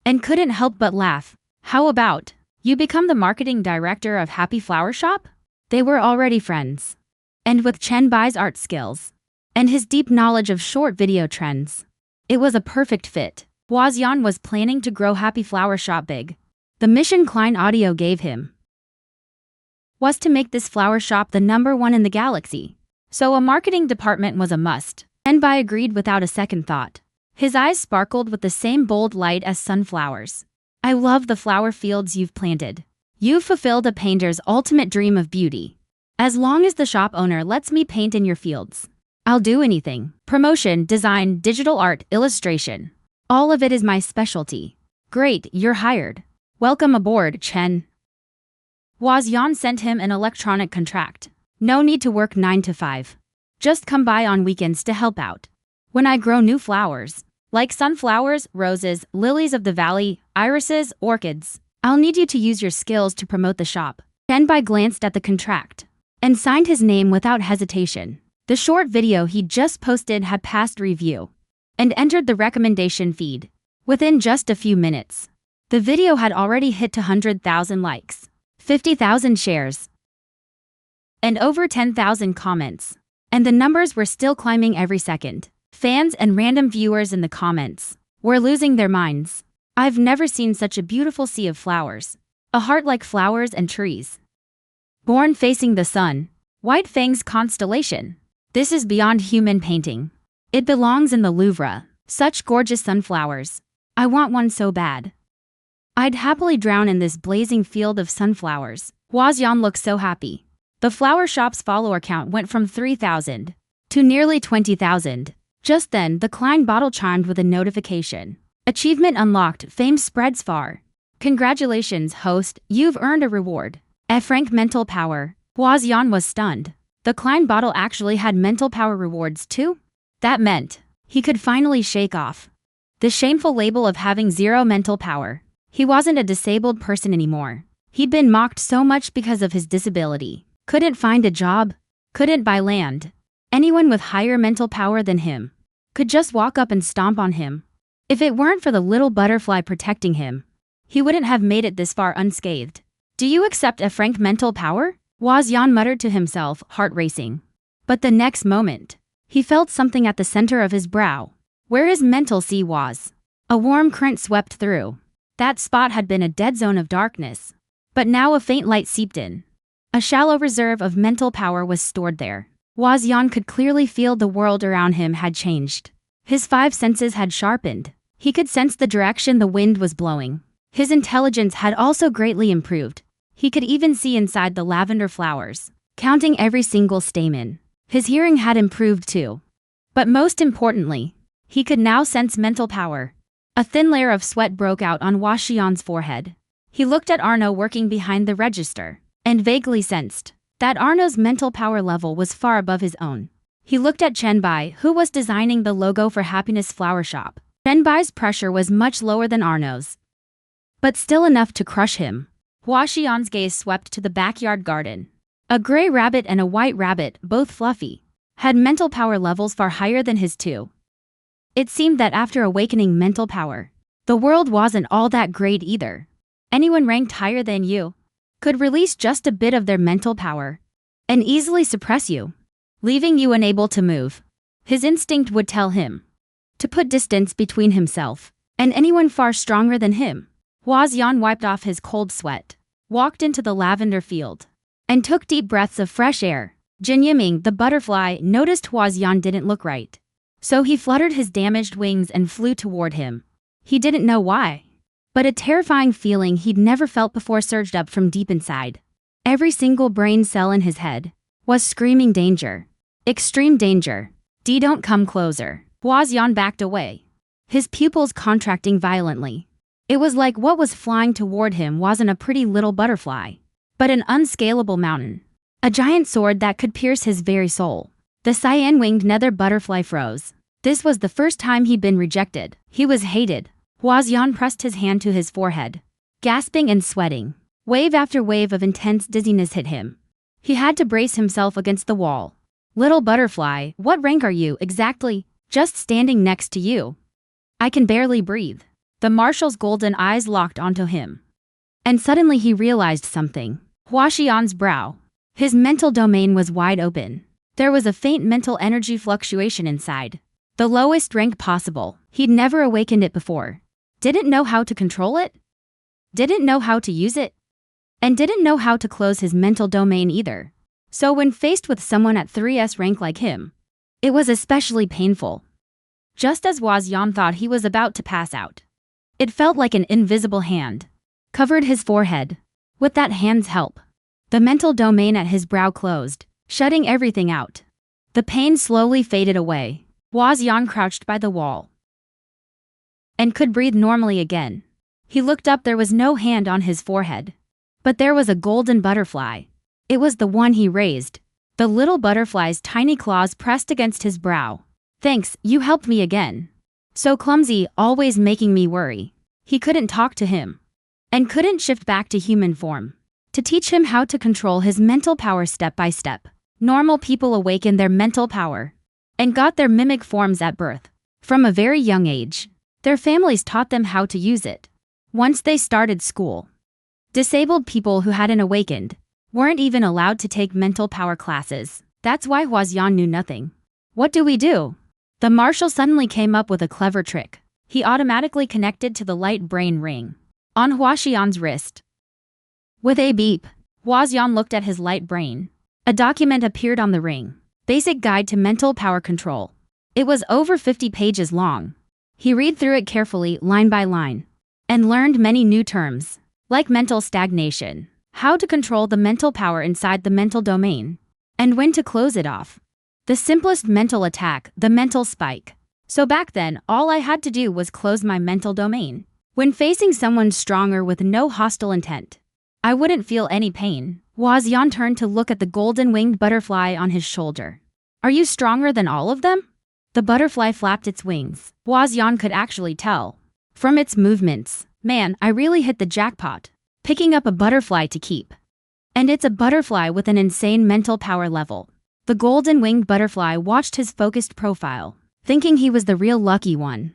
and couldn't help but laugh. How about you become the marketing director of Happy Flower Shop? They were already friends. And with Chen Bai's art skills and his deep knowledge of short video trends, it was a perfect fit. Huaxian was planning to grow Happy Flower Shop big. The mission Klein Audio gave him was to make this flower shop the #1 in the galaxy. So a marketing department was a must. Chen Bai agreed without a second thought. His eyes sparkled with the same bold light as sunflowers. I love the flower fields you've planted. You've fulfilled a painter's ultimate dream of beauty. As long as the shop owner lets me paint in your fields, I'll do anything. Promotion, design, digital art, illustration. All of it is my specialty. Great, you're hired. Welcome aboard, Chen. Huaxian sent him an electronic contract. No need to work 9 to 5. Just come by on weekends to help out. When I grow new flowers, like sunflowers, roses, lilies of the valley, irises, orchids, I'll need you to use your skills to promote the shop. Chen Bai glanced at the contract and signed his name without hesitation. The short video he just posted had passed review and entered the recommendation feed. Within just a few minutes, the video had already hit 200,000 likes, 50,000 shares, and over 10,000 comments. And the numbers were still climbing every second. Fans and random viewers in the comments were losing their minds. I've never seen such a beautiful sea of flowers. A heart like flowers and trees. Born facing the sun. White Fang's constellation. This is beyond human painting. It belongs in the Louvre. Such gorgeous sunflowers. I want one so bad. I'd happily drown in this blazing field of sunflowers. Huaxian looked so happy. The flower shop's follower count went from 3,000 to nearly 20,000. Just then, the Klein bottle chimed with a notification. Achievement unlocked, fame spreads far. Congratulations, host, you've earned a reward. A frank mental power. Huaxian was stunned. The Klein bottle actually had mental power rewards too? That meant he could finally shake off the shameful label of having 0 mental power. He wasn't a disabled person anymore. He'd been mocked so much because of his disability. Couldn't find a job, couldn't buy land. Anyone with higher mental power than him could just walk up and stomp on him. If it weren't for the little butterfly protecting him, he wouldn't have made it this far unscathed. Do you accept a frank mental power? Huaxian muttered to himself, heart racing. But the next moment, he felt something at the center of his brow, where his mental sea was. A warm current swept through. That spot had been a dead zone of darkness, but now a faint light seeped in. A shallow reserve of mental power was stored there. Huaxian could clearly feel the world around him had changed. His 5 senses had sharpened. He could sense the direction the wind was blowing. His intelligence had also greatly improved. He could even see inside the lavender flowers, counting every single stamen. His hearing had improved too. But most importantly, he could now sense mental power. A thin layer of sweat broke out on Huaxian's forehead. He looked at Arno working behind the register and vaguely sensed that Arno's mental power level was far above his own. He looked at Chen Bai, who was designing the logo for Happiness Flower Shop. Chen Bai's pressure was much lower than Arno's, but still enough to crush him. Huaxian's gaze swept to the backyard garden. A gray rabbit and a white rabbit, both fluffy, had mental power levels far higher than his too. It seemed that after awakening mental power, the world wasn't all that great either. Anyone ranked higher than you could release just a bit of their mental power and easily suppress you, leaving you unable to move. His instinct would tell him to put distance between himself and anyone far stronger than him. Huaxian wiped off his cold sweat, walked into the lavender field, and took deep breaths of fresh air. Jin Yiming, the butterfly, noticed Huaxian didn't look right, so he fluttered his damaged wings and flew toward him. He didn't know why, but a terrifying feeling he'd never felt before surged up from deep inside. Every single brain cell in his head was screaming danger. Extreme danger. Don't come closer. Huaxian backed away, his pupils contracting violently. It was like what was flying toward him wasn't a pretty little butterfly, but an unscalable mountain. A giant sword that could pierce his very soul. The cyan-winged nether butterfly froze. This was the first time he'd been rejected. He was hated. Huaxian pressed his hand to his forehead, gasping and sweating. Wave after wave of intense dizziness hit him. He had to brace himself against the wall. Little butterfly, what rank are you exactly? Just standing next to you. I can barely breathe. The Marshal's golden eyes locked onto him. And suddenly he realized something. Hua Xian's brow. His mental domain was wide open. There was a faint mental energy fluctuation inside. The lowest rank possible. He'd never awakened it before. Didn't know how to control it? Didn't know how to use it? And didn't know how to close his mental domain either. So when faced with someone at 3S rank like him, it was especially painful. Just as Hua Xian thought he was about to pass out, it felt like an invisible hand covered his forehead. With that hand's help, the mental domain at his brow closed, shutting everything out. The pain slowly faded away. Hua Xian crouched by the wall and could breathe normally again. He looked up. There was no hand on his forehead, but there was a golden butterfly. It was the one he raised. The little butterfly's tiny claws pressed against his brow. Thanks, you helped me again. So clumsy, always making me worry. He couldn't talk to him and couldn't shift back to human form to teach him how to control his mental power step by step. Normal people awaken their mental power and got their mimic forms at birth. From a very young age, their families taught them how to use it. Once they started school, disabled people who hadn't awakened weren't even allowed to take mental power classes. That's why Hua Xian knew nothing. What do we do? The Marshal suddenly came up with a clever trick. He automatically connected to the light brain ring on Hua Xian's wrist. With a beep, Hua Xian looked at his light brain. A document appeared on the ring. Basic Guide to Mental Power Control. It was over 50 pages long. He read through it carefully, line by line, and learned many new terms, like mental stagnation, how to control the mental power inside the mental domain, and when to close it off. The simplest mental attack, the mental spike. So back then, all I had to do was close my mental domain. When facing someone stronger with no hostile intent, I wouldn't feel any pain. Hua Xian turned to look at the golden-winged butterfly on his shoulder. Are you stronger than all of them? The butterfly flapped its wings. Hua Xian could actually tell from its movements. Man, I really hit the jackpot. Picking up a butterfly to keep. And it's a butterfly with an insane mental power level. The golden-winged butterfly watched his focused profile, thinking he was the real lucky one.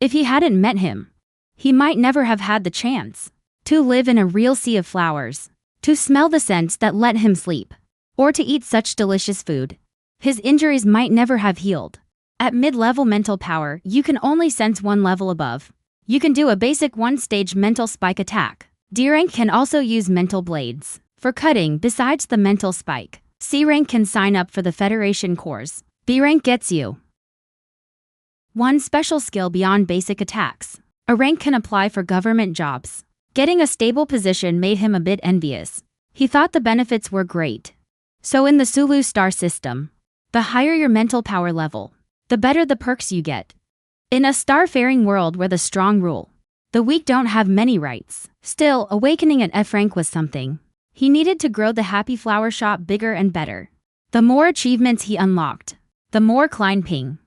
If he hadn't met him, he might never have had the chance to live in a real sea of flowers, to smell the scents that let him sleep, or to eat such delicious food. His injuries might never have healed. At mid-level mental power, you can only sense one level above. You can do a basic one-stage mental spike attack. D rank can also use mental blades for cutting besides the mental spike. C rank can sign up for the Federation course. B rank gets you one special skill beyond basic attacks. A rank can apply for government jobs. Getting a stable position made him a bit envious. He thought the benefits were great. So in the Sulu star system, the higher your mental power level, the better the perks you get. In a star-faring world where the strong rule, the weak don't have many rights. Still, awakening at F rank was something. He needed to grow the happy flower shop bigger and better. The more achievements he unlocked, the more Klein Ping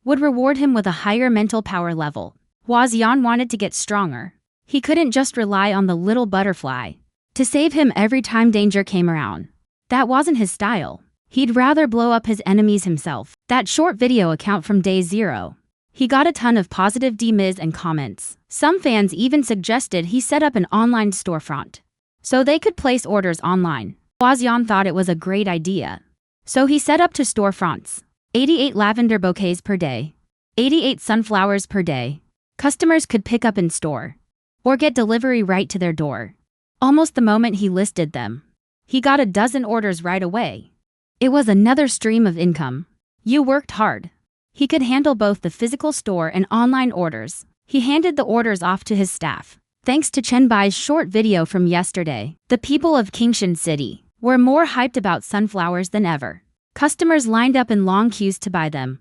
would reward him with a higher mental power level. Hua Xian wanted to get stronger. He couldn't just rely on the little butterfly to save him every time danger came around. That wasn't his style. He'd rather blow up his enemies himself. That short video account from day 0. He got a ton of positive DMs and comments. Some fans even suggested he set up an online storefront so they could place orders online. Hua Xian thought it was a great idea. So he set up 2 storefronts. 88 lavender bouquets per day. 88 sunflowers per day. Customers could pick up in store or get delivery right to their door. Almost the moment he listed them, he got a dozen orders right away. It was another stream of income. You worked hard. He could handle both the physical store and online orders. He handed the orders off to his staff. Thanks to Chen Bai's short video from yesterday, the people of Qingshan City were more hyped about sunflowers than ever. Customers lined up in long queues to buy them.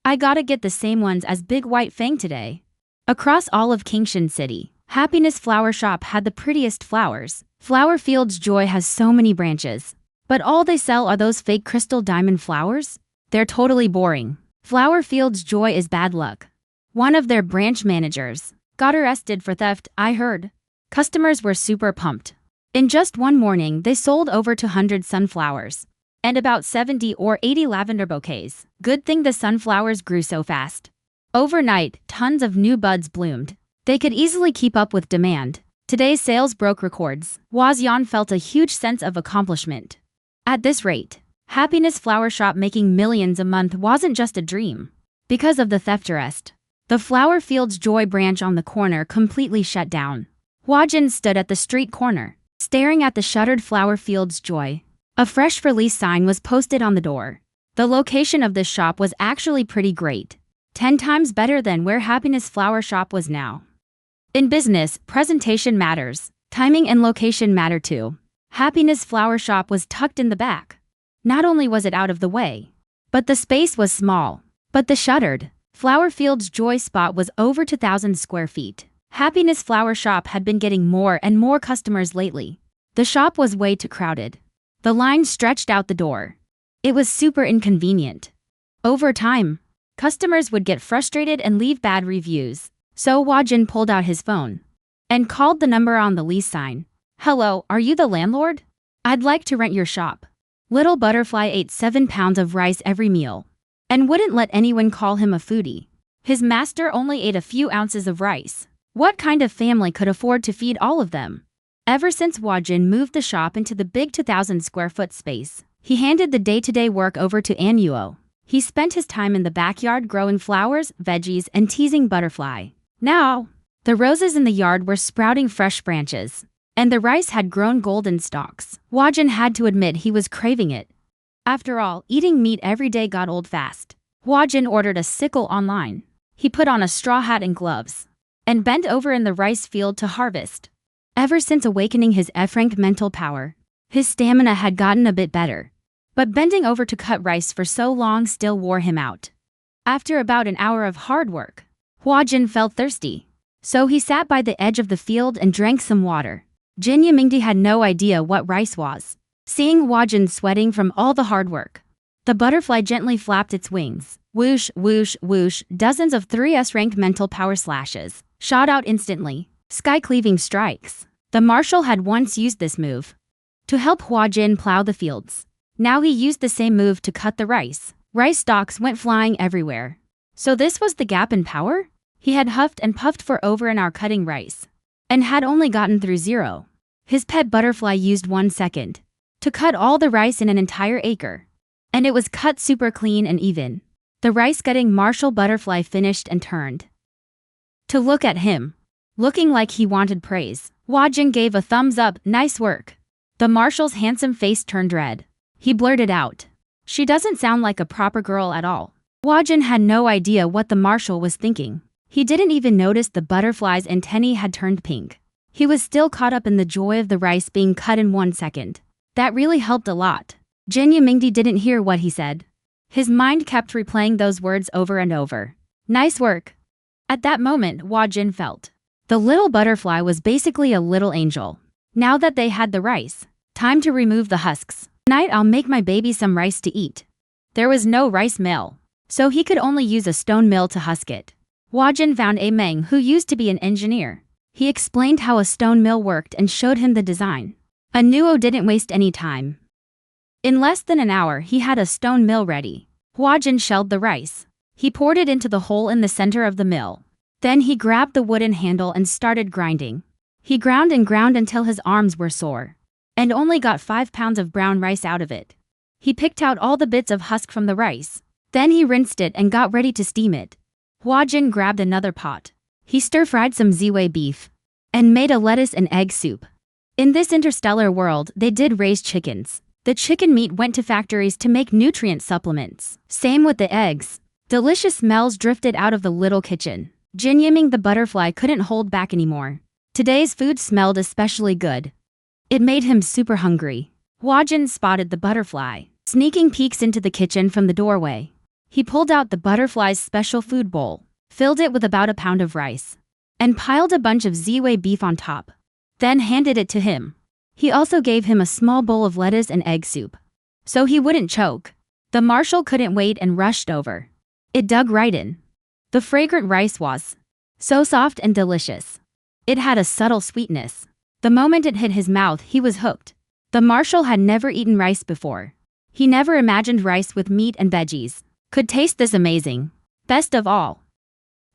I gotta get the same ones as Big White Fang today. Across all of Qingshan City, Happiness Flower Shop had the prettiest flowers. Flower Fields Joy has so many branches, but all they sell are those fake crystal diamond flowers? They're totally boring. Flower Fields Joy is bad luck. One of their branch managers got arrested for theft, I heard. Customers were super pumped. In just one morning, they sold over 200 sunflowers and about 70 or 80 lavender bouquets. Good thing the sunflowers grew so fast. Overnight, tons of new buds bloomed. They could easily keep up with demand. Today's sales broke records. Wazyan felt a huge sense of accomplishment. At this rate, Happiness Flower Shop making millions a month wasn't just a dream. Because of the theft arrest, the Flower Fields Joy branch on the corner completely shut down. Wajin stood at the street corner, staring at the shuttered Flower Fields Joy. A fresh release sign was posted on the door. The location of this shop was actually pretty great. 10 times better than where Happiness Flower Shop was now. In business, presentation matters. Timing and location matter too. Happiness Flower Shop was tucked in the back. Not only was it out of the way, but the space was small. But the shuttered Flower Fields Joy spot was over 2,000 square feet. Happiness Flower Shop had been getting more and more customers lately. The shop was way too crowded. The line stretched out the door. It was super inconvenient. Over time, customers would get frustrated and leave bad reviews. So Wajin pulled out his phone and called the number on the lease sign. "Hello, are you the landlord? I'd like to rent your shop." Little Butterfly ate 7 pounds of rice every meal and wouldn't let anyone call him a foodie. His master only ate a few ounces of rice. What kind of family could afford to feed all of them? Ever since Wajin moved the shop into the big 2,000 square foot space, he handed the day-to-day work over to Anyuo. He spent his time in the backyard growing flowers, veggies, and teasing Butterfly. Now, the roses in the yard were sprouting fresh branches, and the rice had grown golden stalks. Wajin had to admit he was craving it. After all, eating meat every day got old fast. Wajin ordered a sickle online. He put on a straw hat and gloves, and bent over in the rice field to harvest. Ever since awakening his Efrank mental power, his stamina had gotten a bit better. But bending over to cut rice for so long still wore him out. After about an hour of hard work, Huajin felt thirsty, so he sat by the edge of the field and drank some water. Jin Yimingdi had no idea what rice was. Seeing Huajin sweating from all the hard work, the butterfly gently flapped its wings. Whoosh, whoosh, whoosh, dozens of 3S rank mental power slashes shot out instantly, sky-cleaving strikes. The Marshal had once used this move to help Huajin plow the fields. Now he used the same move to cut the rice. Rice stalks went flying everywhere. So this was the gap in power? He had huffed and puffed for over an hour cutting rice, and had only gotten through 0. His pet butterfly used 1 second to cut all the rice in an entire acre. And it was cut super clean and even. The rice-cutting Marshal butterfly finished and turned to look at him, looking like he wanted praise. Huajin gave a thumbs up, "Nice work." The Marshal's handsome face turned red. He blurted out, "She doesn't sound like a proper girl at all." Huajin had no idea what the Marshal was thinking. He didn't even notice the butterfly's antennae had turned pink. He was still caught up in the joy of the rice being cut in 1 second. That really helped a lot. Jin Yimingdi didn't hear what he said. His mind kept replaying those words over and over. "Nice work." At that moment, Huajin felt the little butterfly was basically a little angel. Now that they had the rice, time to remove the husks. "Tonight I'll make my baby some rice to eat." There was no rice mill, so he could only use a stone mill to husk it. Huajin found a Meng who used to be an engineer. He explained how a stone mill worked and showed him the design. Anuo didn't waste any time. In less than an hour he had a stone mill ready. Huajin shelled the rice. He poured it into the hole in the center of the mill. Then he grabbed the wooden handle and started grinding. He ground and ground until his arms were sore, and only got 5 pounds of brown rice out of it. He picked out all the bits of husk from the rice. Then he rinsed it and got ready to steam it. Huajin grabbed another pot. He stir-fried some ziwei beef and made a lettuce and egg soup. In this interstellar world, they did raise chickens. The chicken meat went to factories to make nutrient supplements. Same with the eggs. Delicious smells drifted out of the little kitchen. Jin Yiming the butterfly couldn't hold back anymore. Today's food smelled especially good. It made him super hungry. Huajin spotted the butterfly sneaking peeks into the kitchen from the doorway. He pulled out the butterfly's special food bowl, filled it with about a pound of rice, and piled a bunch of ziwei beef on top. Then handed it to him. He also gave him a small bowl of lettuce and egg soup, so he wouldn't choke. The Marshal couldn't wait and rushed over. It dug right in. The fragrant rice was so soft and delicious. It had a subtle sweetness. The moment it hit his mouth, he was hooked. The Marshal had never eaten rice before. He never imagined rice with meat and veggies could taste this amazing. Best of all,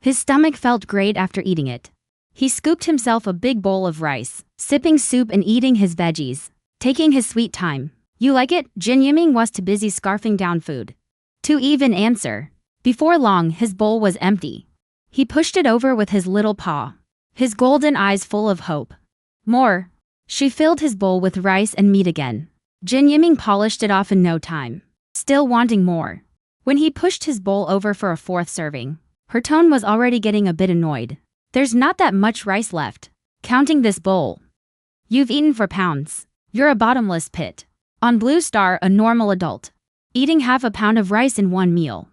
His stomach felt great after eating it. He scooped himself a big bowl of rice, sipping soup and eating his veggies, taking his sweet time. You like it? Jin Yiming was too busy scarfing down food to even answer. Before long, his bowl was empty. He pushed it over with his little paw, his golden eyes full of hope. More. She filled his bowl with rice and meat again. Jin Yiming polished it off in no time, still wanting more. When he pushed his bowl over for a fourth serving, her tone was already getting a bit annoyed. There's not that much rice left. Counting this bowl, you've eaten for pounds. You're a bottomless pit. On Blue Star, a normal adult, eating half a pound of rice in one meal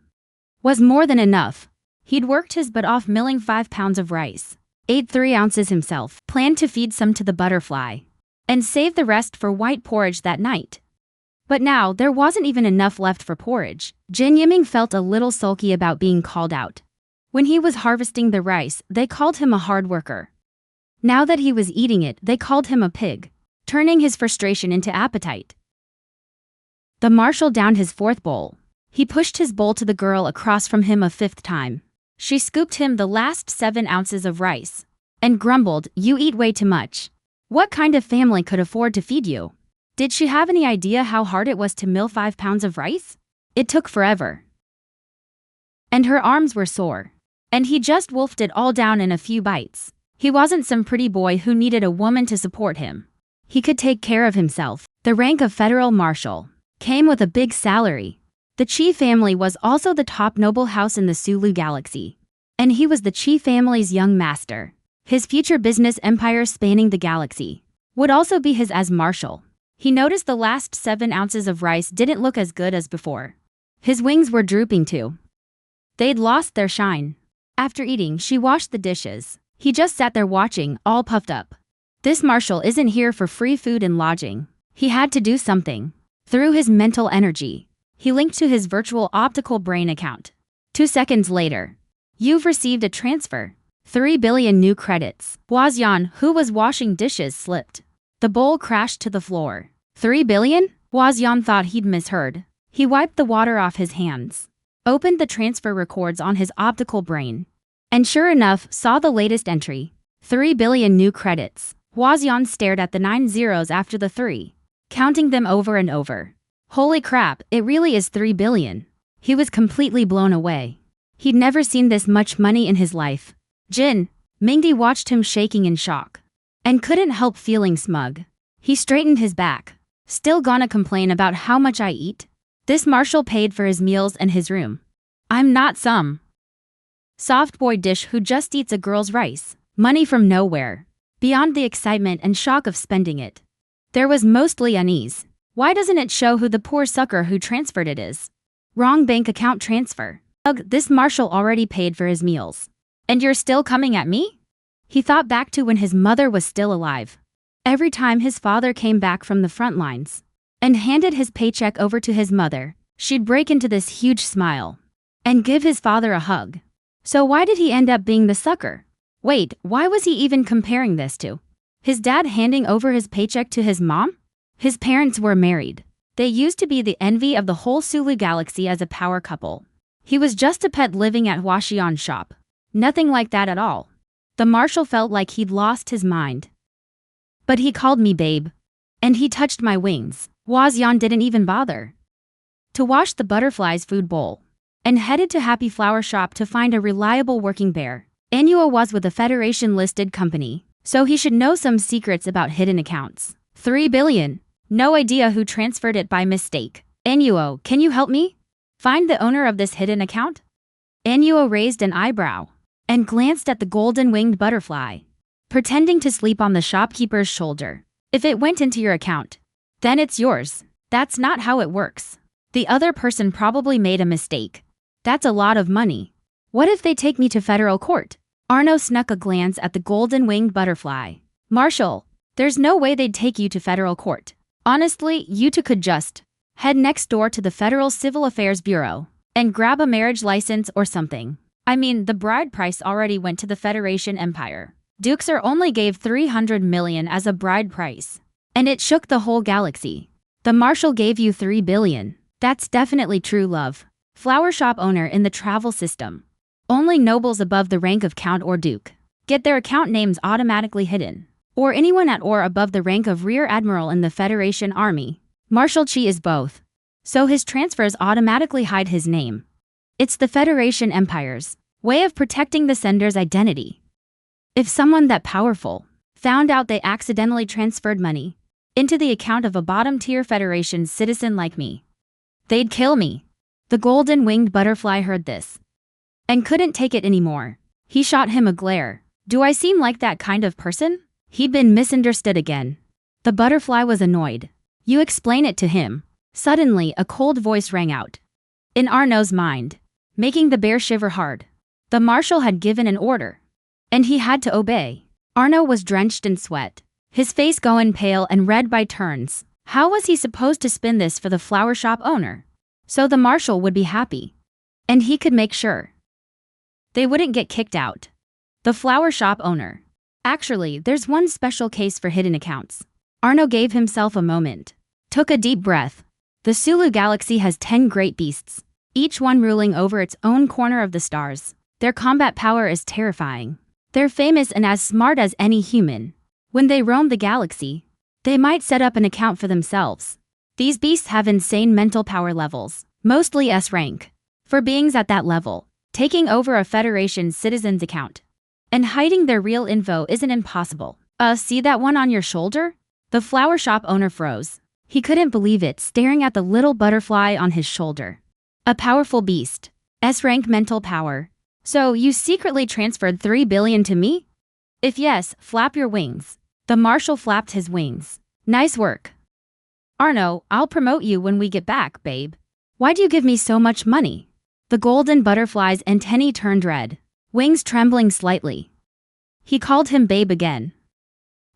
was more than enough. He'd worked his butt off milling 5 pounds of rice, ate 3 ounces himself, planned to feed some to the butterfly, and save the rest for white porridge that night. But now there wasn't even enough left for porridge. Jin Yiming felt a little sulky about being called out. When he was harvesting the rice, they called him a hard worker. Now that he was eating it, they called him a pig, turning his frustration into appetite. The Marshal downed his 4th bowl. He pushed his bowl to the girl across from him a 5th time. She scooped him the last 7 ounces of rice and grumbled, "You eat way too much. What kind of family could afford to feed you?" Did she have any idea how hard it was to mill 5 pounds of rice? It took forever. And her arms were sore. And he just wolfed it all down in a few bites. He wasn't some pretty boy who needed a woman to support him. He could take care of himself. The rank of federal marshal came with a big salary. The Qi family was also the top noble house in the Sulu galaxy. And he was the Qi family's young master. His future business empire spanning the galaxy would also be his as marshal. He noticed the last 7 ounces of rice didn't look as good as before. His wings were drooping too. They'd lost their shine. After eating, she washed the dishes. He just sat there watching, all puffed up. This marshal isn't here for free food and lodging. He had to do something. Through his mental energy, he linked to his virtual optical brain account. 2 seconds later, you've received a transfer. 3 billion new credits. Huaxian, who was washing dishes, slipped. The bowl crashed to the floor. 3 billion? Huaxian thought he'd misheard. He wiped the water off his hands, opened the transfer records on his optical brain, and sure enough, saw the latest entry. 3 billion new credits. Huaxian stared at the 9 zeros after the 3, counting them over and over. Holy crap, it really is 3 billion. He was completely blown away. He'd never seen this much money in his life. Jin Mingdi watched him shaking in shock and couldn't help feeling smug. He straightened his back. Still gonna complain about how much I eat? This marshal paid for his meals and his room. I'm not some soft boy dish who just eats a girl's rice. Money from nowhere. Beyond the excitement and shock of spending it, there was mostly unease. Why doesn't it show who the poor sucker who transferred it is? Wrong bank account transfer. Ugh, this marshal already paid for his meals. And you're still coming at me? He thought back to when his mother was still alive. Every time his father came back from the front lines and handed his paycheck over to his mother, she'd break into this huge smile and give his father a hug. So why did he end up being the sucker? Wait, why was he even comparing this to his dad handing over his paycheck to his mom? His parents were married. They used to be the envy of the whole Sulu galaxy as a power couple. He was just a pet living at Huaxian's shop. Nothing like that at all. The marshal felt like he'd lost his mind. But he called me babe. And he touched my wings. Huaxian didn't even bother to wash the butterfly's food bowl and headed to Happy Flower Shop to find a reliable working bear. Annuo was with a Federation-listed company, so he should know some secrets about hidden accounts. 3 billion. No idea who transferred it by mistake. Annuo, can you help me find the owner of this hidden account? Annuo raised an eyebrow and glanced at the golden-winged butterfly, pretending to sleep on the shopkeeper's shoulder. If it went into your account, then it's yours. That's not how it works. The other person probably made a mistake. That's a lot of money. What if they take me to federal court? Arno snuck a glance at the golden-winged butterfly. Marshal, there's no way they'd take you to federal court. Honestly, you two could just head next door to the Federal Civil Affairs Bureau and grab a marriage license or something. I mean, the bride price already went to the Federation Empire. Duxer only gave 300 million as a bride price, and it shook the whole galaxy. The marshal gave you 3 billion. That's definitely true love. Flower shop owner in the travel system. Only nobles above the rank of count or duke get their account names automatically hidden, or anyone at or above the rank of rear admiral in the Federation Army. Marshal Chi is both, so his transfers automatically hide his name. It's the Federation Empire's way of protecting the sender's identity. If someone that powerful found out they accidentally transferred money into the account of a bottom-tier Federation citizen like me, they'd kill me. The golden-winged butterfly heard this and couldn't take it anymore. He shot him a glare. Do I seem like that kind of person? He'd been misunderstood again. The butterfly was annoyed. You explain it to him. Suddenly, a cold voice rang out in Arno's mind, making the bear shiver hard. The Marshal had given an order, and he had to obey. Arno was drenched in sweat, his face going pale and red by turns. How was he supposed to spin this for the flower shop owner so the Marshal would be happy, and he could make sure they wouldn't get kicked out? The flower shop owner. Actually, there's one special case for hidden accounts. Arno gave himself a moment, took a deep breath. The Sulu Galaxy has 10 great beasts, each one ruling over its own corner of the stars. Their combat power is terrifying. They're famous and as smart as any human. When they roam the galaxy, they might set up an account for themselves. These beasts have insane mental power levels, mostly S rank. For beings at that level, taking over a Federation citizen's account and hiding their real info isn't impossible. See that one on your shoulder? The flower shop owner froze. He couldn't believe it, staring at the little butterfly on his shoulder. A powerful beast. S-rank mental power. So you secretly transferred 3 billion to me? If yes, flap your wings. The Marshal flapped his wings. Nice work. Arno, I'll promote you when we get back, babe. Why'd you give me so much money? The golden butterfly's antennae turned red, wings trembling slightly. He called him babe again.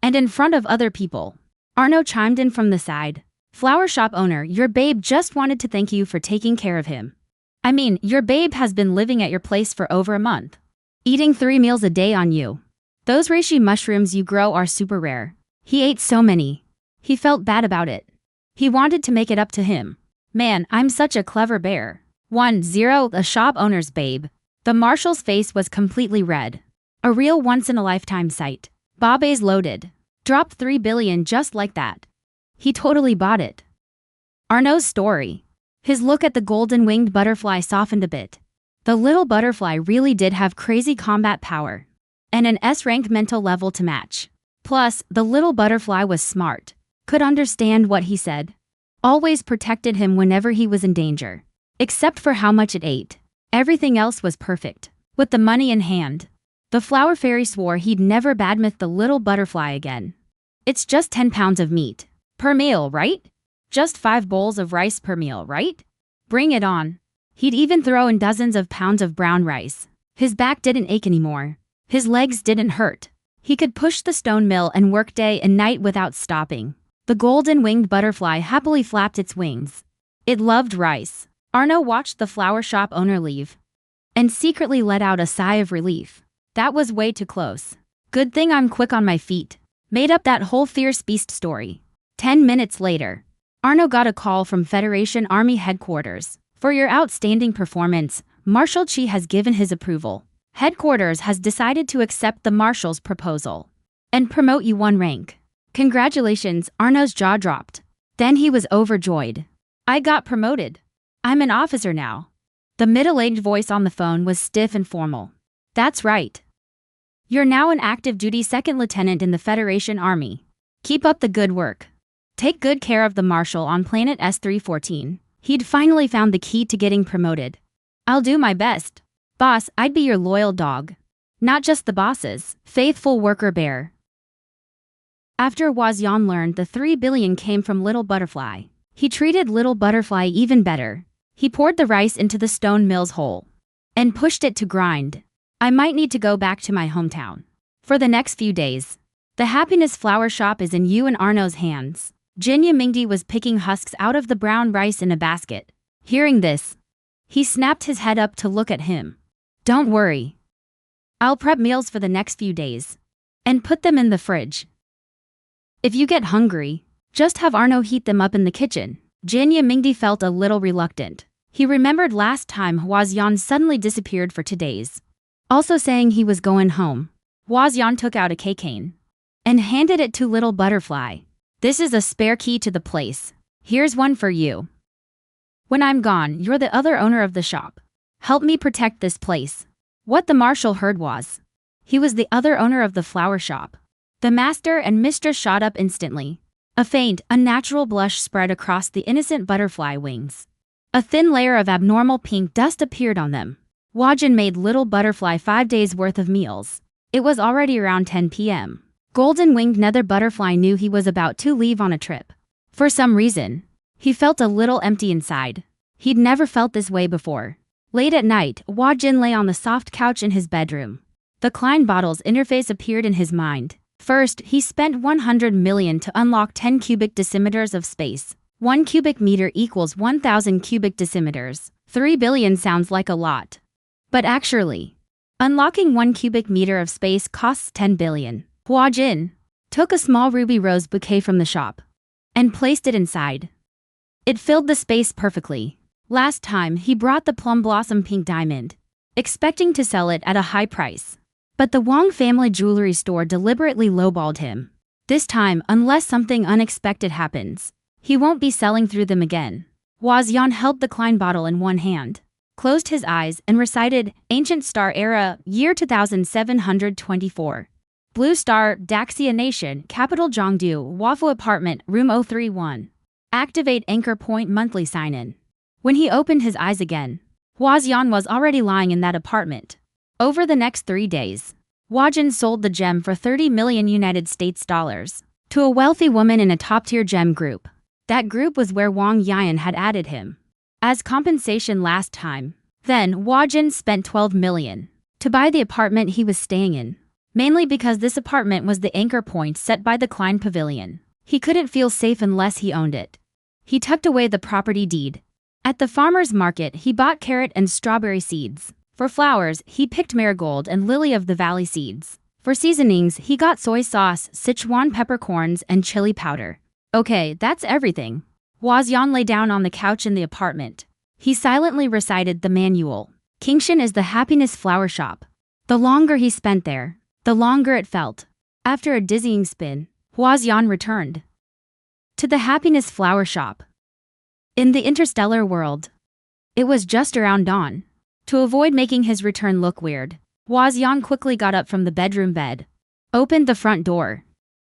And in front of other people, Arno chimed in from the side. Flower shop owner, your babe just wanted to thank you for taking care of him. I mean, your babe has been living at your place for over a month, eating 3 meals a day on you. Those reishi mushrooms you grow are super rare. He ate so many. He felt bad about it. He wanted to make it up to him. Man, I'm such a clever bear. 1-0, the shop owner's babe. The Marshal's face was completely red. A real once-in-a-lifetime sight. Babe's loaded. Dropped 3 billion just like that. He totally bought it. Arno's story. His look at the golden-winged butterfly softened a bit. The little butterfly really did have crazy combat power and an S-rank mental level to match. Plus, the little butterfly was smart, could understand what he said, always protected him whenever he was in danger. Except for how much it ate. Everything else was perfect. With the money in hand, the flower fairy swore he'd never badmouth the little butterfly again. It's just 10 pounds of meat per meal, right? Just 5 bowls of rice per meal, right? Bring it on. He'd even throw in dozens of pounds of brown rice. His back didn't ache anymore. His legs didn't hurt. He could push the stone mill and work day and night without stopping. The golden-winged butterfly happily flapped its wings. It loved rice. Arno watched the flower shop owner leave and secretly let out a sigh of relief. That was way too close. Good thing I'm quick on my feet. Made up that whole fierce beast story. 10 minutes later, Arno got a call from Federation Army headquarters. For your outstanding performance, Marshal Chi has given his approval. Headquarters has decided to accept the Marshal's proposal and promote you 1 rank. Congratulations, Arno's jaw dropped. Then he was overjoyed. I got promoted. I'm an officer now. The middle-aged voice on the phone was stiff and formal. That's right. You're now an active duty 2nd lieutenant in the Federation Army. Keep up the good work. Take good care of the Marshal on planet S314. He'd finally found the key to getting promoted. I'll do my best. Boss, I'd be your loyal dog. Not just the boss's faithful worker bear. After Wazian learned the 3 billion came from Little Butterfly, he treated Little Butterfly even better. He poured the rice into the stone mill's hole and pushed it to grind. I might need to go back to my hometown for the next few days. The happiness flower shop is in you and Arno's hands. Jinya Mingdi was picking husks out of the brown rice in a basket. Hearing this, he snapped his head up to look at him. Don't worry. I'll prep meals for the next few days and put them in the fridge. If you get hungry, just have Arno heat them up in the kitchen. Jinya Mingdi felt a little reluctant. He remembered last time Huaxian suddenly disappeared for 2 days. Also saying he was going home. Huaxian took out a keychain and handed it to Little Butterfly. This is a spare key to the place. Here's one for you. When I'm gone, you're the other owner of the shop. Help me protect this place. What the Marshal heard was, he was the other owner of the flower shop. The master and mistress shot up instantly. A faint, unnatural blush spread across the innocent butterfly wings. A thin layer of abnormal pink dust appeared on them. Huaxian made Little Butterfly 5 days worth of meals. It was already around 10 p.m. Golden-winged nether butterfly knew he was about to leave on a trip. For some reason, he felt a little empty inside. He'd never felt this way before. Late at night, Huaxian lay on the soft couch in his bedroom. The Klein bottle's interface appeared in his mind. First, he spent 100 million to unlock 10 cubic decimeters of space. 1 cubic meter equals 1,000 cubic decimeters. 3 billion sounds like a lot. But actually, unlocking 1 cubic meter of space costs 10 billion. Huaxian took a small ruby rose bouquet from the shop and placed it inside. It filled the space perfectly. Last time, he brought the plum blossom pink diamond, expecting to sell it at a high price. But the Wang family jewelry store deliberately lowballed him. This time, unless something unexpected happens, he won't be selling through them again. Huaxian held the Klein bottle in one hand, closed his eyes, and recited, Ancient Star Era, Year 2724. Blue Star, Daxia Nation, Capital Zhongdu, Wafu Apartment, Room 031. Activate Anchor Point monthly sign-in. When he opened his eyes again, Huaxian was already lying in that apartment. Over the next 3 days, Huaxian sold the gem for 30 million United States dollars to a wealthy woman in a top-tier gem group. That group was where Wang Yan had added him as compensation last time. Then, Huaxian spent 12 million to buy the apartment he was staying in, mainly because this apartment was the anchor point set by the Klein Pavilion. He couldn't feel safe unless he owned it. He tucked away the property deed. At the farmer's market, he bought carrot and strawberry seeds. For flowers, he picked marigold and lily of the valley seeds. For seasonings, he got soy sauce, Sichuan peppercorns, and chili powder. Okay, that's everything. Huaxian lay down on the couch in the apartment. He silently recited the manual. Qingshan is the happiness flower shop. The longer he spent there, the longer it felt. After a dizzying spin, Huaxian returned to the happiness flower shop. In the interstellar world, it was just around dawn. To avoid making his return look weird, Huaxian quickly got up from the bedroom bed, opened the front door,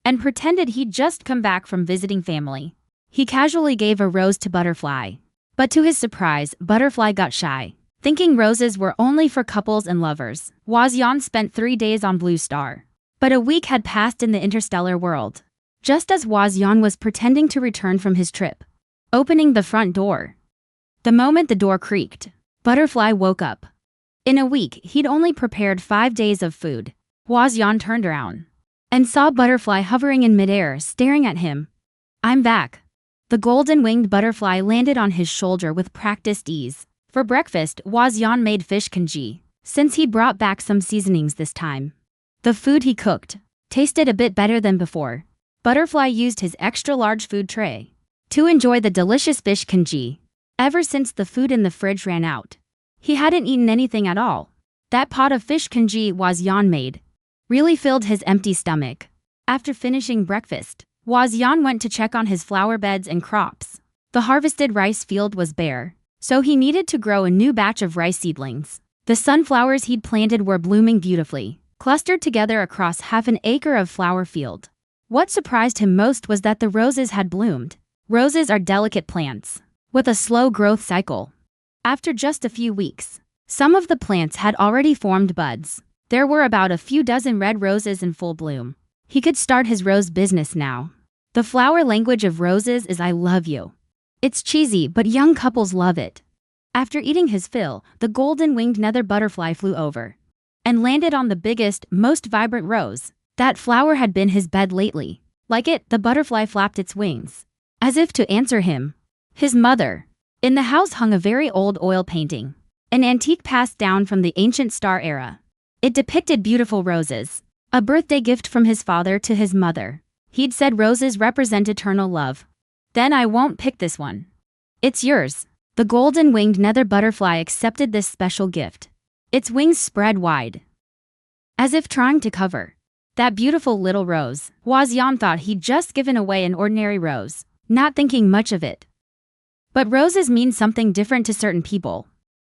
and pretended he'd just come back from visiting family. He casually gave a rose to Butterfly. But to his surprise, Butterfly got shy. Thinking roses were only for couples and lovers, Huaxian spent 3 days on Blue Star. But a week had passed in the interstellar world. Just as Huaxian was pretending to return from his trip, opening the front door. The moment the door creaked, Butterfly woke up. In a week, he'd only prepared 5 days of food. Huaxian turned around and saw Butterfly hovering in midair, staring at him. I'm back. The golden-winged butterfly landed on his shoulder with practiced ease. For breakfast, Huaxian made fish congee, since he brought back some seasonings this time. The food he cooked tasted a bit better than before. Butterfly used his extra-large food tray to enjoy the delicious fish congee. Ever since the food in the fridge ran out, he hadn't eaten anything at all. That pot of fish congee Huaxian made really filled his empty stomach. After finishing breakfast, Huaxian went to check on his flower beds and crops. The harvested rice field was bare, so he needed to grow a new batch of rice seedlings. The sunflowers he'd planted were blooming beautifully, clustered together across half an acre of flower field. What surprised him most was that the roses had bloomed. Roses are delicate plants with a slow growth cycle. After just a few weeks, some of the plants had already formed buds. There were about a few dozen red roses in full bloom. He could start his rose business now. The flower language of roses is I love you. It's cheesy, but young couples love it. After eating his fill, the golden-winged nether butterfly flew over and landed on the biggest, most vibrant rose. That flower had been his bed lately. Like it, the butterfly flapped its wings, as if to answer him. His mother. In the house hung a very old oil painting, an antique passed down from the ancient star era. It depicted beautiful roses, a birthday gift from his father to his mother. He'd said roses represent eternal love. Then I won't pick this one. It's yours. The golden-winged nether butterfly accepted this special gift. Its wings spread wide, as if trying to cover that beautiful little rose. Huaxian thought he'd just given away an ordinary rose, not thinking much of it. But roses mean something different to certain people.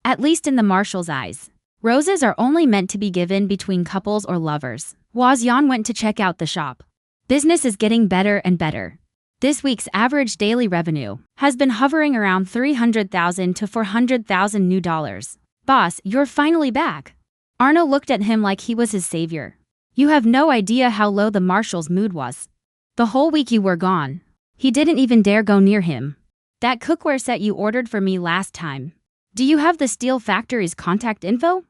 At least in the Marshal's eyes. Roses are only meant to be given between couples or lovers. Huaxian went to check out the shop. Business is getting better and better. This week's average daily revenue has been hovering around $300,000 to $400,000 new dollars. Boss, you're finally back. Arno looked at him like he was his savior. You have no idea how low the Marshal's mood was. The whole week you were gone. He didn't even dare go near him. That cookware set you ordered for me last time. Do you have the steel factory's contact info?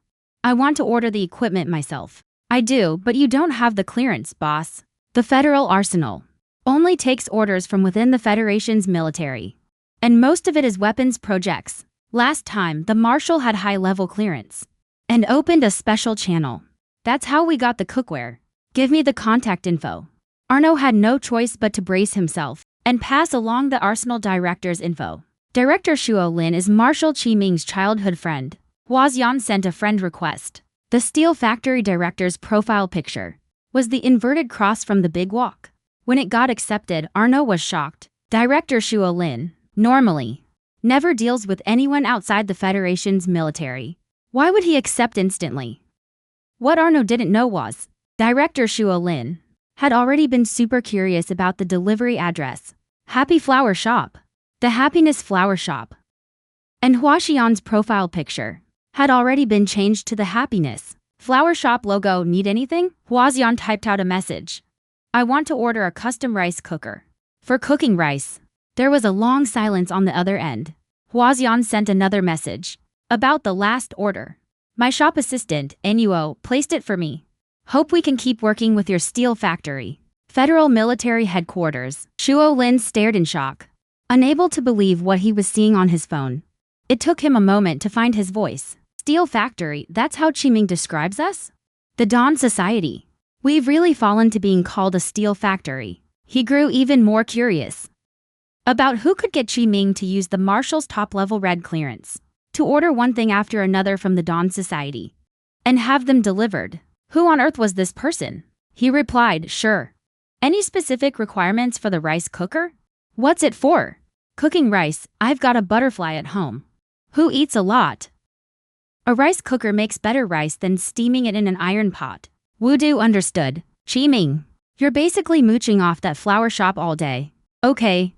I want to order the equipment myself. I do, but you don't have the clearance, boss. The Federal Arsenal only takes orders from within the Federation's military. And most of it is weapons projects. Last time, the Marshal had high-level clearance and opened a special channel. That's how we got the cookware. Give me the contact info. Arno had no choice but to brace himself and pass along the Arsenal director's info. Director Shuo Lin is Marshal Qi Ming's childhood friend. Huaxian sent a friend request. The steel factory director's profile picture was the inverted cross from the big walk. When it got accepted, Arno was shocked. Director Shuo Lin normally never deals with anyone outside the Federation's military. Why would he accept instantly? What Arno didn't know was, Director Shuo Lin had already been super curious about the delivery address. Happy Flower Shop. The Happiness Flower Shop. And Huaxian's profile picture had already been changed to the Happiness Flower Shop logo. Need anything? Huaxian typed out a message. I want to order a custom rice cooker. For cooking rice. There was a long silence on the other end. Huaxian sent another message. About the last order. My shop assistant, Nuo, placed it for me. Hope we can keep working with your steel factory. Federal Military Headquarters. Shuo Lin stared in shock, unable to believe what he was seeing on his phone. It took him a moment to find his voice. Steel factory, that's how Qi Ming describes us? The Dawn Society. We've really fallen to being called a steel factory. He grew even more curious about who could get Qi Ming to use the Marshal's top-level red clearance to order one thing after another from the Dawn Society and have them delivered. Who on earth was this person? He replied, sure. Any specific requirements for the rice cooker? What's it for? Cooking rice. I've got a butterfly at home who eats a lot. A rice cooker makes better rice than steaming it in an iron pot. Wudu understood. Qi Ming, you're basically mooching off that flower shop all day. Okay.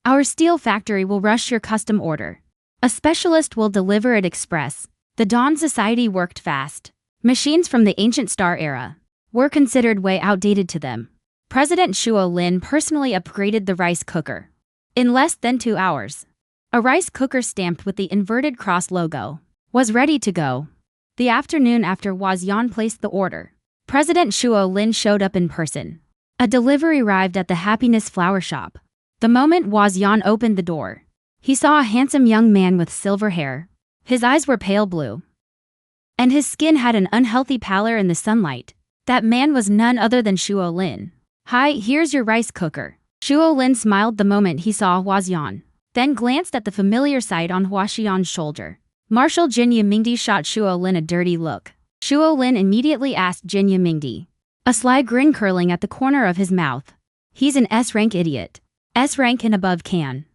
Our steel factory will rush your custom order. A specialist will deliver it express. The Dawn Society worked fast. Machines from the ancient Star era were considered way outdated to them. President Shuo Lin personally upgraded the rice cooker. In less than 2 hours, a rice cooker stamped with the inverted cross logo was ready to go. The afternoon after Huaxian placed the order, President Shuo Lin showed up in person. A delivery arrived at the Happiness Flower Shop. The moment Huaxian opened the door, he saw a handsome young man with silver hair. His eyes were pale blue, and his skin had an unhealthy pallor in the sunlight. That man was none other than Shuo Lin. Hi, here's your rice cooker. Shuo Lin smiled the moment he saw Huaxian, then glanced at the familiar sight on Huaxian's shoulder. Marshal Jin Yimingdi shot Shuo Lin a dirty look. Shuo Lin immediately asked Jin Yimingdi, a sly grin curling at the corner of his mouth. He's an S-rank idiot. S-rank and above can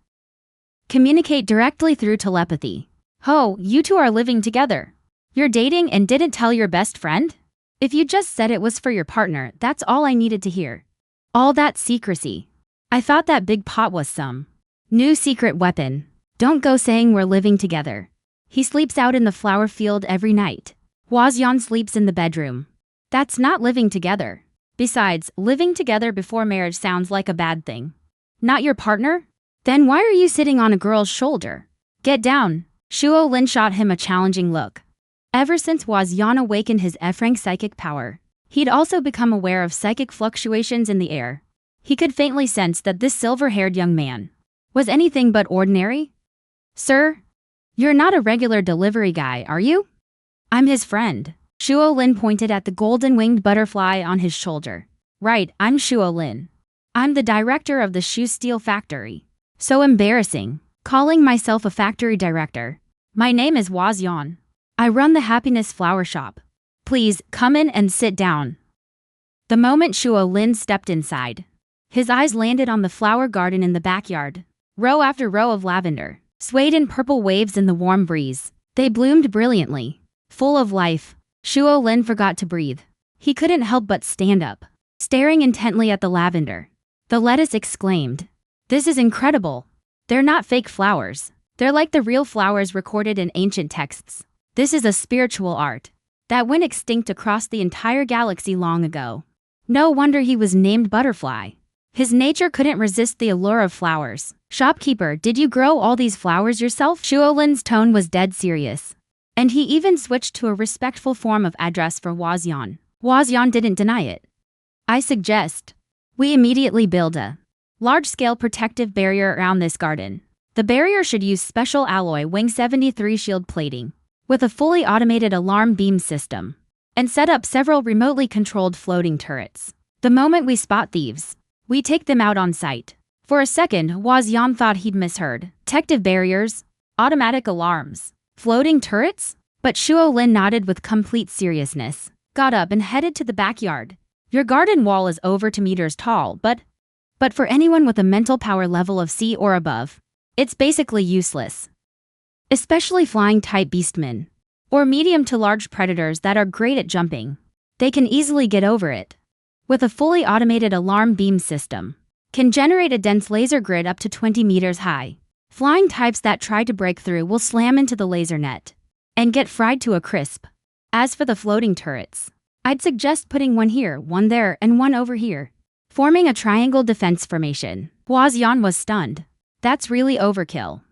communicate directly through telepathy. Ho, you two are living together. You're dating and didn't tell your best friend? If you just said it was for your partner, that's all I needed to hear. All that secrecy. I thought that big pot was some new secret weapon. Don't go saying we're living together. He sleeps out in the flower field every night. Huaxian sleeps in the bedroom. That's not living together. Besides, living together before marriage sounds like a bad thing. Not your partner? Then why are you sitting on a girl's shoulder? Get down. Shuo Lin shot him a challenging look. Ever since Huaxian awakened his F-rank psychic power, he'd also become aware of psychic fluctuations in the air. He could faintly sense that this silver-haired young man was anything but ordinary. Sir, you're not a regular delivery guy, are you? I'm his friend. Shuo Lin pointed at the golden-winged butterfly on his shoulder. Right, I'm Shuo Lin. I'm the director of the shoe steel factory. So embarrassing. calling myself a factory director. My name is Yan. I run the Happiness Flower Shop. Please, come in and sit down. The moment Shuo Lin stepped inside, his eyes landed on the flower garden in the backyard. Row after row of lavender, swayed in purple waves in the warm breeze. They bloomed brilliantly, full of life. Shuo Lin forgot to breathe. He couldn't help but stand up, staring intently at the lavender. The lettuce exclaimed, "This is incredible. They're not fake flowers. They're like the real flowers recorded in ancient texts. This is a spiritual art that went extinct across the entire galaxy long ago." No wonder he was named Butterfly. His nature couldn't resist the allure of flowers. "Shopkeeper, did you grow all these flowers yourself?" Shuo Lin's tone was dead serious. And he even switched to a respectful form of address for Yan. Yan didn't deny it. "I suggest we immediately build a large-scale protective barrier around this garden. The barrier should use special alloy Wing 73 shield plating, with a fully automated alarm beam system, and set up several remotely controlled floating turrets. The moment we spot thieves, we take them out on sight." For a second, Yan thought he'd misheard. Protective barriers, automatic alarms, floating turrets? But Shuo Lin nodded with complete seriousness, got up and headed to the backyard. "Your garden wall is over 2 meters tall, but for anyone with a mental power level of C or above, it's basically useless. Especially flying-type beastmen, or medium to large predators that are great at jumping. They can easily get over it. With a fully automated alarm beam system, can generate a dense laser grid up to 20 meters high. Flying types that try to break through will slam into the laser net and get fried to a crisp. As for the floating turrets, I'd suggest putting one here, one there, and one over here, forming a triangle defense formation." Yan was stunned. "That's really overkill.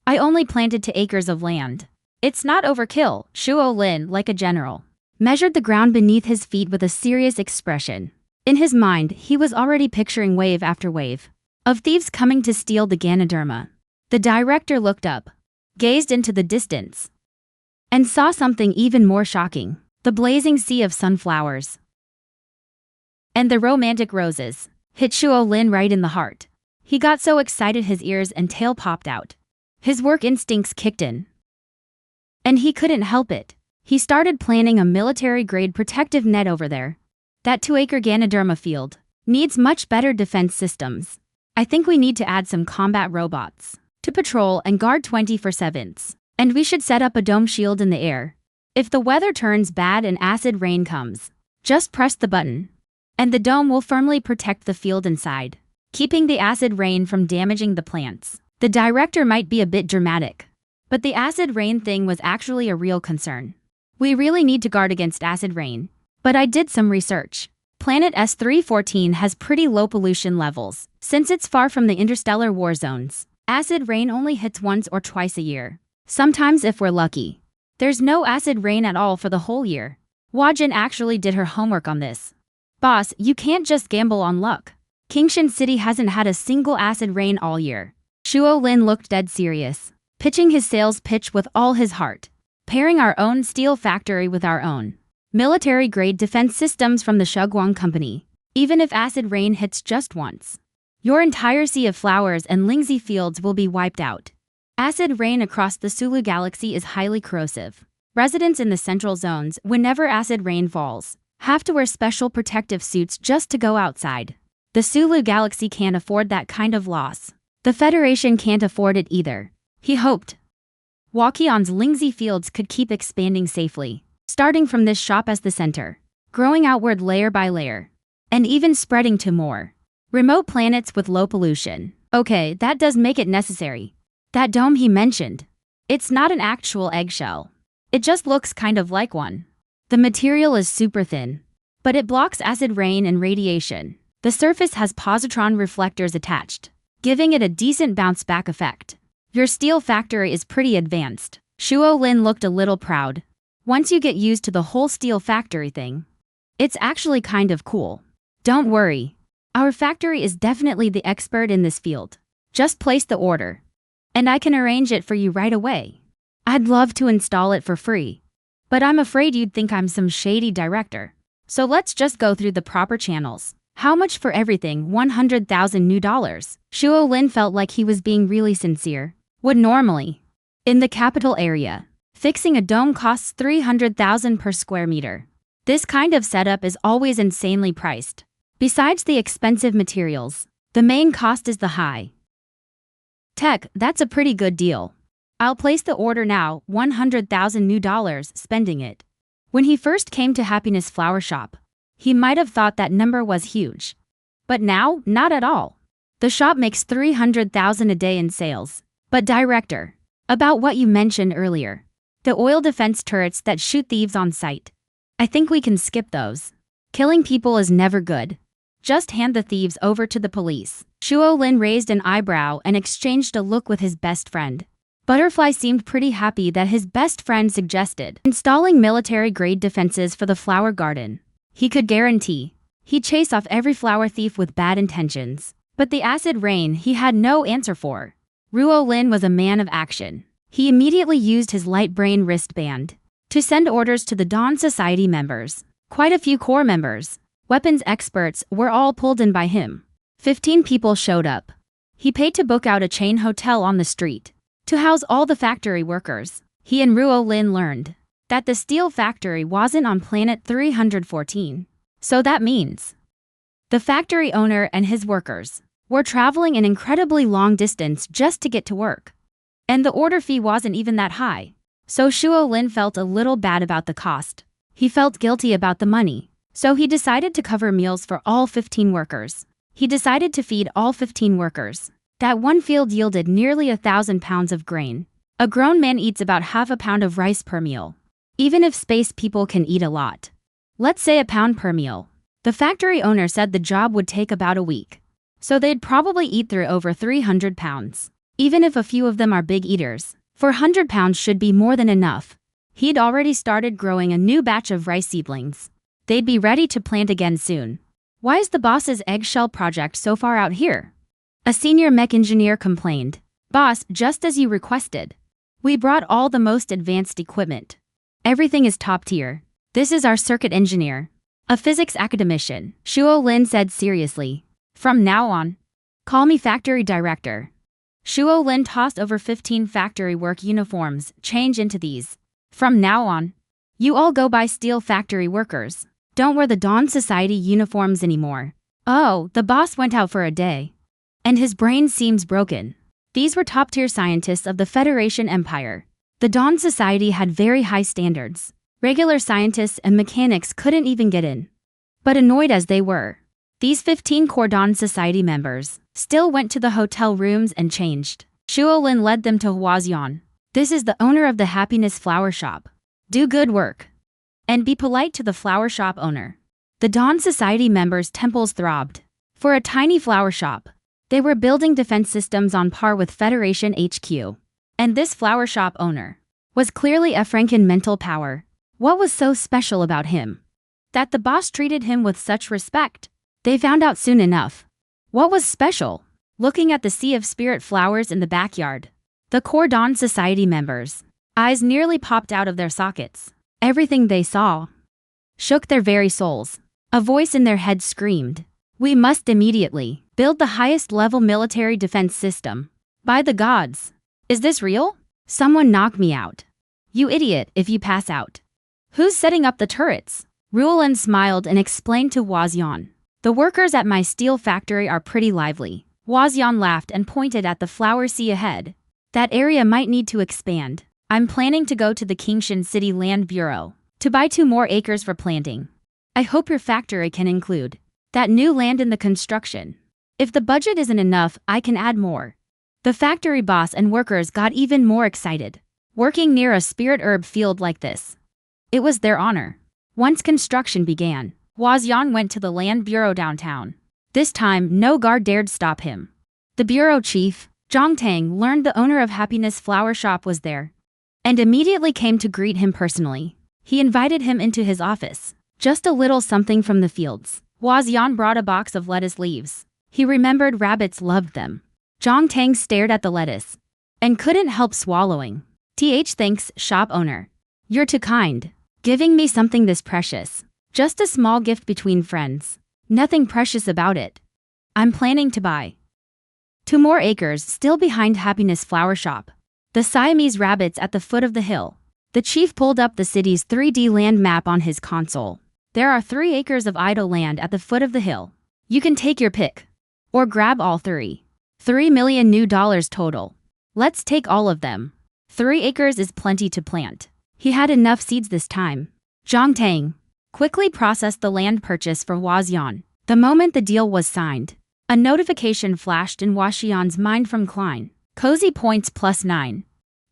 I only planted 2 acres of land." "It's not overkill." Shuo Lin, like a general, measured the ground beneath his feet with a serious expression. In his mind, he was already picturing wave after wave of thieves coming to steal the Ganoderma. The director looked up, gazed into the distance, and saw something even more shocking. The blazing sea of sunflowers and the romantic roses hit Shuo Lin right in the heart. He got so excited his ears and tail popped out. His work instincts kicked in, and he couldn't help it. He started planning a military-grade protective net over there. That 2-acre Ganoderma field needs much better defense systems. I think we need to add some combat robots to patrol and guard 24/7s. And we should set up a dome shield in the air. If the weather turns bad and acid rain comes, just press the button, and the dome will firmly protect the field inside, keeping the acid rain from damaging the plants." The director might be a bit dramatic, but the acid rain thing was actually a real concern. "We really need to guard against acid rain. But I did some research. Planet S314 has pretty low pollution levels. Since it's far from the interstellar war zones, acid rain only hits once or twice a year. Sometimes if we're lucky, there's no acid rain at all for the whole year." Wajin actually did her homework on this. "Boss, you can't just gamble on luck. Kingshan City hasn't had a single acid rain all year." Shuo Lin looked dead serious, pitching his sales pitch with all his heart. "Pairing our own steel factory with our own military-grade defense systems from the Shuguang Company. Even if acid rain hits just once, your entire sea of flowers and Lingzi fields will be wiped out." Acid rain across the Sulu galaxy is highly corrosive. Residents in the central zones, whenever acid rain falls, have to wear special protective suits just to go outside. The Sulu galaxy can't afford that kind of loss. The Federation can't afford it either. He hoped Wakion's Lingzi fields could keep expanding safely, starting from this shop as the center, growing outward layer by layer, and even spreading to more remote planets with low pollution. Okay, that does make it necessary. That dome he mentioned, it's not an actual eggshell. It just looks kind of like one. The material is super thin, but it blocks acid rain and radiation. The surface has positron reflectors attached, giving it a decent bounce-back effect. Your steel factory is pretty advanced. Shuo Lin looked a little proud. Once you get used to the whole steel factory thing, it's actually kind of cool. Don't worry. Our factory is definitely the expert in this field. Just place the order, and I can arrange it for you right away. I'd love to install it for free, but I'm afraid you'd think I'm some shady director. So let's just go through the proper channels. How much for everything? 100,000 new dollars. Shuo Lin felt like he was being really sincere. would normally. In the capital area, fixing a dome costs 300,000 per square meter. This kind of setup is always insanely priced. Besides the expensive materials, the main cost is the high tech. That's a pretty good deal. I'll place the order now, $100,000 spending it. When he first came to Happiness Flower Shop, he might have thought that number was huge. But now, not at all. The shop makes 300,000 a day in sales. But director, about what you mentioned earlier, the oil defense turrets that shoot thieves on sight. I think we can skip those. Killing people is never good. Just hand the thieves over to the police. Shuo Lin raised an eyebrow and exchanged a look with his best friend. Butterfly seemed pretty happy that his best friend suggested installing military-grade defenses for the flower garden. He could guarantee he'd chase off every flower thief with bad intentions. But the acid rain he had no answer for. Ruo Lin was a man of action. He immediately used his light brain wristband to send orders to the Dawn Society members. Quite a few core members, weapons experts, were all pulled in by him. 15 people showed up. He paid to book out a chain hotel on the street to house all the factory workers. He and Ruo Lin learned that the steel factory wasn't on planet 314. So that means the factory owner and his workers were traveling an incredibly long distance just to get to work. And the order fee wasn't even that high. So Shuo Lin felt a little bad about the cost. He felt guilty about the money. So he decided to cover meals for all 15 workers. He decided to feed all 15 workers. That one field yielded nearly 1,000 pounds of grain. A grown man eats about half a pound of rice per meal. Even if space people can eat a lot. Let's say a pound per meal. The factory owner said the job would take about a week. So they'd probably eat through over 300 pounds. Even if a few of them are big eaters, 400 pounds should be more than enough. He'd already started growing a new batch of rice seedlings. They'd be ready to plant again soon. Why is the boss's eggshell project so far out here? A senior mech engineer complained. Boss, just as you requested. We brought all the most advanced equipment. Everything is top tier. This is our circuit engineer. A physics academician, Shuo Lin said seriously. From now on, call me factory director. Shuo Lin tossed over 15 factory work uniforms, change into these. From now on, you all go by steel factory workers. Don't wear the Dawn Society uniforms anymore. Oh, the boss went out for a day. And his brain seems broken. These were top-tier scientists of the Federation Empire. The Dawn Society had very high standards. Regular scientists and mechanics couldn't even get in. But annoyed as they were, these 15 core Dawn Society members still went to the hotel rooms and changed. Shuo Lin led them to Huazian. This is the owner of the Happiness Flower Shop. Do good work. And be polite to the flower shop owner. The Dawn Society members' temples throbbed. For a tiny flower shop, they were building defense systems on par with Federation HQ. And this flower shop owner was clearly a Franken mental power. What was so special about him that the boss treated him with such respect? They found out soon enough. What was special? Looking at the sea of spirit flowers in the backyard, the core Dawn Society members' eyes nearly popped out of their sockets. Everything they saw shook their very souls. A voice in their head screamed, "We must immediately build the highest level military defense system. By the gods! Is this real? Someone knock me out. You idiot if you pass out. Who's setting up the turrets?" Ruolin smiled and explained to Huazian. The workers at my steel factory are pretty lively. Huazian laughed and pointed at the flower sea ahead. That area might need to expand. I'm planning to go to the Qingshan City Land Bureau to buy 2 more acres for planting. I hope your factory can include that new land in the construction. If the budget isn't enough, I can add more. The factory boss and workers got even more excited. Working near a spirit herb field like this, it was their honor. Once construction began, Huazian went to the Land Bureau downtown. This time, no guard dared stop him. The bureau chief, Zhang Tang, learned the owner of Happiness Flower Shop was there and immediately came to greet him personally. He invited him into his office. Just a little something from the fields. Huazian brought a box of lettuce leaves. He remembered rabbits loved them. Zhang Tang stared at the lettuce and couldn't help swallowing. Thanks, shop owner. You're too kind. Giving me something this precious. Just a small gift between friends. Nothing precious about it. I'm planning to buy 2 more acres still behind Happiness Flower Shop. The Siamese rabbits at the foot of the hill. The chief pulled up the city's 3D land map on his console. There are 3 acres of idle land at the foot of the hill. You can take your pick. Or grab all 3. $3 million new dollars total. Let's take all of them. 3 acres is plenty to plant. He had enough seeds this time. Zhang Tang quickly processed the land purchase for Huaxian. The moment the deal was signed, a notification flashed in Huaxian's mind from Klein. Cozy points +9.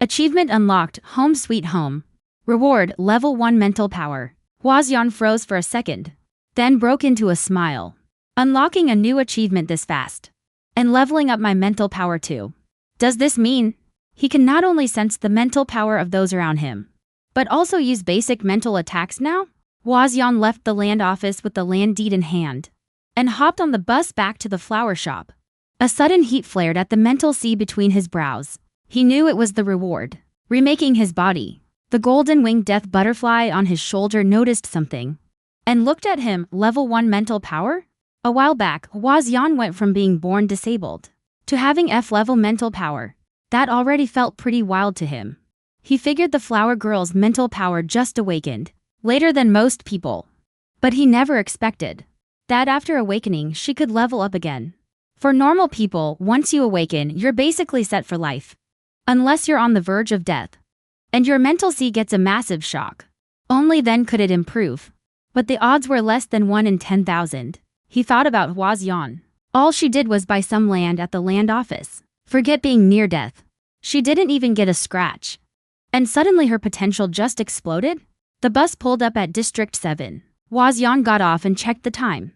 Achievement unlocked, home sweet home. Reward, level 1 mental power. Huaxian froze for a second, then broke into a smile. Unlocking a new achievement this fast. And leveling up my mental power too. Does this mean he can not only sense the mental power of those around him, but also use basic mental attacks now? Huaxian left the land office with the land deed in hand and hopped on the bus back to the flower shop. A sudden heat flared at the mental sea between his brows. He knew it was the reward. Remaking his body. The golden-winged death butterfly on his shoulder noticed something and looked at him. Level 1 mental power? A while back, Huaxian went from being born disabled to having F-level mental power. That already felt pretty wild to him. He figured the flower girl's mental power just awakened later than most people. But he never expected that after awakening she could level up again. For normal people, once you awaken, you're basically set for life. Unless you're on the verge of death. And your mental sea gets a massive shock. Only then could it improve. But the odds were less than 1 in 10,000. He thought about Huaxian. All she did was buy some land at the land office. Forget being near death. She didn't even get a scratch. And suddenly her potential just exploded? The bus pulled up at District 7. Huaxian got off and checked the time.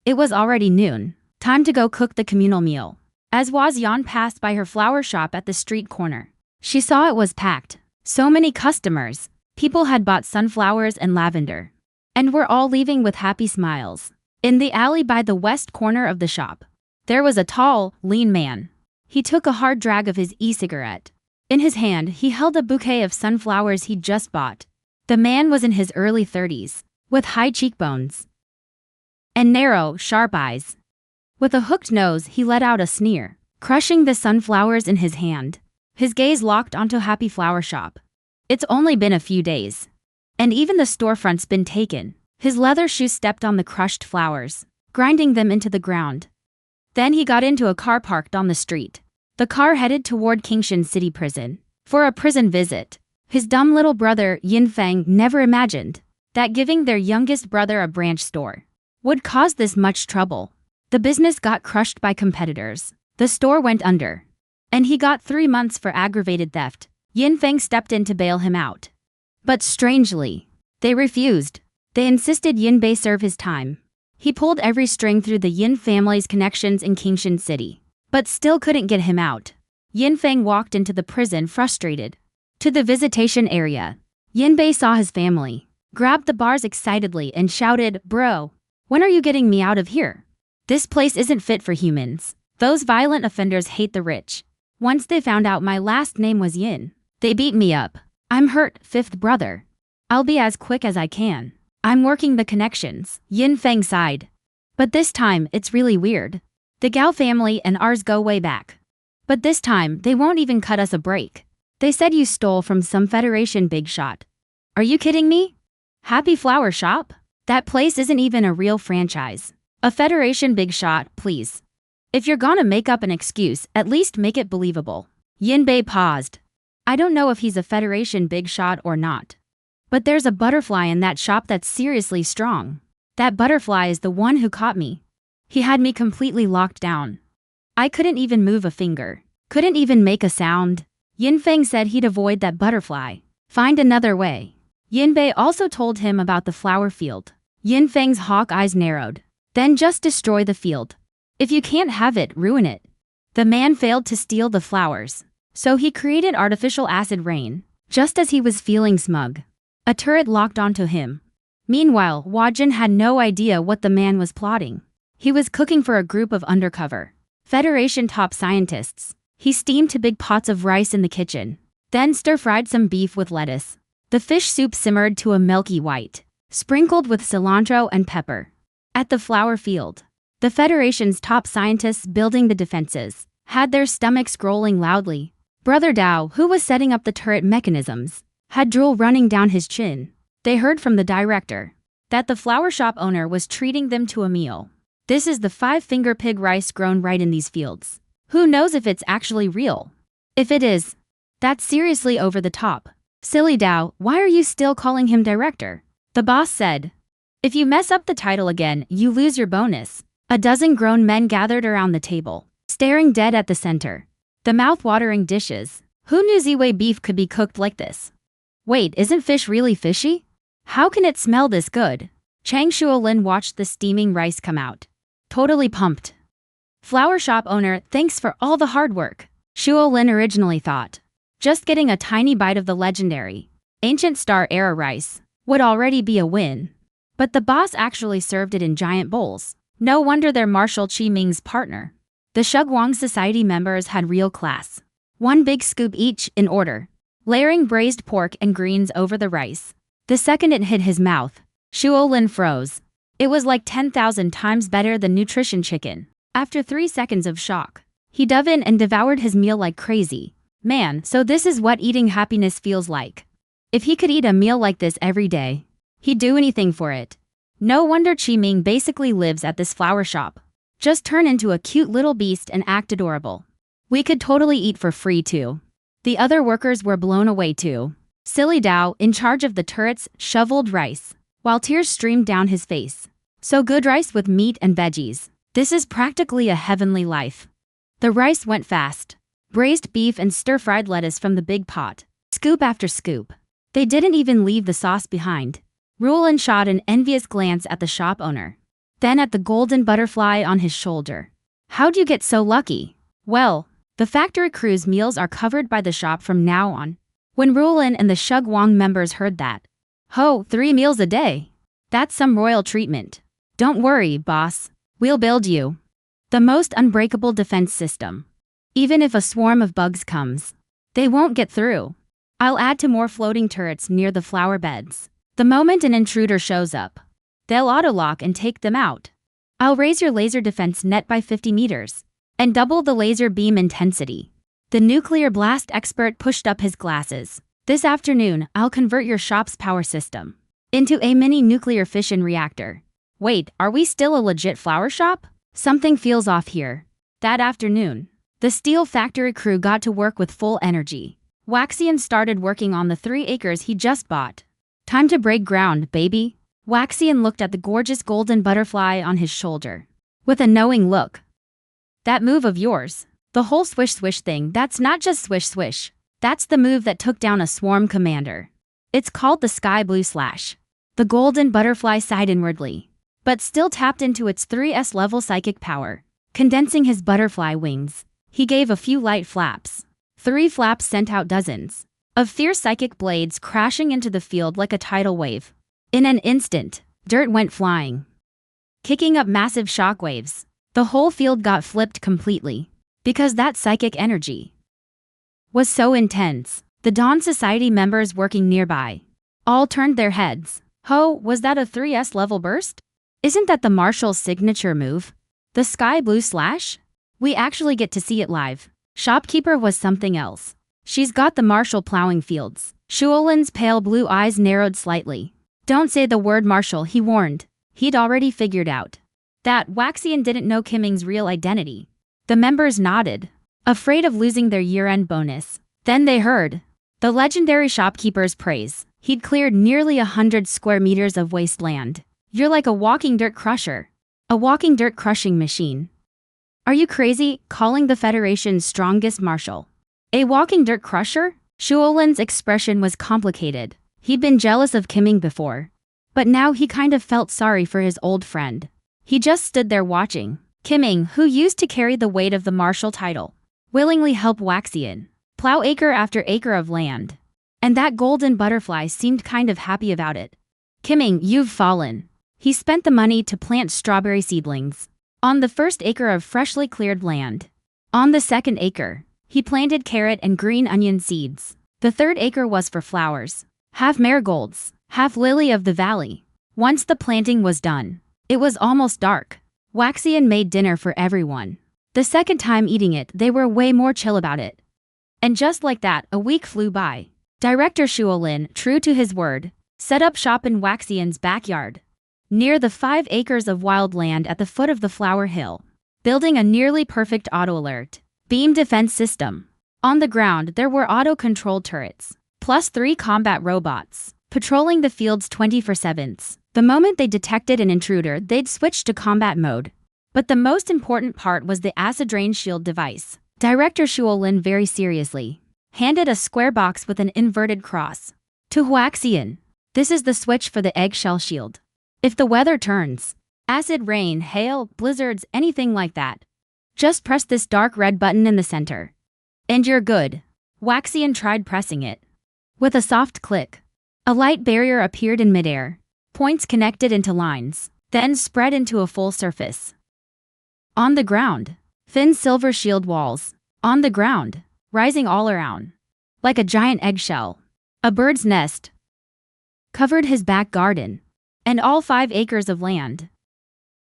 It was already noon. Time to go cook the communal meal. As Huaxian passed by her flower shop at the street corner, she saw it was packed. So many customers. People had bought sunflowers and lavender, and were all leaving with happy smiles. In the alley by the west corner of the shop, there was a tall, lean man. He took a hard drag of his e-cigarette. In his hand, he held a bouquet of sunflowers he'd just bought. The man was in his early 30s, with high cheekbones and narrow, sharp eyes. With a hooked nose, he let out a sneer, crushing the sunflowers in his hand. His gaze locked onto Happy Flower Shop. It's only been a few days, and even the storefront's been taken. His leather shoes stepped on the crushed flowers, grinding them into the ground. Then he got into a car parked on the street. The car headed toward Qingshan City Prison for a prison visit. His dumb little brother, Yin Feng, never imagined that giving their youngest brother a branch store would cause this much trouble. The business got crushed by competitors. The store went under, and he got 3 months for aggravated theft. Yin Feng stepped in to bail him out. But strangely, they refused. They insisted Yin Bei serve his time. He pulled every string through the Yin family's connections in Qingshan City, but still couldn't get him out. Yin Feng walked into the prison frustrated. To the visitation area, Yin Bei saw his family, grabbed the bars excitedly and shouted, "Bro, when are you getting me out of here? This place isn't fit for humans. Those violent offenders hate the rich. Once they found out my last name was Yin, they beat me up. I'm hurt, fifth brother. I'll be as quick as I can. I'm working the connections." Yin Feng sighed. But this time, it's really weird. The Gao family and ours go way back. But this time, they won't even cut us a break. They said you stole from some Federation big shot. Are you kidding me? Happy Flower Shop? That place isn't even a real franchise. A Federation big shot, please. If you're gonna make up an excuse, at least make it believable. Yin Bei paused. I don't know if he's a Federation big shot or not. But there's a butterfly in that shop that's seriously strong. That butterfly is the one who caught me. He had me completely locked down. I couldn't even move a finger. Couldn't even make a sound. Yin Feng said he'd avoid that butterfly. Find another way. Yin Bei also told him about the flower field. Yin Feng's hawk eyes narrowed. Then just destroy the field. If you can't have it, ruin it. The man failed to steal the flowers, so he created artificial acid rain, just as he was feeling smug. A turret locked onto him. Meanwhile, Huajin had no idea what the man was plotting. He was cooking for a group of undercover Federation top scientists. He steamed 2 big pots of rice in the kitchen, then stir-fried some beef with lettuce. The fish soup simmered to a milky white, sprinkled with cilantro and pepper. At the flower field, the Federation's top scientists building the defenses had their stomachs growling loudly. Brother Dao, who was setting up the turret mechanisms, had drool running down his chin. They heard from the director that the flower shop owner was treating them to a meal. This is the 5-finger pig rice grown right in these fields. Who knows if it's actually real? If it is, that's seriously over the top. Silly Dao, why are you still calling him director? The boss said. If you mess up the title again, you lose your bonus. A dozen grown men gathered around the table, staring dead at the center. The mouth-watering dishes. Who knew Ziwei beef could be cooked like this? Wait, isn't fish really fishy? How can it smell this good? Chang Shuolin watched the steaming rice come out. Totally pumped. Flower shop owner, thanks for all the hard work. Shuolin originally thought. Just getting a tiny bite of the legendary Ancient Star Era rice would already be a win. But the boss actually served it in giant bowls. No wonder they're Marshal Chi Ming's partner. The Shugwang Society members had real class. 1 big scoop each, in order, layering braised pork and greens over the rice. The second it hit his mouth, Shuolin froze. It was like 10,000 times better than nutrition chicken. After 3 seconds of shock, he dove in and devoured his meal like crazy. Man, so this is what eating happiness feels like. If he could eat a meal like this every day, he'd do anything for it. No wonder Chi Ming basically lives at this flower shop. Just turn into a cute little beast and act adorable. We could totally eat for free too. The other workers were blown away too. Silly Dao, in charge of the turrets, shoveled rice, while tears streamed down his face. So good rice with meat and veggies. This is practically a heavenly life. The rice went fast. Braised beef and stir-fried lettuce from the big pot. Scoop after scoop. They didn't even leave the sauce behind. Ruolin shot an envious glance at the shop owner. Then at the golden butterfly on his shoulder. How'd you get so lucky? Well, the factory crew's meals are covered by the shop from now on. When Ruolin and the Shugwang members heard that. Ho, 3 meals a day. That's some royal treatment. Don't worry, boss. We'll build you the most unbreakable defense system. Even if a swarm of bugs comes, they won't get through. I'll add to more floating turrets near the flower beds. The moment an intruder shows up, they'll auto-lock and take them out. I'll raise your laser defense net by 50 meters and double the laser beam intensity. The nuclear blast expert pushed up his glasses. This afternoon, I'll convert your shop's power system into a mini nuclear fission reactor. Wait, are we still a legit flower shop? Something feels off here. That afternoon, the steel factory crew got to work with full energy. Waxian started working on the 3 acres he just bought. Time to break ground, baby. Waxian looked at the gorgeous golden butterfly on his shoulder with a knowing look. That move of yours, the whole swish-swish thing, that's not just swish-swish. That's the move that took down a swarm commander. It's called the Sky Blue Slash. The golden butterfly sighed inwardly, but still tapped into its 3S level psychic power. Condensing his butterfly wings, he gave a few light flaps. 3 flaps sent out dozens of fierce psychic blades crashing into the field like a tidal wave. In an instant, dirt went flying, kicking up massive shockwaves. The whole field got flipped completely, because that psychic energy was so intense. The Dawn Society members working nearby all turned their heads. Ho, was that a 3S level burst? Isn't that the Marshal's signature move? The Sky Blue Slash? We actually get to see it live. Shopkeeper was something else. She's got the Marshal plowing fields. Shuolin's pale blue eyes narrowed slightly. Don't say the word Marshal, he warned. He'd already figured out that Waxian didn't know Kiming's real identity. The members nodded, afraid of losing their year-end bonus. Then they heard the legendary shopkeeper's praise. He'd cleared nearly 100 square meters of wasteland. You're like a walking dirt crusher. A walking dirt crushing machine. Are you crazy, calling the Federation's strongest Marshal a walking dirt crusher? Shuolin's expression was complicated. He'd been jealous of Kiming before, but now he kind of felt sorry for his old friend. He just stood there watching Kiming, who used to carry the weight of the Marshal title, willingly help Waxian plow acre after acre of land. And that golden butterfly seemed kind of happy about it. Kiming, you've fallen. He spent the money to plant strawberry seedlings on the first acre of freshly cleared land. On the second acre, he planted carrot and green onion seeds. The third acre was for flowers, half marigolds, half lily of the valley. Once the planting was done, it was almost dark. Waxian made dinner for everyone. The second time eating it, they were way more chill about it. And just like that, a week flew by. Director Shuolin, true to his word, set up shop in Waxian's backyard, near the 5 acres of wild land at the foot of the Flower Hill, building a nearly perfect auto-alert beam defense system. On the ground, there were auto-control turrets, plus 3 combat robots, patrolling the fields 24/7. The moment they detected an intruder, they'd switch to combat mode. But the most important part was the acid rain shield device. Director Shuolin very seriously handed a square box with an inverted cross to Huaxian. This is the switch for the eggshell shield. If the weather turns, acid rain, hail, blizzards, anything like that, just press this dark red button in the center. And you're good. Waxian tried pressing it. With a soft click, a light barrier appeared in midair. Points connected into lines, then spread into a full surface. On the ground, thin silver shield walls. On the ground, rising all around, like a giant eggshell. A bird's nest covered his back garden, and all 5 acres of land.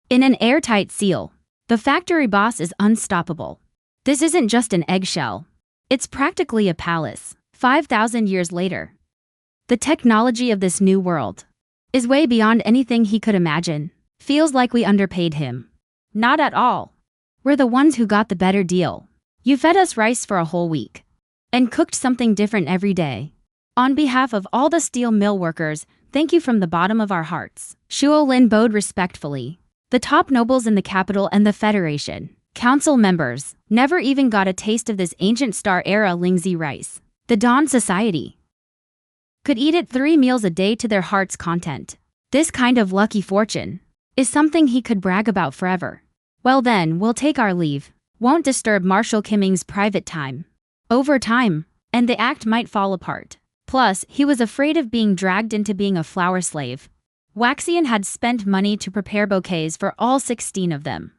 In an airtight seal, the factory boss is unstoppable. This isn't just an eggshell. It's practically a palace, 5,000 years later. The technology of this new world is way beyond anything he could imagine. Feels like we underpaid him. Not at all. We're the ones who got the better deal. You fed us rice for a whole week and cooked something different every day. On behalf of all the steel mill workers, thank you from the bottom of our hearts. Shuolin bowed respectfully. The top nobles in the capital and the Federation, council members, never even got a taste of this ancient Star-era Lingzi rice. The Dawn Society could eat it 3 meals a day to their heart's content. This kind of lucky fortune is something he could brag about forever. Well then, we'll take our leave. Won't disturb Marshal Kimming's private time. Over time, and the act might fall apart. Plus, he was afraid of being dragged into being a flower slave. Waxian had spent money to prepare bouquets for all 16 of them.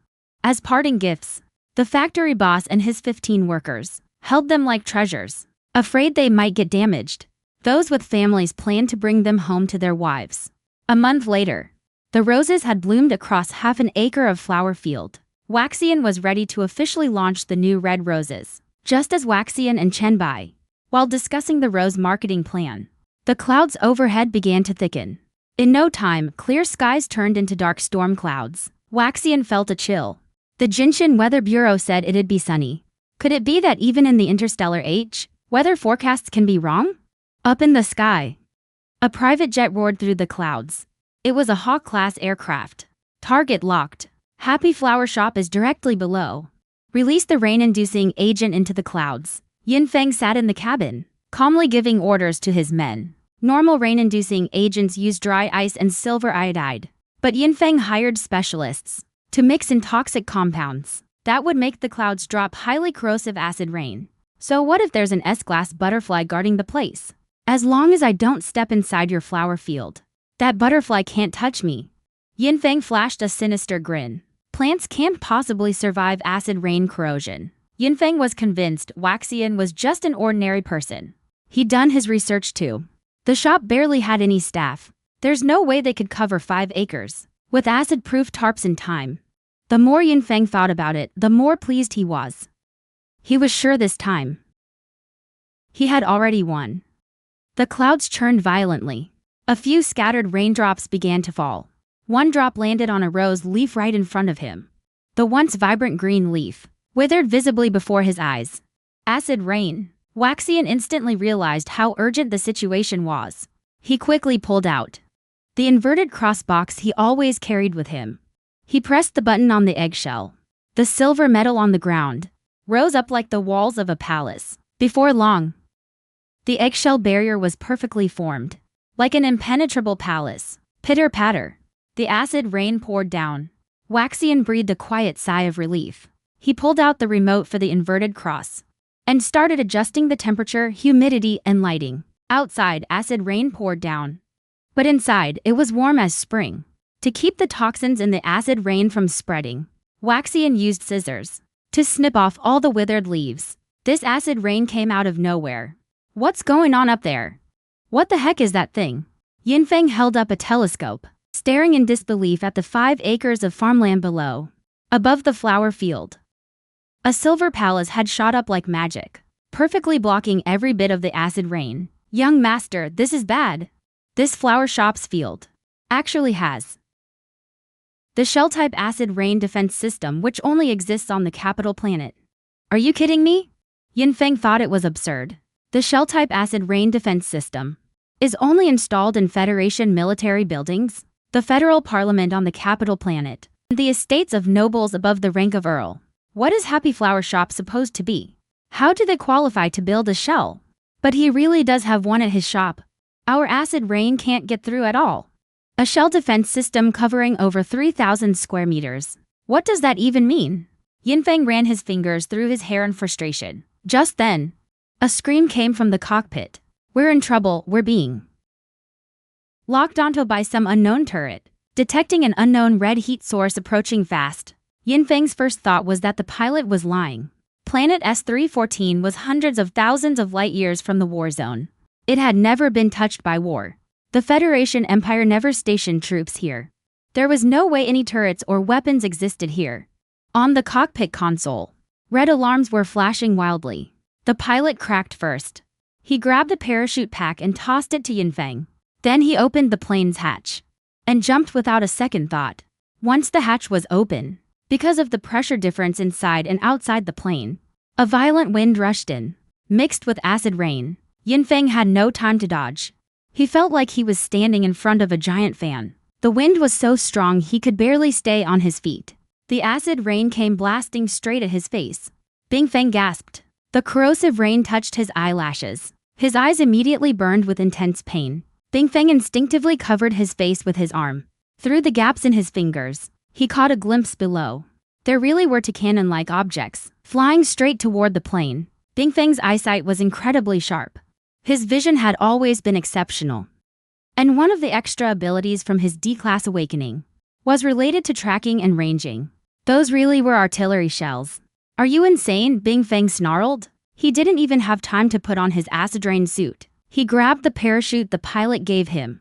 As parting gifts, the factory boss and his 15 workers held them like treasures, afraid they might get damaged. Those with families planned to bring them home to their wives. A month later, the roses had bloomed across half an acre of flower field. Waxian was ready to officially launch the new red roses. Just as Waxian and Chen Bai, while discussing the rose marketing plan, the clouds overhead began to thicken. In no time, clear skies turned into dark storm clouds. Waxian felt a chill. The Jinshin Weather Bureau said it'd be sunny. Could it be that even in the Interstellar age, weather forecasts can be wrong? Up in the sky, a private jet roared through the clouds. It was a Hawk-class aircraft. Target locked. Happy Flower Shop is directly below. Release the rain-inducing agent into the clouds. Yinfeng sat in the cabin, calmly giving orders to his men. Normal rain-inducing agents use dry ice and silver iodide. But Yinfeng hired specialists to mix in toxic compounds that would make the clouds drop highly corrosive acid rain. So what if there's an S-glass butterfly guarding the place? As long as I don't step inside your flower field, that butterfly can't touch me. Yinfeng flashed a sinister grin. Plants can't possibly survive acid rain corrosion. Yinfeng was convinced Waxian was just an ordinary person. He'd done his research too. The shop barely had any staff. There's no way they could cover 5 acres with acid-proof tarps in time. The more Yinfeng thought about it, the more pleased he was. He was sure this time he had already won. The clouds churned violently. A few scattered raindrops began to fall. One drop landed on a rose leaf right in front of him. The once vibrant green leaf withered visibly before his eyes. Acid rain. Waxian instantly realized how urgent the situation was. He quickly pulled out the inverted cross box he always carried with him. He pressed the button on the eggshell. The silver metal on the ground rose up like the walls of a palace. Before long, the eggshell barrier was perfectly formed, like an impenetrable palace. Pitter-patter. The acid rain poured down. Waxian breathed a quiet sigh of relief. He pulled out the remote for the inverted cross and started adjusting the temperature, humidity, and lighting. Outside, acid rain poured down. But inside, it was warm as spring. To keep the toxins in the acid rain from spreading, Waxian used scissors to snip off all the withered leaves. This acid rain came out of nowhere. What's going on up there? What the heck is that thing? Yinfeng held up a telescope, staring in disbelief at the 5 acres of farmland below. Above the flower field, a silver palace had shot up like magic. perfectly blocking every bit of the acid rain. Young master, this is bad. This flower shop's field actually has the shell-type acid rain defense system, which only exists on the capital planet. Are you kidding me? Yinfeng thought it was absurd. The shell-type acid rain defense system is only installed in Federation military buildings, the federal parliament on the capital planet, and the estates of nobles above the rank of earl. What is Happy Flower Shop supposed to be? How do they qualify to build a shell? But he really does have one at his shop. Our acid rain can't get through at all. A shell defense system covering over 3,000 square meters. What does that even mean? Yinfeng ran his fingers through his hair in frustration. Just then, a scream came from the cockpit. We're in trouble, we're being locked onto by some unknown turret. Detecting an unknown red heat source approaching fast, Yinfeng's first thought was that the pilot was lying. Planet S314 was hundreds of thousands of light years from the war zone. It had never been touched by war. The Federation Empire never stationed troops here. There was no way any turrets or weapons existed here. On the cockpit console, red alarms were flashing wildly. The pilot cracked first. He grabbed the parachute pack and tossed it to Yinfeng. Then he opened the plane's hatch and jumped without a second thought. Once the hatch was open, because of the pressure difference inside and outside the plane, a violent wind rushed in, mixed with acid rain. Yinfeng had no time to dodge. He felt like he was standing in front of a giant fan. The wind was so strong he could barely stay on his feet. The acid rain came blasting straight at his face. Bingfeng gasped. The corrosive rain touched his eyelashes. His eyes immediately burned with intense pain. Bingfeng instinctively covered his face with his arm. Through the gaps in his fingers, he caught a glimpse below. There really were two cannon-like objects, flying straight toward the plane. Bingfeng's eyesight was incredibly sharp. His vision had always been exceptional. And one of the extra abilities from his D-class awakening was related to tracking and ranging. Those really were artillery shells. Are you insane? Bingfeng snarled. He didn't even have time to put on his acid rain suit. He grabbed the parachute the pilot gave him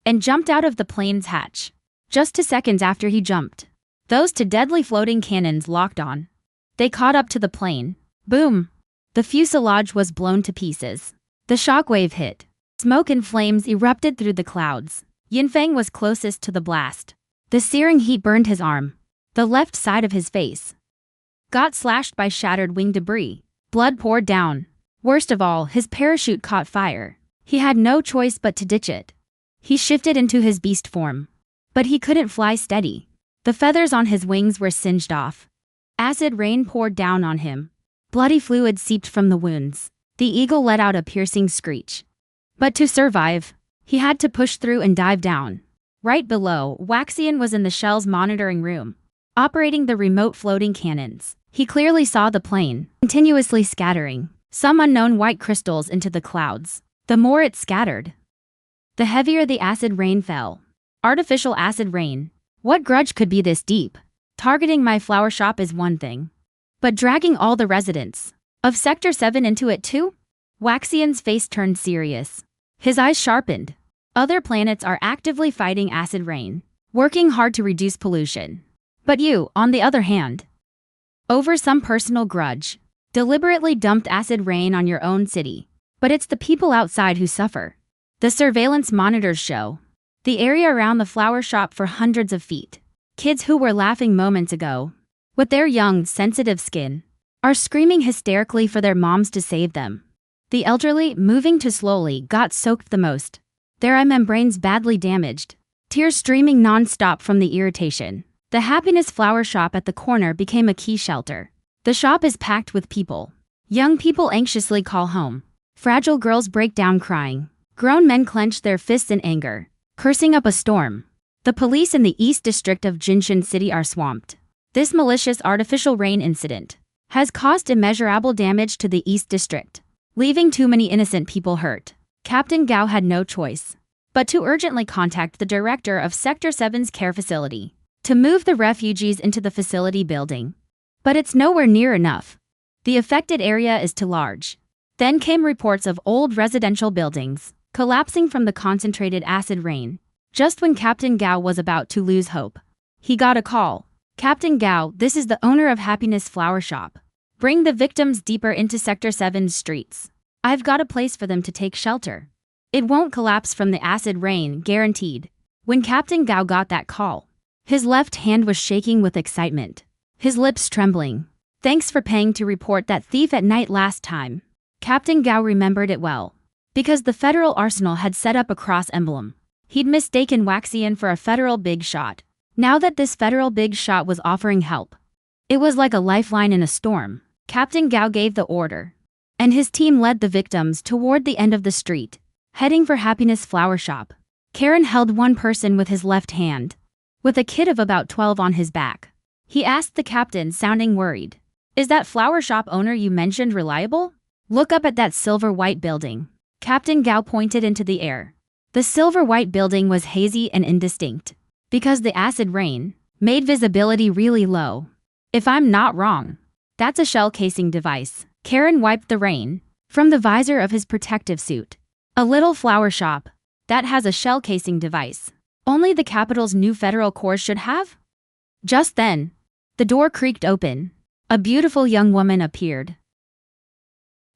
and jumped out of the plane's hatch. Just 2 seconds after he jumped, those two deadly floating cannons locked on. They caught up to the plane. Boom! The fuselage was blown to pieces. The shockwave hit. Smoke and flames erupted through the clouds. Yinfeng was closest to the blast. The searing heat burned his arm. The left side of his face got slashed by shattered wing debris. Blood poured down. Worst of all, his parachute caught fire. He had no choice but to ditch it. He shifted into his beast form. But he couldn't fly steady. The feathers on his wings were singed off. Acid rain poured down on him. Bloody fluid seeped from the wounds. The eagle let out a piercing screech. But to survive, he had to push through and dive down. Right below, Waxian was in the shell's monitoring room, operating the remote floating cannons. He clearly saw the plane, continuously scattering some unknown white crystals into the clouds. The more it scattered, the heavier the acid rain fell. Artificial acid rain. What grudge could be this deep? Targeting my flower shop is one thing, but dragging all the residents of Sector 7 into it too? Waxian's face turned serious. His eyes sharpened. Other planets are actively fighting acid rain, working hard to reduce pollution. But you, on the other hand, over some personal grudge, deliberately dumped acid rain on your own city. But it's the people outside who suffer. The surveillance monitors show the area around the flower shop for hundreds of feet. Kids who were laughing moments ago, with their young, sensitive skin, are screaming hysterically for their moms to save them. The elderly, moving too slowly, got soaked the most. Their eye membranes badly damaged, tears streaming non-stop from the irritation. The Happiness Flower Shop at the corner became a key shelter. The shop is packed with people. Young people anxiously call home. Fragile girls break down crying. Grown men clench their fists in anger, cursing up a storm. The police in the East District of Jinshan City are swamped. This malicious artificial rain incident has caused immeasurable damage to the East District, leaving too many innocent people hurt. Captain Gao had no choice but to urgently contact the director of Sector 7's care facility to move the refugees into the facility building. But it's nowhere near enough. The affected area is too large. Then came reports of old residential buildings collapsing from the concentrated acid rain. Just when Captain Gao was about to lose hope, he got a call. Captain Gao, this is the owner of Happiness Flower Shop. Bring the victims deeper into Sector 7's streets. I've got a place for them to take shelter. It won't collapse from the acid rain, guaranteed. When Captain Gao got that call, his left hand was shaking with excitement, his lips trembling. Thanks for paying to report that thief at night last time. Captain Gao remembered it well, because the federal arsenal had set up a cross emblem. He'd mistaken Waxian for a federal big shot. Now that this federal big shot was offering help, it was like a lifeline in a storm. Captain Gao gave the order, and his team led the victims toward the end of the street, heading for Happiness Flower Shop. Karen held one person with his left hand, with a kid of about 12 on his back. He asked the captain, sounding worried, "Is that flower shop owner you mentioned reliable? Look up at that silver-white building." Captain Gao pointed into the air. The silver-white building was hazy and indistinct, because the acid rain made visibility really low. "If I'm not wrong, that's a shell casing device." Karen wiped the rain from the visor of his protective suit. "A little flower shop that has a shell casing device. Only the capital's new federal corps should have?" Just then, the door creaked open. A beautiful young woman appeared.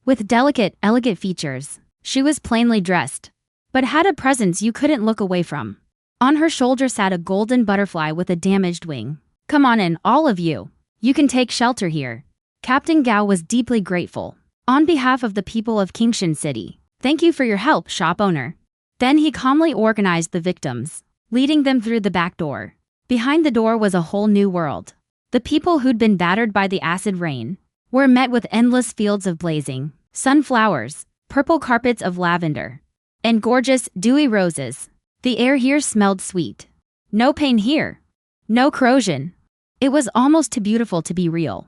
With delicate, elegant features, she was plainly dressed, but had a presence you couldn't look away from. On her shoulder sat a golden butterfly with a damaged wing. "Come on in, all of you. You can take shelter here." Captain Gao was deeply grateful. "On behalf of the people of Kingshan City, thank you for your help, shop owner." Then he calmly organized the victims, leading them through the back door. Behind the door was a whole new world. The people who'd been battered by the acid rain were met with endless fields of blazing sunflowers, purple carpets of lavender, and gorgeous, dewy roses. The air here smelled sweet. No pain here. No corrosion. It was almost too beautiful to be real.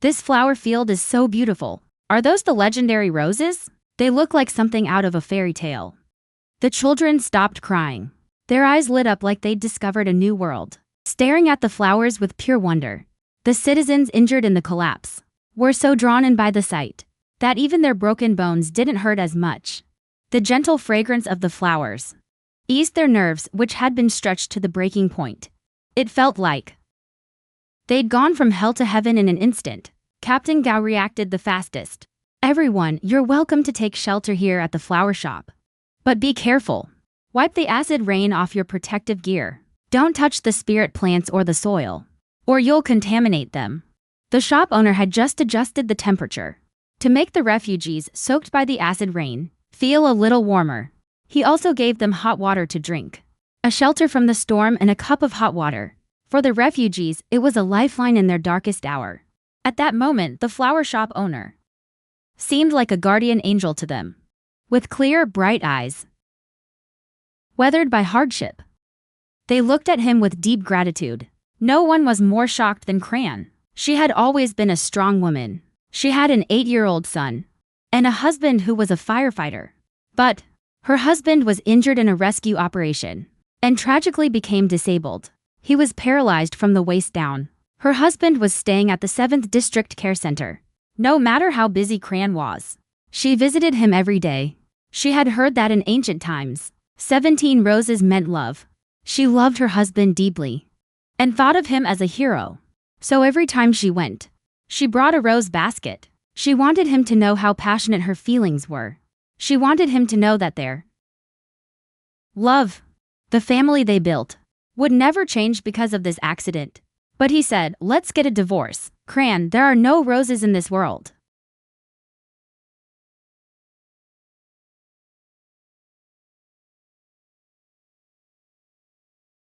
"This flower field is so beautiful. Are those the legendary roses? They look like something out of a fairy tale." The children stopped crying. Their eyes lit up like they'd discovered a new world, staring at the flowers with pure wonder. The citizens injured in the collapse were so drawn in by the sight that even their broken bones didn't hurt as much. The gentle fragrance of the flowers eased their nerves, which had been stretched to the breaking point. It felt like they'd gone from hell to heaven in an instant. Captain Gao reacted the fastest. "Everyone, you're welcome to take shelter here at the flower shop. But be careful. Wipe the acid rain off your protective gear. Don't touch the spirit plants or the soil, or you'll contaminate them." The shop owner had just adjusted the temperature to make the refugees soaked by the acid rain feel a little warmer. He also gave them hot water to drink, a shelter from the storm and a cup of hot water. For the refugees, it was a lifeline in their darkest hour. At that moment, the flower shop owner seemed like a guardian angel to them, with clear, bright eyes, weathered by hardship. They looked at him with deep gratitude. No one was more shocked than Cran. She had always been a strong woman. She had an 8-year-old son and a husband who was a firefighter. But her husband was injured in a rescue operation and tragically became disabled. He was paralyzed from the waist down. Her husband was staying at the 7th District Care Center. No matter how busy Cran was, she visited him every day. She had heard that in ancient times, 17 roses meant love. She loved her husband deeply and thought of him as a hero. So every time she went, she brought a rose basket. She wanted him to know how passionate her feelings were. She wanted him to know that their love, the family they built, would never change because of this accident. But he said, "Let's get a divorce. Cran, there are no roses in this world."